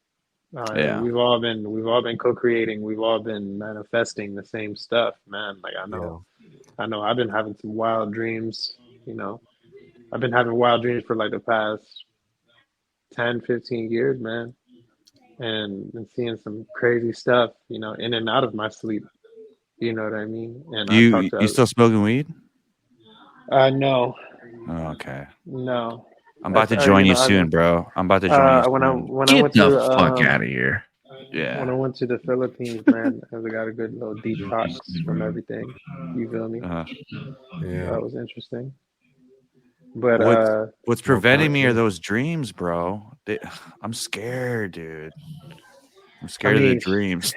Yeah. We've all been co-creating, we've all been manifesting the same stuff, man. Like I know I've been having some wild dreams, I've been having wild dreams for like the past 10, 15 years, man. And seeing some crazy stuff, in and out of my sleep. You know what I mean? And You still smoking weed? No. Oh, okay. No. I'm about to join you soon, bro. I'm about to join you when soon. I went to fuck out of here. Yeah. When I went to the Philippines, man, I got a good little detox from everything. You feel me? Yeah. That was interesting. But what's preventing me are those dreams, bro. I'm scared, dude. I'm scared of the dreams.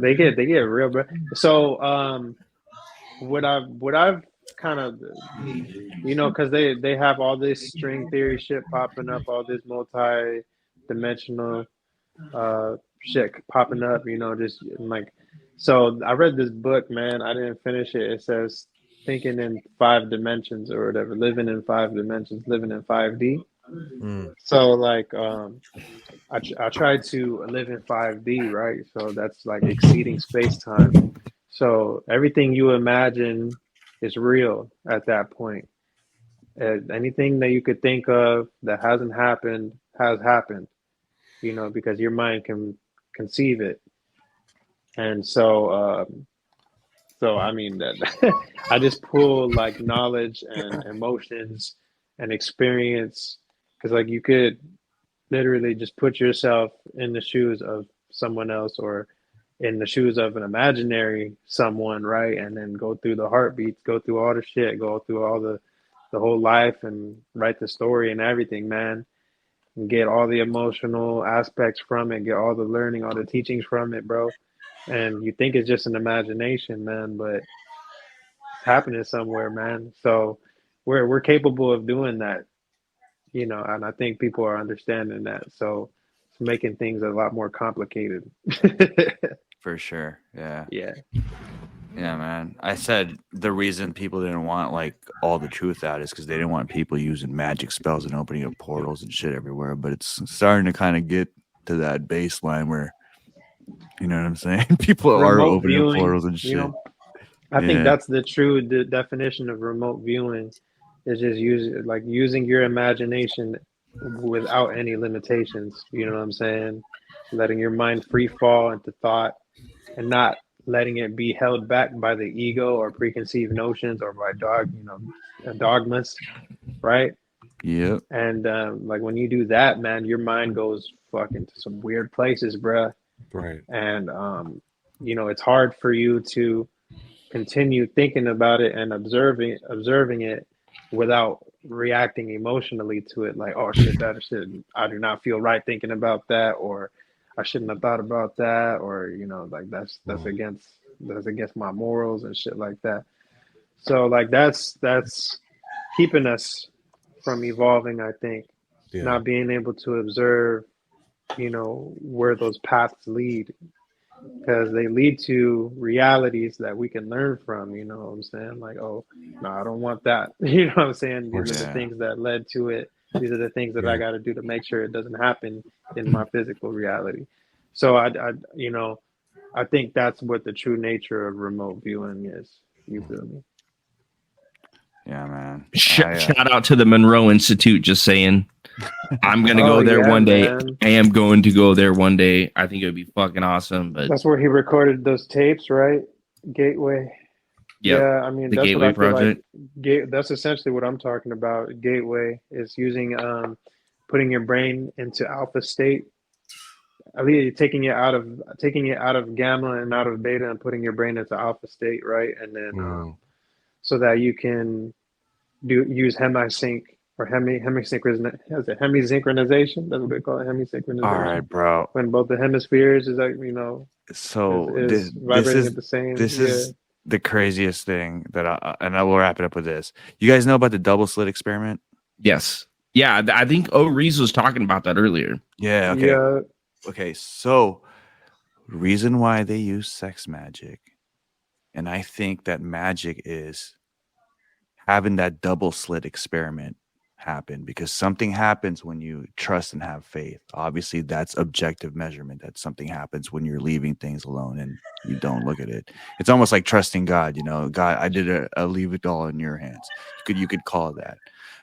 they get real, bro. So what I've kind of, because they have all this string theory shit popping up, all this multi-dimensional shit popping up, just like, so I read this book, man. I didn't finish it. It says thinking in 5 dimensions or whatever, living in 5 dimensions, living in 5D. So like I tried to live in 5D, right? So that's like exceeding space-time. So everything you imagine is real at that point. Anything that you could think of that hasn't happened has happened, because your mind can conceive it. And so I mean that I just pull like knowledge and emotions and experience, because like you could literally just put yourself in the shoes of someone else, or in the shoes of an imaginary someone, right? And then go through the heartbeats, go through all the shit, go through all the whole life and write the story and everything, man. And get all the emotional aspects from it, get all the learning, all the teachings from it, bro. And you think it's just an imagination, man, but it's happening somewhere, man. So we're capable of doing that, you know, and I think people are understanding that. So it's making things a lot more complicated. For sure. Yeah. Yeah. Yeah, man. I said the reason people didn't want like all the truth out is because they didn't want people using magic spells and opening up portals and shit everywhere. But it's starting to kind of get to that baseline where, you know what I'm saying? People are Remote opening up viewing, portals and you shit. know, I think that's the true definition of remote viewing is just using your imagination without any limitations. You know what I'm saying? Letting your mind free fall into thought and not letting it be held back by the ego or preconceived notions or by dogmas, right? Yep. And like when you do that, man, your mind goes fucking to some weird places, bruh. Right. And you know, it's hard for you to continue thinking about it and observing it without reacting emotionally to it, like, oh shit, I do not feel right thinking about that, or I shouldn't have thought about that, or you know, like that's against my morals and shit like that. So like that's keeping us from evolving, I think. Yeah. Not being able to observe, you know, where those paths lead, because they lead to realities that we can learn from, you know what I'm saying? Like, oh, no, I don't want that. You know what I'm saying? These are the things that led to it. These are the things that I got to do to make sure it doesn't happen in my physical reality. So I you know, I think that's what the true nature of remote viewing is. You feel me? Yeah, man. Shout out to the Monroe Institute. Just saying, I'm gonna go there one day. Man. I am going to go there one day. I think it would be fucking awesome. But that's where he recorded those tapes, right? Gateway. Yep. Yeah, I mean, the that's Gateway what I feel Project. like. That's essentially what I'm talking about. Gateway is using putting your brain into alpha state. I mean, taking it out of gamma and out of beta and putting your brain into alpha state, right? And then so that you can use hemisync or hemisynchronization. That's what they call it, hemisynchronization. All right, bro. When both the hemispheres is like, you know, so is vibrating at the same. This is the craziest thing that I will wrap it up with this. You guys know about the double slit experiment? Yes. Yeah, I think Oreez was talking about that earlier. Yeah. Okay. Yeah. Okay. So, reason why they use sex magic, and I think that magic is having that double slit experiment happen because something happens when you trust and have faith. Obviously, that's objective measurement that something happens when you're leaving things alone and you don't look at it. It's almost like trusting God. You know, God, I leave it all in your hands. You could call it that.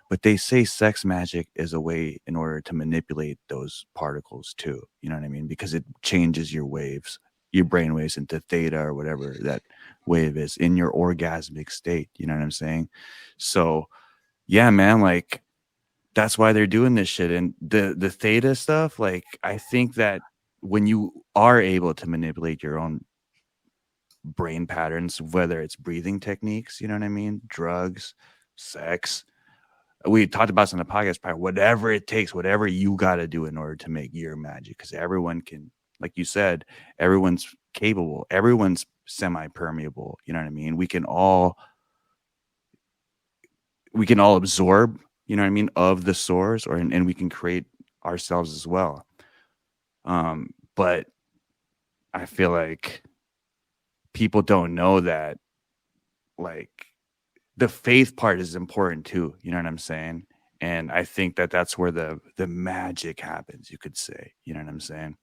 But they say sex magic is a way in order to manipulate those particles too. You know what I mean? Because it changes your waves, your brain waves into theta or whatever that wave is in your orgasmic state. You know what I'm saying? So yeah, man, like that's why they're doing this shit. And the theta stuff, like I think that when you are able to manipulate your own brain patterns, whether it's breathing techniques, you know what I mean? Drugs, sex, we talked about this on the podcast, probably whatever it takes, whatever you got to do in order to make your magic. Because everyone can, like you said, everyone's capable. Everyone's semi-permeable. You know what I mean? We can all absorb, you know what I mean, of the source, and we can create ourselves as well. But I feel like people don't know that, like, the faith part is important too. You know what I'm saying? And I think that that's where the magic happens, you could say. You know what I'm saying?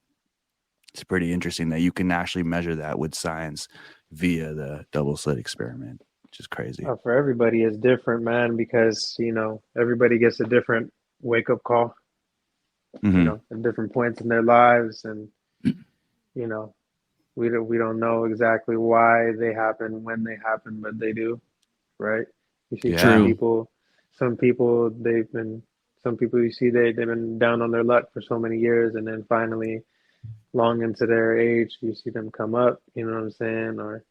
It's pretty interesting that you can actually measure that with science via the double slit experiment, which is crazy. For everybody is different, man, because, you know, everybody gets a different wake-up call, you know, at different points in their lives. And, you know, we don't know exactly why they happen, when they happen, but they do. Right? You see some people you see they've been down on their luck for so many years, and then finally long into their age, you see them come up. You know what I'm saying? Or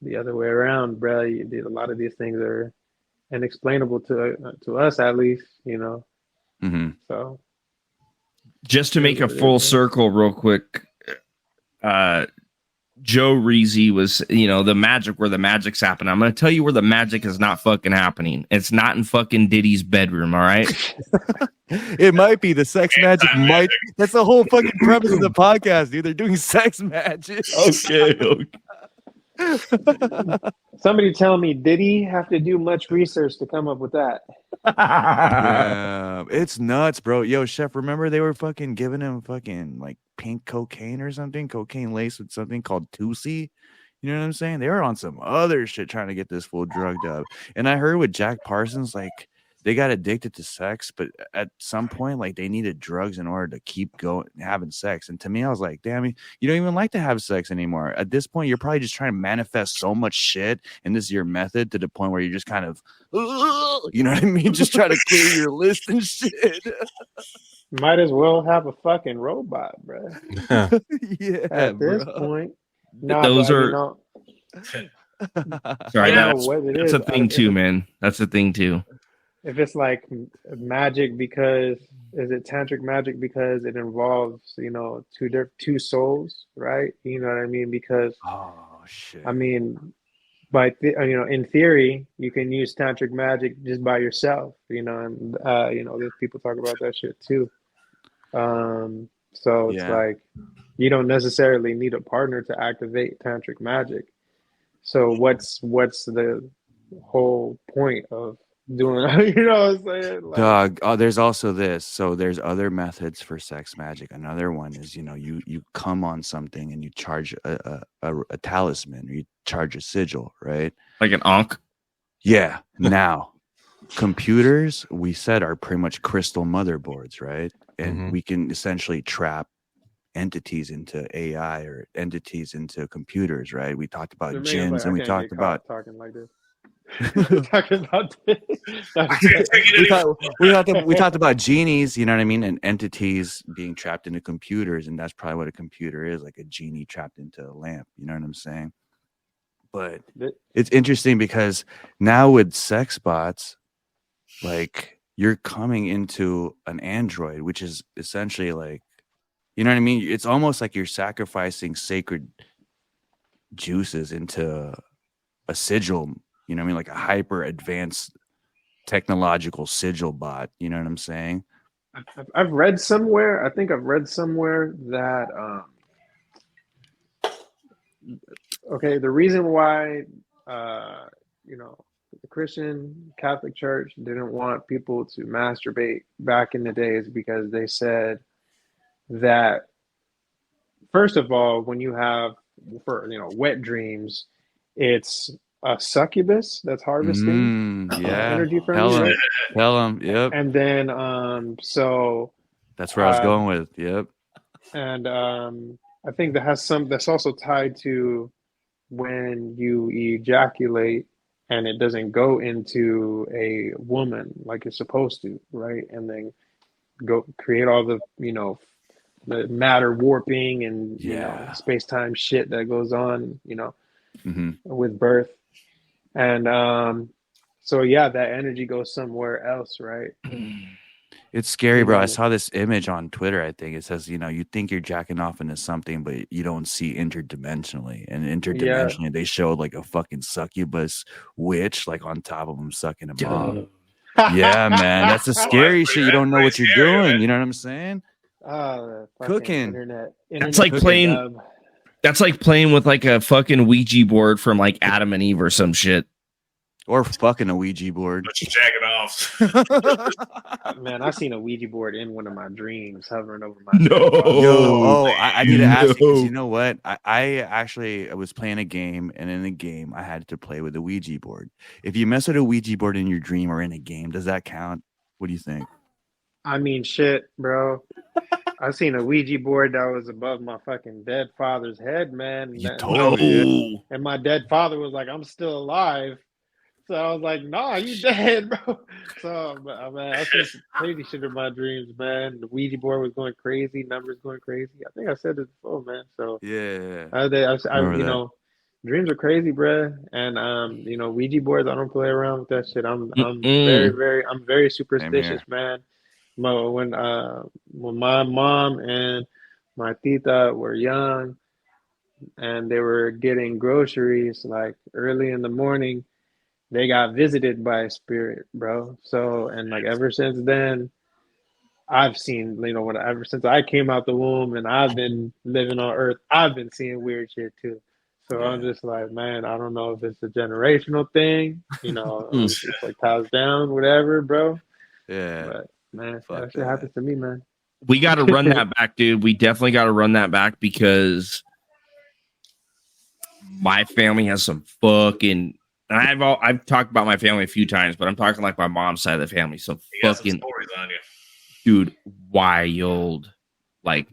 the other way around, bro. A lot of these things are inexplainable to us, at least. You know. Mm-hmm. So, just to make a full circle, real quick. Joe Reezy was, the magic where the magic's happening. I'm going to tell you where the magic is not fucking happening. It's not in fucking Diddy's bedroom, all right? It might be the sex magic. That's the whole fucking premise of the podcast, dude. They're doing sex magic. Okay. Somebody tell me, did he have to do much research to come up with that? Yeah, it's nuts, bro. Yo, Chef, remember they were fucking giving him fucking like pink cocaine or something, cocaine laced with something called Tusi. You know what I'm saying? They were on some other shit trying to get this fool drugged up. And I heard with Jack Parsons, like they got addicted to sex, but at some point, like they needed drugs in order to keep going having sex. And to me, I was like, damn, you don't even like to have sex anymore. At this point, you're probably just trying to manifest so much shit, and this is your method to the point where you're just kind of, you know what I mean? Just try to clear your list and shit. Might as well have a fucking robot, bro. Yeah, at this point. Nah, those are. Sorry, that's a thing too, man. That's a thing too. If it's like magic, because is it tantric magic because it involves two souls, right? You know what I mean? Because shit. I mean, in theory, you can use tantric magic just by yourself. And there's people talk about that shit too. So it's like you don't necessarily need a partner to activate tantric magic. So what's the whole point of doing? You know what I'm saying? Dog. There's also this. So there's other methods for sex magic. Another one is you come on something and you charge a talisman, or you charge a sigil, right? Like an ankh. Yeah. Now, computers we said are pretty much crystal motherboards, right? And we can essentially trap entities into AI or entities into computers, right? We talked about jinns, and we talked about talking like this. Talking about this. we talked about genies, you know what I mean, and entities being trapped into computers, and that's probably what a computer is, like a genie trapped into a lamp. You know what I'm saying? But it's interesting because now with sex bots, like you're coming into an android, which is essentially like, you know what I mean? It's almost like you're sacrificing sacred juices into a sigil. You know what I mean? Like a hyper advanced technological sigil bot. You know what I'm saying? I've read somewhere. I think I've read somewhere that the reason why the Christian Catholic Church didn't want people to masturbate back in the day is because they said that, first of all, when you have wet dreams, it's a succubus that's harvesting energy from you. Right? Tell them, yep. And then so that's where I was going with, yep. And I think that's also tied to when you ejaculate and it doesn't go into a woman like it's supposed to, right? And then go create all the the matter warping and space-time shit that goes on, with birth. And so that energy goes somewhere else, right? It's scary, bro. I saw this image on Twitter. I think it says, you think you're jacking off into something, but you don't see interdimensionally. And interdimensionally, they showed like a fucking succubus witch, like on top of him sucking him off. Yeah, man, that's the scary shit. You don't know what you're doing. You know what I'm saying? Cooking. Internet that's like playing. That's like playing with like a fucking Ouija board from like Adam and Eve or some shit. Or fucking a Ouija board. But you jack it off. Man, I seen a Ouija board in one of my dreams hovering over my I need to ask you, because you know what? I was playing a game, and in the game I had to play with a Ouija board. If you mess with a Ouija board in your dream or in a game, does that count? What do you think? I mean, shit, bro. I seen a Ouija board that was above my fucking dead father's head, man. You told me. And my dead father was like, I'm still alive. So I was like, nah, you dead, bro. So, man, I seen some crazy shit in my dreams, man. The Ouija board was going crazy, numbers going crazy. I think I said this before, man. So, Yeah. you know, dreams are crazy, bro. And, you know, Ouija boards, I don't play around with that shit. I'm very superstitious, man. When my mom and my tita were young and they were getting groceries like early in the morning, they got visited by a spirit, bro. So, and like ever since then, I've seen, you know, ever since I came out the womb and I've been living on Earth, I've been seeing weird shit too. So I'm just like, man, I don't know if it's a generational thing, you know, it's like passed down, whatever, bro. Yeah. But man, that shit happens to me, man. We got to run that back, dude. We definitely got to run that back because my family has some fucking. And I've talked about my family a few times, but I'm talking like my mom's side of the family. Some fucking some stories on you, dude, wild. Like,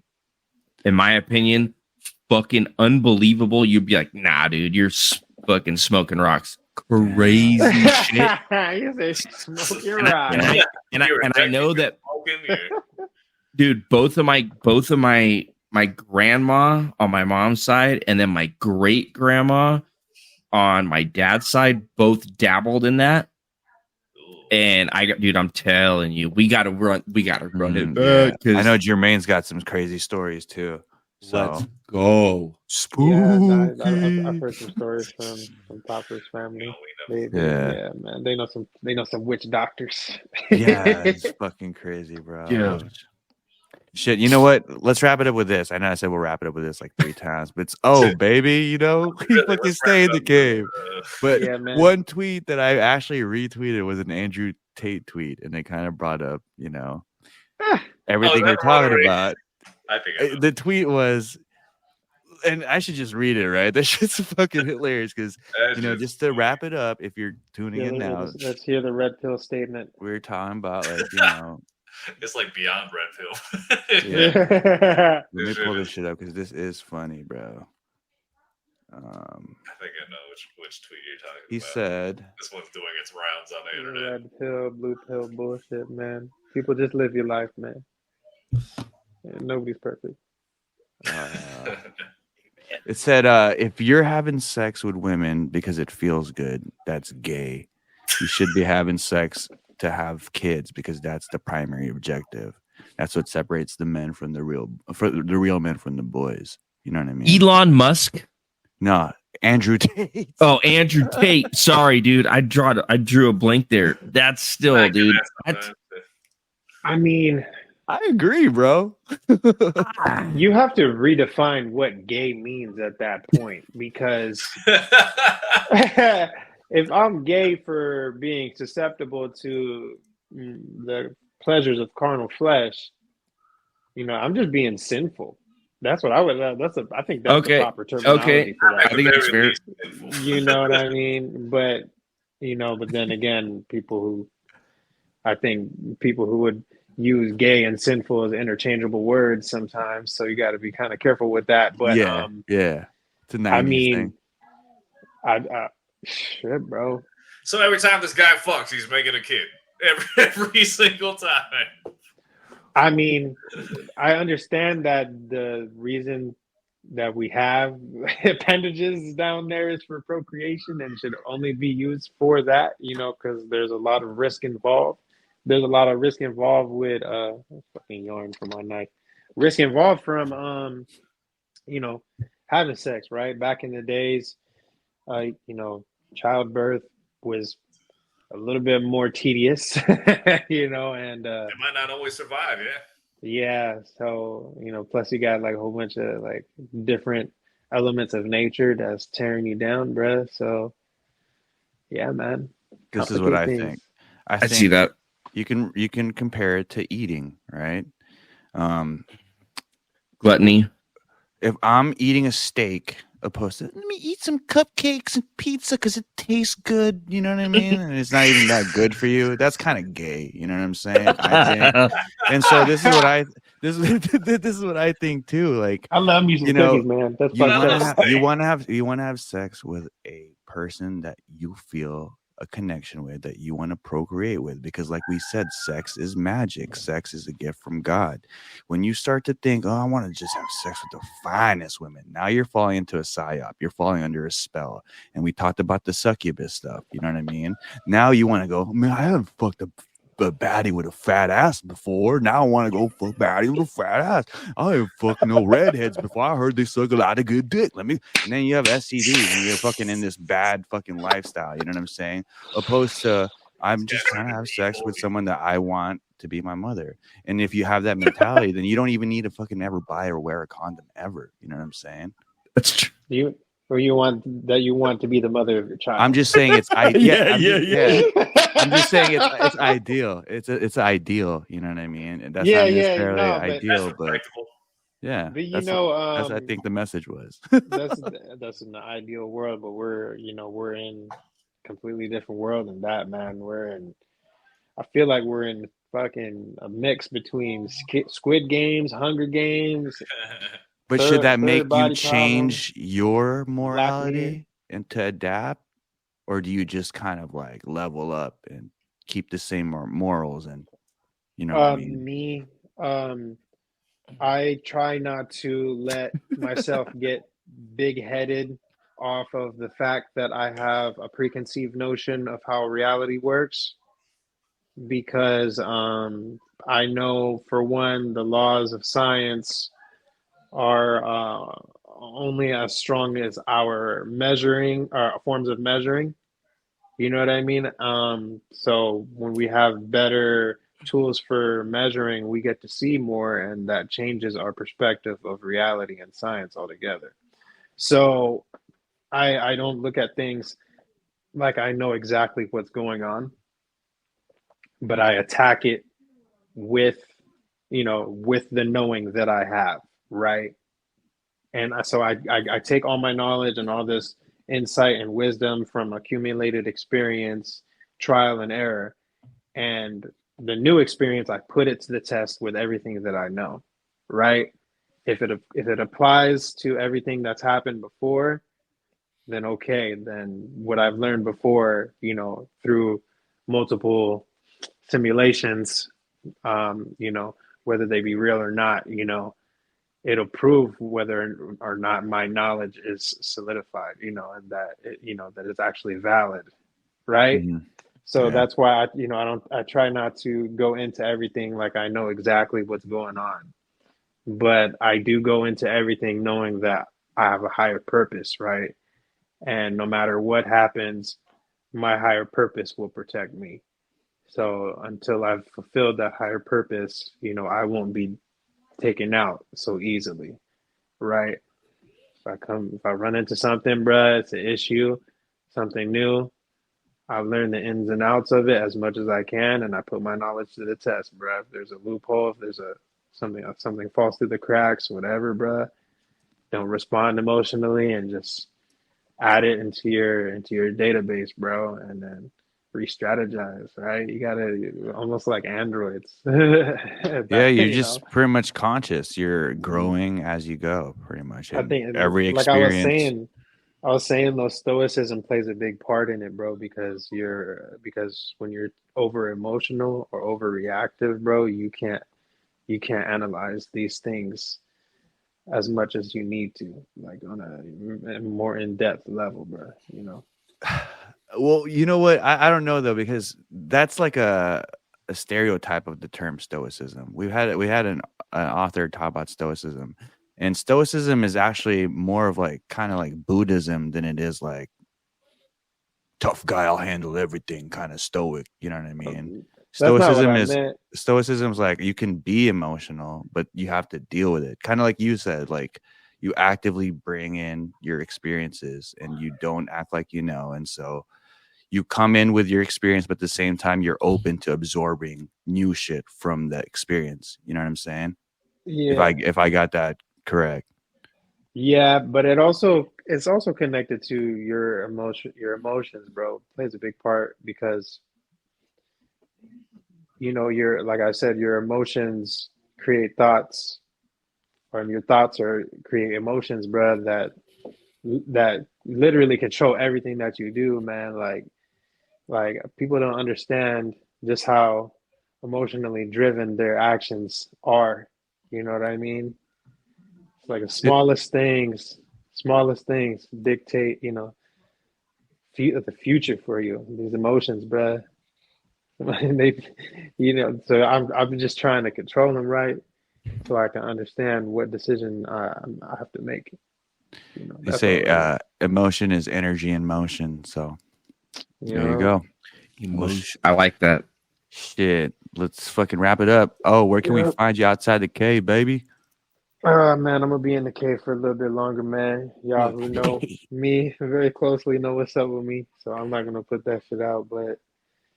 in my opinion, fucking unbelievable. You'd be like, nah, dude, you're fucking smoking rocks. Crazy shit. You say smoking rocks. And I know that, dude. Both of my grandma on my mom's side, and then my great grandma on my dad's side, both dabbled in that. And I'm telling you, we gotta run it back. I know Jermaine's got some crazy stories too. So let's go. Spooky. Yeah, I've heard some stories from Popper's family. Yeah, man, they know some witch doctors. Yeah, it's fucking crazy, bro. Yeah. Shit, you know what? Let's wrap it up with this. I know I said we'll wrap it up with this like 3 times, but it's baby, you know, we fucking stay in the cave. But one tweet that I actually retweeted was an Andrew Tate tweet, and they kind of brought up, you know, everything we're talking about. I think the tweet was, and I should just read it, right? That shit's fucking hilarious because, you know, just to wrap it up, if you're tuning in now, let's hear the red pill statement. We're talking about, like, you know. It's like beyond red pill. Yeah. Let me pull this shit up because this is funny, bro. I think I know which tweet you're talking about. He said, this one's doing its rounds on the internet. Red pill, blue pill bullshit, man. People just live your life, man. Nobody's perfect. It said, if you're having sex with women because it feels good, that's gay. You should be having sex to have kids because that's the primary objective. That's what separates the men from the real men from the boys. You know what I mean? Elon Musk? No, Andrew Tate. Oh, Andrew Tate. Sorry, dude. I drew a blank there. That's still, dude. I mean, I agree, bro. You have to redefine what gay means at that point because if I'm gay for being susceptible to the pleasures of carnal flesh, you know, I'm just being sinful. That's what I would. I think that's the proper terminology for that. I think that's fair. You know what I mean? But you know, but then again, people who would use gay and sinful as interchangeable words sometimes, so you got to be kind of careful with that. But yeah, it's a 90s thing. Shit, bro. So every time this guy fucks, he's making a kid. Every single time. I mean, I understand that the reason that we have appendages down there is for procreation and should only be used for that, you know, because there's a lot of risk involved. There's a lot of risk involved with fucking yarn from my knife. Risk involved from you know, having sex, right? Back in the days, you know, childbirth was a little bit more tedious, you know, and it might not always survive, yeah. So, you know, plus you got like a whole bunch of like different elements of nature that's tearing you down, bruh. So, yeah, man. This is what I think. I think see that. You can compare it to eating, right? Gluttony. If I'm eating a steak, opposed to let me eat some cupcakes and pizza because it tastes good, you know what I mean? And it's not even that good for you. That's kind of gay, you know what I'm saying? I think. And so this is what I think too. Like, I love me some cookies, man. That's you want to have sex with a person that you feel a connection with, that you want to procreate with, because like we said, sex is magic. Sex is a gift from God. When you start to think, oh, I want to just have sex with the finest women, now you're falling into a psyop. You're falling under a spell. And we talked about the succubus stuff. You know what I mean? Now you want to go, man, I haven't fucked a baddie with a fat ass before. Now I want to go fuck baddie with a fat ass. I ain't fucked no redheads before. I heard they suck a lot of good dick. And then you have STDs and you're fucking in this bad fucking lifestyle. You know what I'm saying? Opposed to, I'm just trying to have sex with someone that I want to be my mother. And if you have that mentality, then you don't even need to fucking ever buy or wear a condom ever. You know what I'm saying? That's true. You want to be the mother of your child. I'm just saying it's yeah. I'm just saying it's ideal. It's ideal. You know what I mean? And that's not necessarily ideal, but yeah, but that's I think the message was. that's in the ideal world, but we're in a completely different world than that, man. I feel like we're in fucking a mix between Squid Games, Hunger Games. But should that make you change your morality and to adapt, or do you just kind of like level up and keep the same morals? And you know what I mean? I try not to let myself get big-headed off of the fact that I have a preconceived notion of how reality works, because I know, for one, the laws of science are only as strong as our forms of measuring. You know what I mean? So when we have better tools for measuring, we get to see more, and that changes our perspective of reality and science altogether. So I don't look at things like I know exactly what's going on, but I attack it with the knowing that I have, right? And so I take all my knowledge and all this insight and wisdom from accumulated experience, trial and error, and the new experience, I put it to the test with everything that I know, right? If it applies to everything that's happened before, then okay. Then what I've learned before, through multiple simulations, whether they be real or not, it'll prove whether or not my knowledge is solidified, and that that it's actually valid, right? Mm-hmm. So that's why I try not to go into everything like I know exactly what's going on, but I do go into everything knowing that I have a higher purpose, right? And no matter what happens, my higher purpose will protect me. So until I've fulfilled that higher purpose, I won't be taken out so easily, right? If I run into something, bruh, it's an issue, something new, I learn the ins and outs of it as much as I can, and I put my knowledge to the test, bruh. If there's a loophole, if there's something falls through the cracks, whatever, bruh, don't respond emotionally and just add it into your database, bro, and then re-strategize, right? You gotta, almost like androids. Yeah, you're just pretty much conscious. You're growing as you go, pretty much. I think every like experience. I was saying, though, stoicism plays a big part in it, bro, because when you're over emotional or overreactive, bro, you can't analyze these things as much as you need to, like on a more in-depth level, bro. Well, you know what? I don't know though, because that's like a stereotype of the term stoicism. We had an author talk about stoicism, and stoicism is actually more of like kind of like Buddhism than it is like tough guy, I'll handle everything kind of stoic. You know what I mean? Stoicism is like you can be emotional, but you have to deal with it. Kind of like you said, like you actively bring in your experiences and you don't act like and so you come in with your experience, but at the same time you're open to absorbing new shit from the experience. You know what I'm saying? Yeah. If I got that correct. Yeah, but it's also connected to your emotions, bro. It plays a big part because like I said, your emotions create thoughts, or your thoughts create emotions, bro, that literally control everything that you do, man. Like Like people don't understand just how emotionally driven their actions are. You know what I mean? It's like the smallest things dictate, the future for you. These emotions, bruh. They, so I'm just trying to control them right, so I can understand what decision I have to make. They That's say all. emotion is energy in motion. So there you go. Emotion. I like that. Shit. Let's fucking wrap it up. Oh, where can we find you outside the cave, baby? Man, I'm gonna be in the cave for a little bit longer, man. Y'all who know me very closely know what's up with me, so I'm not gonna put that shit out. But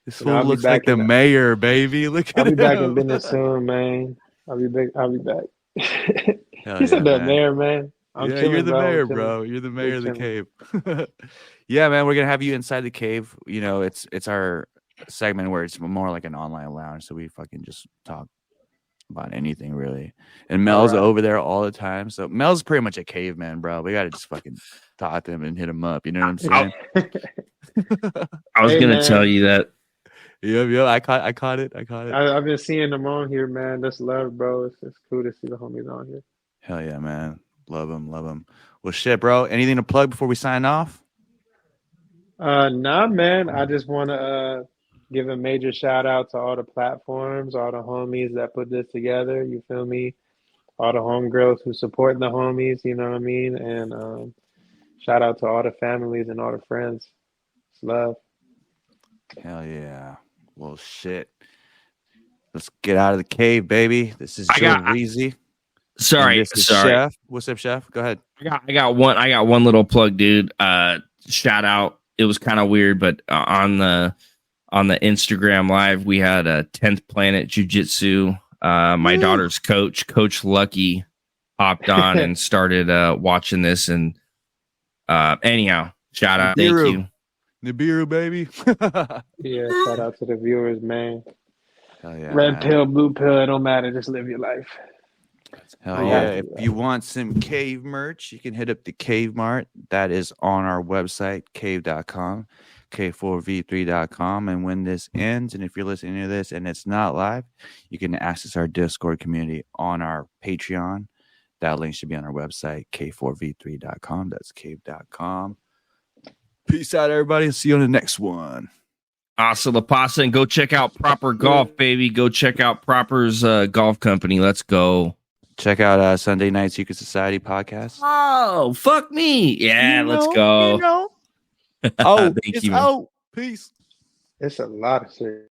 this fool looks like the mayor, baby. Look at I'll be him. back in business soon, man. I'll be back. Hell He said that, man. mayor, man. I'm chilling, you're the bro. mayor, bro. You're the mayor of the cave. Yeah, man. We're gonna have you inside the cave. It's our segment where it's more like an online lounge, so we fucking just talk about anything really. And Mel's over there all the time, so Mel's pretty much a caveman, bro. We gotta just fucking talk to him and him up. You know what I'm saying? I was gonna tell you that. Yeah. I caught it. I've been seeing them on here, man. That's love, bro. It's cool to see the homies on here. Hell yeah, man. Love them. Well, shit, bro. Anything to plug before we sign off? Nah, man. I just want to give a major shout out to all the platforms, all the homies that put this together. You feel me? All the homegirls who support the homies. You know what I mean? And shout out to all the families and all the friends. It's love. Hell yeah. Well, shit. Let's get out of the cave, baby. This is Joe Reezy. Sorry. Chef. What's up, Chef? Go ahead. I got one little plug, dude. Shout out. It was kind of weird, but on the Instagram live, we had a 10th Planet Jiu-Jitsu. My daughter's Coach Lucky, hopped on and started watching this. And anyhow, shout out. Thank you. Nibiru, baby. Yeah, shout out to the viewers, man. Hell yeah, Red pill, blue pill, it don't matter. Just live your life. Hell yeah. If you want some cave merch, you can hit up the Cave Mart. That is on our website, cave.com, k4v3.com. And when this ends, and if you're listening to this and it's not live, you can access our Discord community on our Patreon. That link should be on our website, k4v3.com. That's cave.com. Peace out, everybody. See you on the next one. Hasta la pasta, and go check out Proper Golf, baby. Go check out Proper's golf company. Let's go. Check out Sunday Night Secret Society podcast. Oh, fuck me. Yeah, let's go. Oh, thank you. Oh, peace. It's a lot of shit.